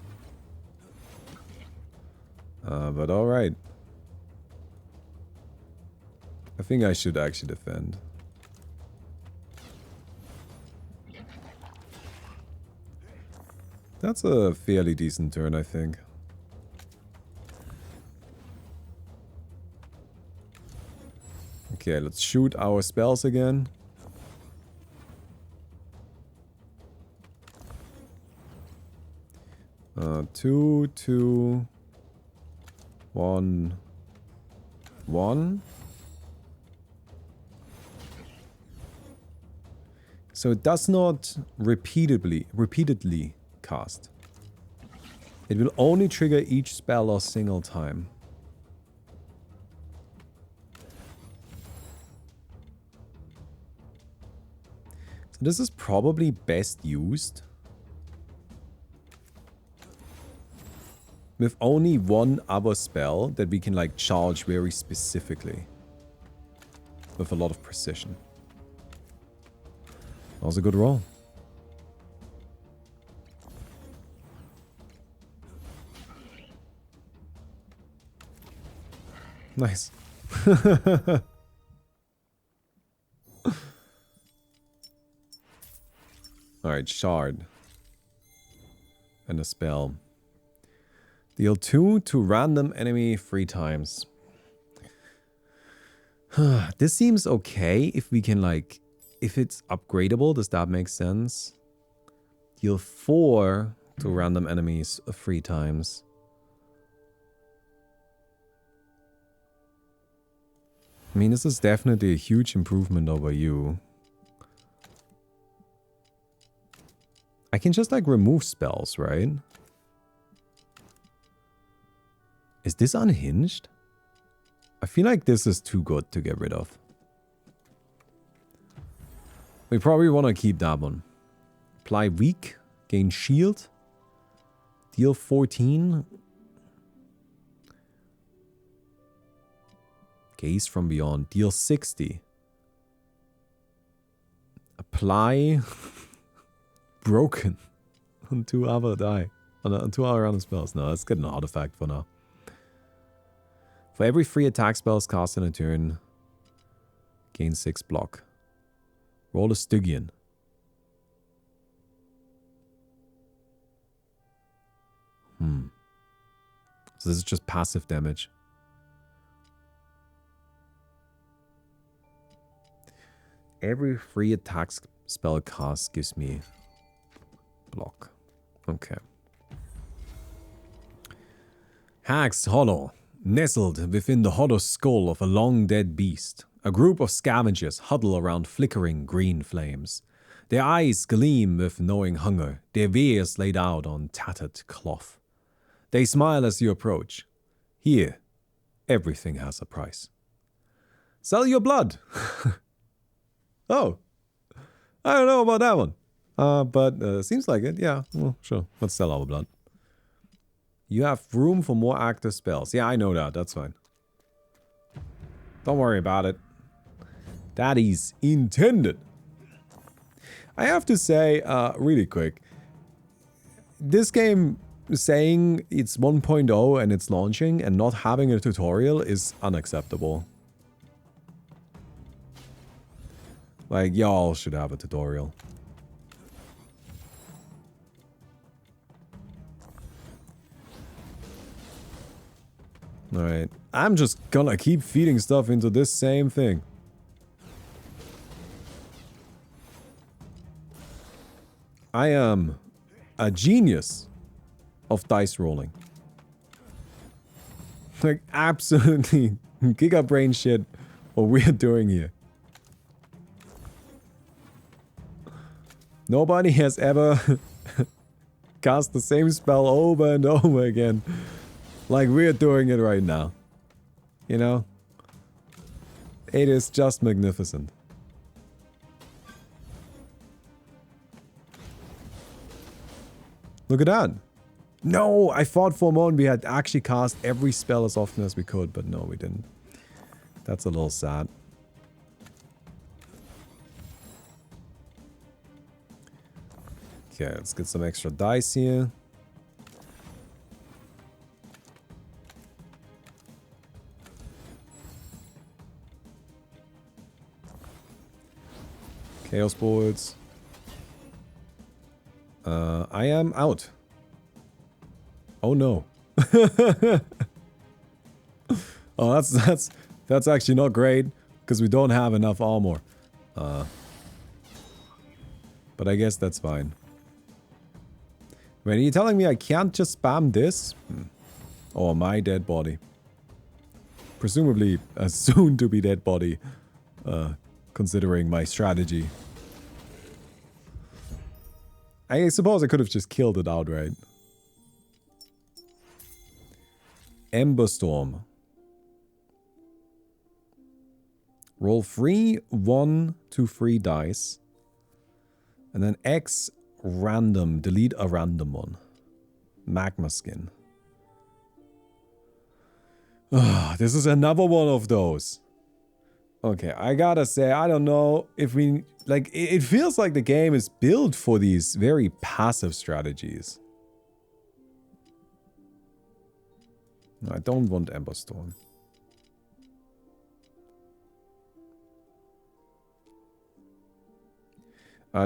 But alright. I think I should actually defend. That's a fairly decent turn, I think. Okay, let's shoot our spells again. Two, 2, 1, 1. So it does not repeatedly cast. It will only trigger each spell a single time. So this is probably best used. with only one other spell that we can like charge very specifically with a lot of precision. That was a good roll. Nice. Alright, shard. And a spell. Deal 2 to random enemy 3 times. This seems okay if we can like... If it's upgradable, does that make sense? Deal 4 to random enemies 3 times. I mean, this is definitely a huge improvement over you. I can just like remove spells, right? Is this unhinged? I feel like this is too good to get rid of. We probably want to keep that one. Apply weak, gain shield, deal 14. Gaze from beyond, deal 60. Apply broken on 2 other die. On 2 other random spells. No, let's get an artifact for now. For every 3 attack spells cast in a turn, gain 6 block. Roll a Stygian. So this is just passive damage. Every 3 attack spell cast gives me block. Okay. Hag's Hollow. Nestled within the hollow skull of a long-dead beast, a group of scavengers huddle around flickering green flames. Their eyes gleam with knowing hunger, their veers laid out on tattered cloth. They smile as you approach. Here, everything has a price. Sell your blood! Oh, I don't know about that one. But seems like it, yeah. Well, sure, let's sell our blood. You have room for more active spells. Yeah, I know that. That's fine. Don't worry about it. That is intended. I have to say, really quick. This game saying it's 1.0 and it's launching and not having a tutorial is unacceptable. Like, y'all should have a tutorial. Alright, I'm just gonna keep feeding stuff into this same thing. I am a genius of dice rolling. Like, absolutely giga brain shit what we're doing here. Nobody has ever cast the same spell over and over again. Like we're doing it right now. You know? It is just magnificent. Look at that. No, I thought for a moment we had actually cast every spell as often as we could, but no, we didn't. That's a little sad. Okay, let's get some extra dice here. Chaos boards. I am out. Oh no. Oh, that's actually not great because we don't have enough armor. But I guess that's fine. Wait, are you telling me I can't just spam this? Or my dead body? Presumably a soon-to-be dead body, considering my strategy. I suppose I could have just killed it outright. Ember Storm. Roll 3 1 to 3 dice. And then X random. Delete a random one. Magma Skin. This is another one of those. Okay, I gotta say, I don't know if we... Like, it feels like the game is built for these very passive strategies. No, I don't want Ember Storm.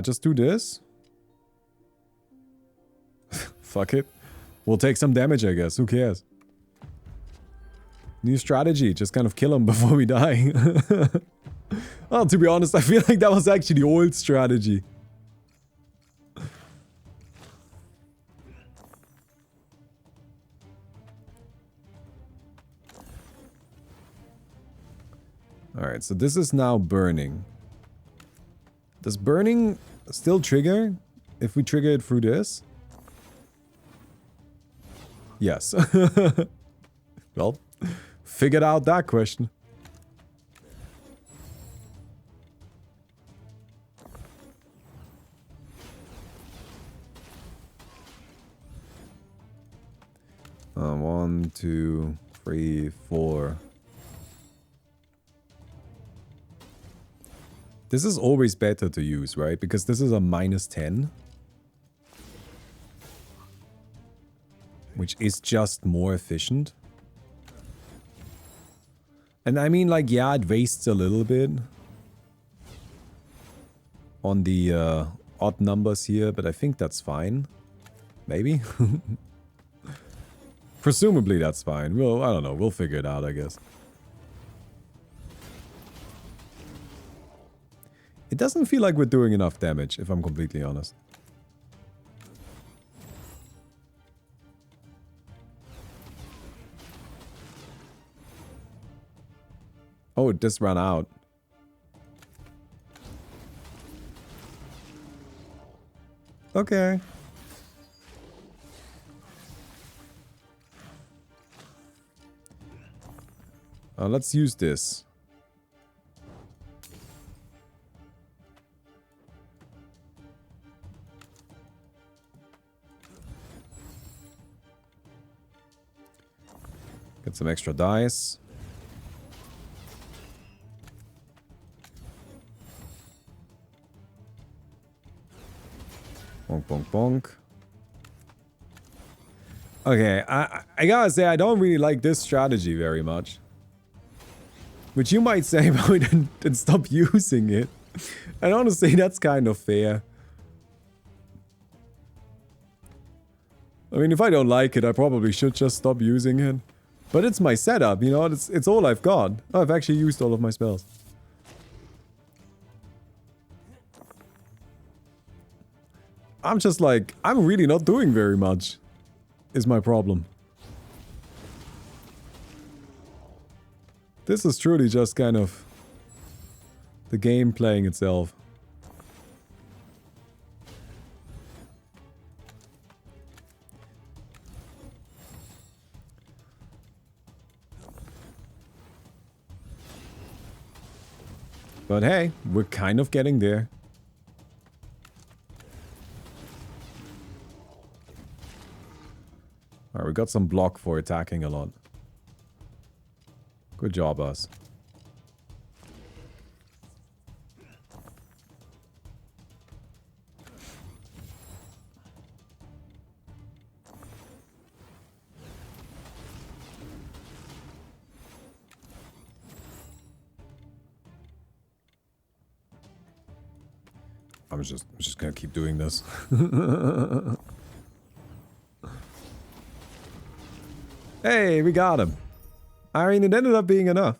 Just do this. Fuck it. We'll take some damage, I guess. Who cares? New strategy. Just kind of kill him before we die. Well, to be honest, I feel like that was actually the old strategy. Alright, so this is now burning. Does burning still trigger if we trigger it through this? Yes. Well, figured out that question. One, two, three, four. This is always better to use, right? Because this is a -10. Which is just more efficient. And I mean, like, yeah, it wastes a little bit on the odd numbers here, but I think that's fine. Maybe? Presumably that's fine. Well, I don't know. We'll figure it out, I guess. It doesn't feel like we're doing enough damage, if I'm completely honest. Oh, it just ran out. Okay. Let's use this. Get some extra dice. Bonk, bonk, bonk. Okay, I gotta say, I don't really like this strategy very much. Which you might say, but then stop using it. And honestly, that's kind of fair. I mean, if I don't like it, I probably should just stop using it. But it's my setup, you know, it's all I've got. Oh, I've actually used all of my spells. I'm just like, I'm really not doing very much, is my problem. This is truly just kind of the game playing itself. But hey, we're kind of getting there. Alright, we got some block for attacking a lot. Good job, us. I'm just gonna keep doing this. Hey, we got him. I mean, it ended up being enough.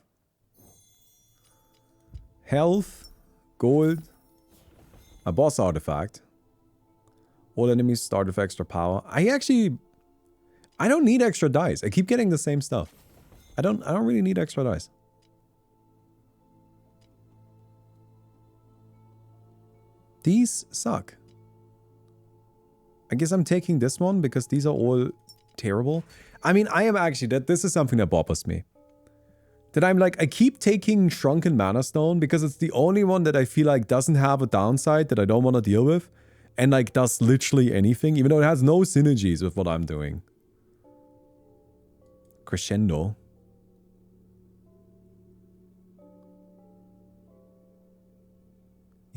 Health, gold, a boss artifact. All enemies start with extra power. I don't need extra dice. I keep getting the same stuff. I don't really need extra dice. These suck. I guess I'm taking this one because these are all terrible. I mean, I am actually, this is something that bothers me. That I'm like, I keep taking Shrunken Mana Stone because it's the only one that I feel like doesn't have a downside that I don't want to deal with. And like does literally anything, even though it has no synergies with what I'm doing. Crescendo.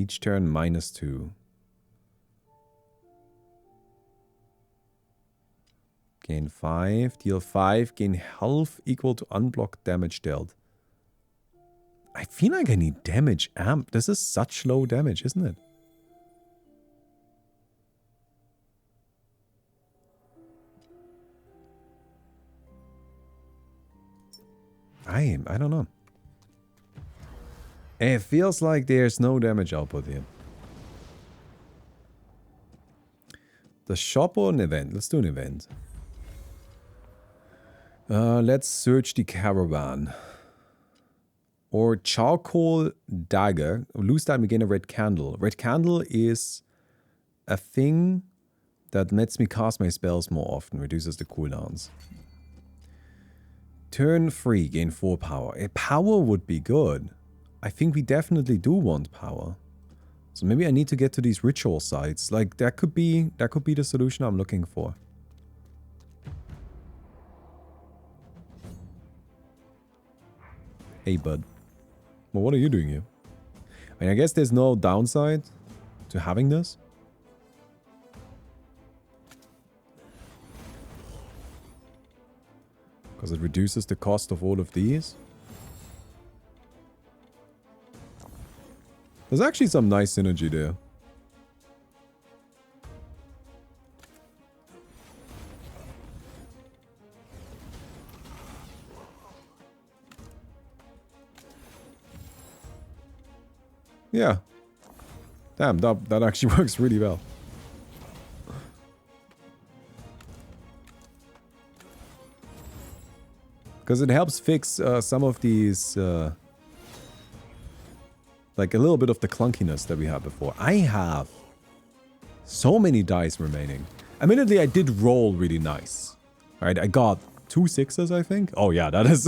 Each turn -2. Gain 5. Deal 5. Gain health equal to unblocked damage dealt. I feel like I need damage amp. This is such low damage, isn't it? I don't know. It feels like there's no damage output here. The shop or an event? Let's do an event. Let's search the caravan. Or charcoal dagger. Lose time again a red candle. Red candle is a thing that lets me cast my spells more often. Reduces the cooldowns. Turn 3, gain 4 power. Power would be good. I think we definitely do want power. So maybe I need to get to these ritual sites. Like, that could be the solution I'm looking for. Hey, bud. Well, what are you doing here? I mean, I guess there's no downside to having this. Because it reduces the cost of all of these. There's actually some nice synergy there. Yeah. Damn, that actually works really well. Because it helps fix some of these, like a little bit of the clunkiness that we had before. I have so many dice remaining. Admittedly, I did roll really nice. Alright, I got 2 6s, I think. Oh yeah, that is...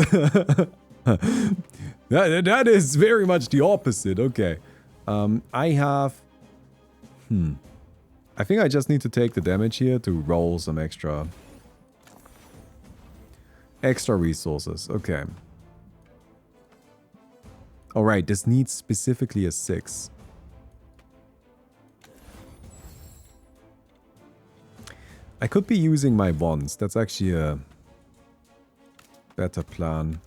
that is very much the opposite. Okay. I have... I think I just need to take the damage here to roll some extra resources. Okay. Alright, this needs specifically a 6. I could be using my wands. That's actually a better plan.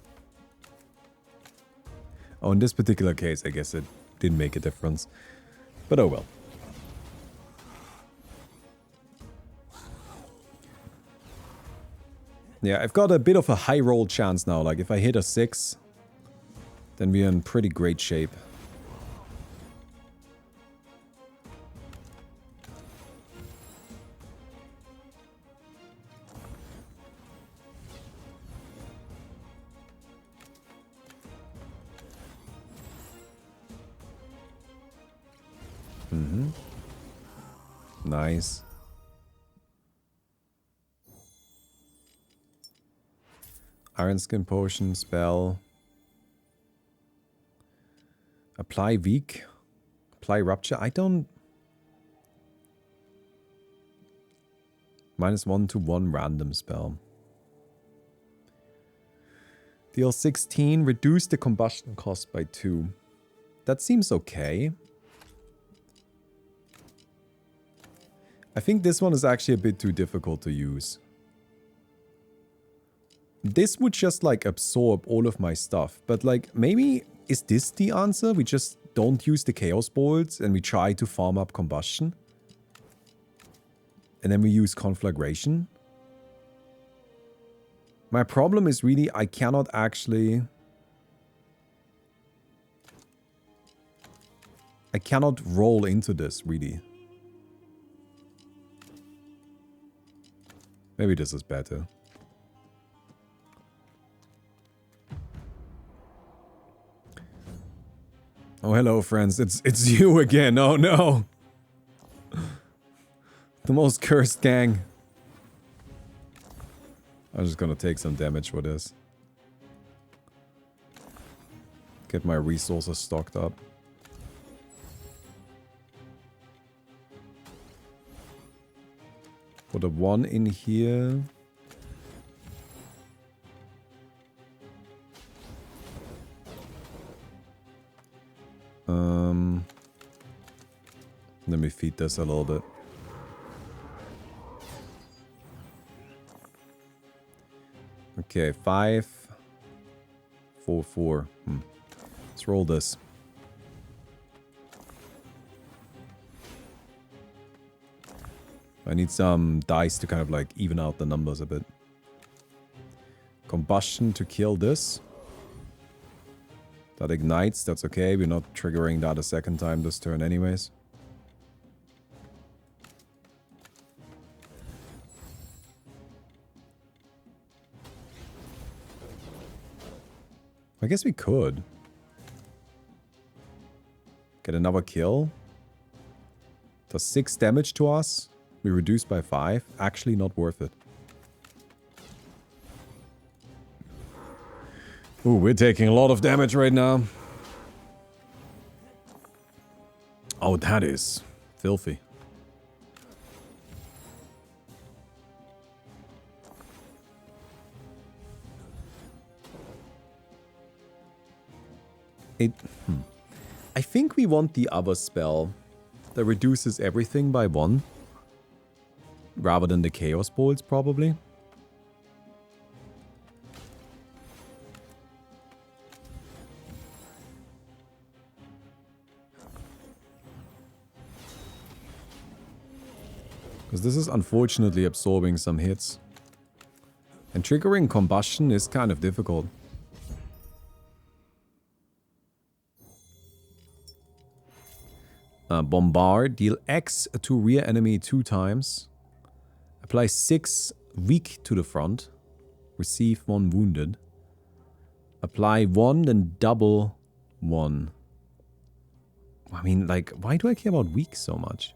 Oh, in this particular case, I guess it didn't make a difference. But oh well. Yeah, I've got a bit of a high roll chance now. Like, if I hit a 6, then we're in pretty great shape. Nice. Iron Skin Potion, spell. Apply weak. Apply rupture. I don't... -1 to 1 random spell. Deal 16. Reduce the combustion cost by 2. That seems okay. I think this one is actually a bit too difficult to use. This would just like absorb all of my stuff. But like, maybe is this the answer? We just don't use the Chaos Bolts and we try to farm up combustion. And then we use conflagration. My problem is really I cannot actually... I cannot roll into this, really. Maybe this is better. Oh, hello, friends. It's you again. Oh, no. The most cursed gang. I'm just gonna take some damage for this. Get my resources stocked up. Put a 1 in here. Let me feed this a little bit. Okay, 5, 4, 4. Let's roll this. I need some dice to kind of like even out the numbers a bit. Combustion to kill this. That ignites, that's okay. We're not triggering that a second time this turn anyways. I guess we could. Get another kill. Does 6 damage to us. We reduce by 5. Actually not worth it. Ooh, we're taking a lot of damage right now. Oh, that is filthy. I think we want the other spell that reduces everything by 1. Rather than the Chaos Bolts, probably. Because this is unfortunately absorbing some hits. And triggering combustion is kind of difficult. Bombard. Deal X to rear enemy 2 times. Apply 6 weak to the front. Receive 1 wounded. Apply 1, then double 1. I mean, like, why do I care about weak so much?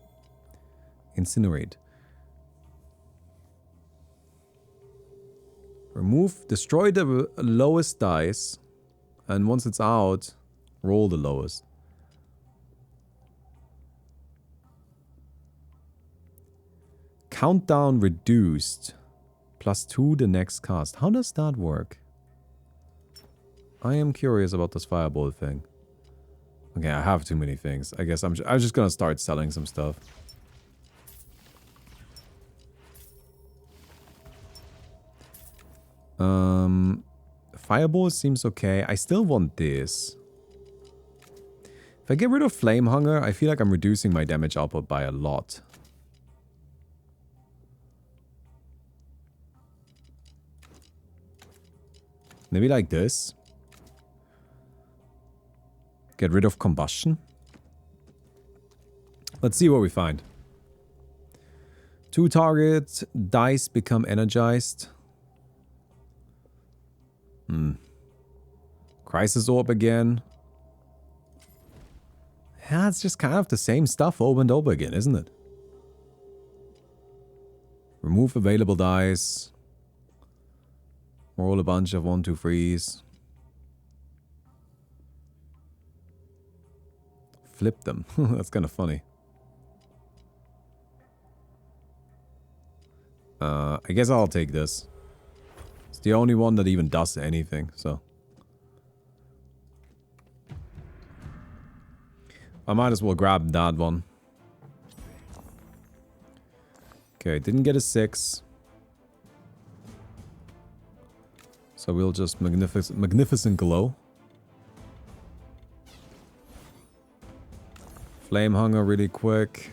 Incinerate. Destroy the lowest dice. And once it's out, roll the lowest. Countdown reduced. +2 the next cast. How does that work? I am curious about this fireball thing. Okay, I have too many things. I guess I'm just gonna start selling some stuff. Fireball seems okay. I still want this. If I get rid of Flame Hunger, I feel like I'm reducing my damage output by a lot. Maybe like this. Get rid of combustion. Let's see what we find. 2 targets, dice become energized. Crisis Orb again. Yeah, it's just kind of the same stuff over and over again, isn't it? Remove available dice. Roll a bunch of 1, 2, 3s. Flip them. That's kind of funny. I guess I'll take this. It's the only one that even does anything, so. I might as well grab that one. Okay, didn't get a 6. So we'll just magnificent glow. Flame Hunger really quick.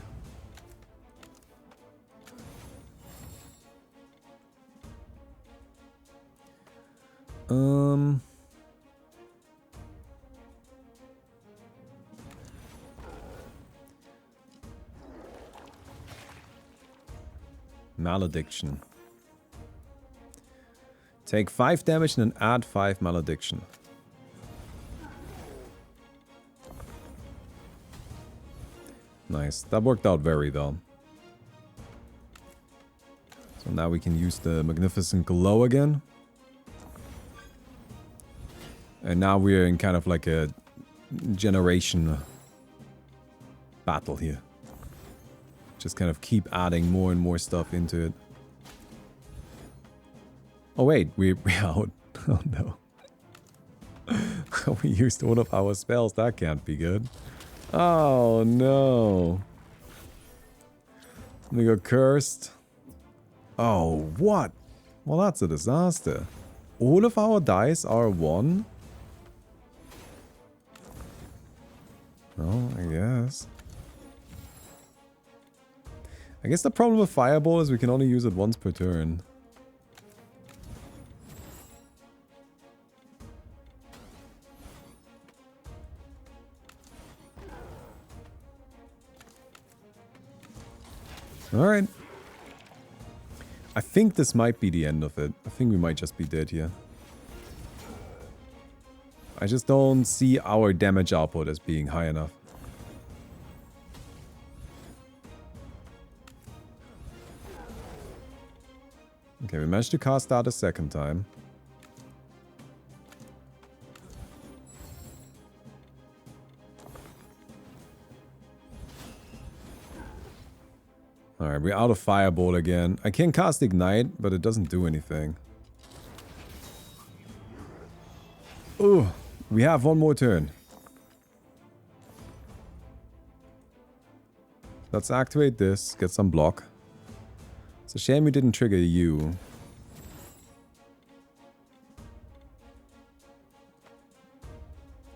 Malediction. Take 5 damage and then add 5 malediction. Nice. That worked out very well. So now we can use the magnificent glow again. And now we're in kind of like a generation battle here. Just kind of keep adding more and more stuff into it. Oh wait, we're out. Oh no. We used one of our spells. That can't be good. Oh no. We got cursed. Oh, what? Well, that's a disaster. All of our dice are 1? Oh, I guess. I guess the problem with Fireball is we can only use it once per turn. Alright. I think this might be the end of it. I think we might just be dead here. I just don't see our damage output as being high enough. Okay, we managed to cast that a second time. Alright, we're out of Fireball again. I can cast Ignite, but it doesn't do anything. Ooh, we have one more turn. Let's activate this, get some block. It's a shame we didn't trigger you.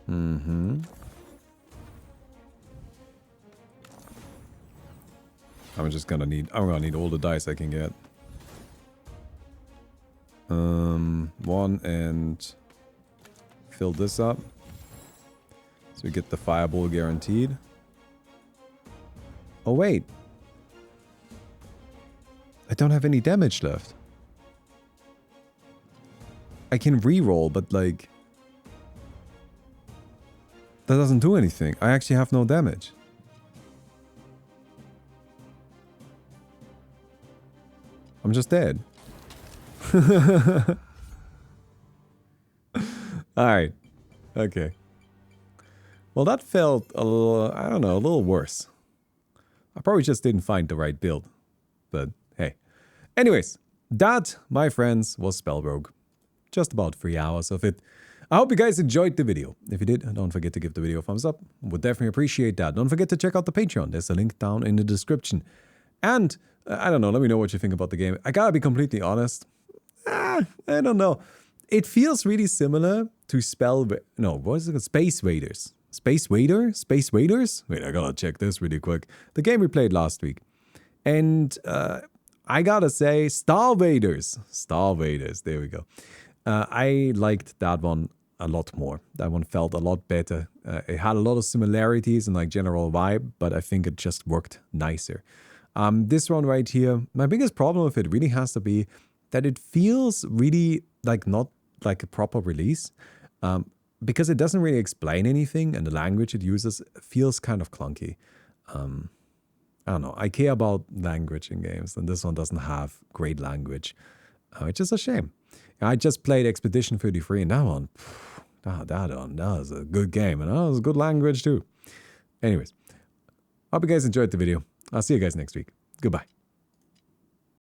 Mm-hmm. I'm gonna need all the dice I can get. 1 and fill this up. So we get the Fireball guaranteed. Oh wait. I don't have any damage left. I can reroll, but like... that doesn't do anything. I actually have no damage. I'm just dead. Alright. Okay. Well, that felt a little, I don't know, a little worse. I probably just didn't find the right build. But hey. Anyways, that, my friends, was SpellRogue. Just about 3 hours of it. I hope you guys enjoyed the video. If you did, don't forget to give the video a thumbs up. Would definitely appreciate that. Don't forget to check out the Patreon. There's a link down in the description. And, I don't know, let me know what you think about the game. I gotta be completely honest. I don't know. It feels really similar to Space Raiders. Space Raider? Space Raiders? Wait, I gotta check this really quick. The game we played last week. And, I gotta say, Star Raiders. Star Raiders, there we go. I liked that one a lot more. That one felt a lot better. It had a lot of similarities and like general vibe, but I think it just worked nicer. This one right here, my biggest problem with it really has to be that it feels really like not like a proper release. Because it doesn't really explain anything and the language it uses feels kind of clunky. I don't know. I care about language in games, and this one doesn't have great language, which is a shame. I just played Expedition 33, and that one, that was a good game, and that was good language too. Anyways, hope you guys enjoyed the video. I'll see you guys next week. Goodbye.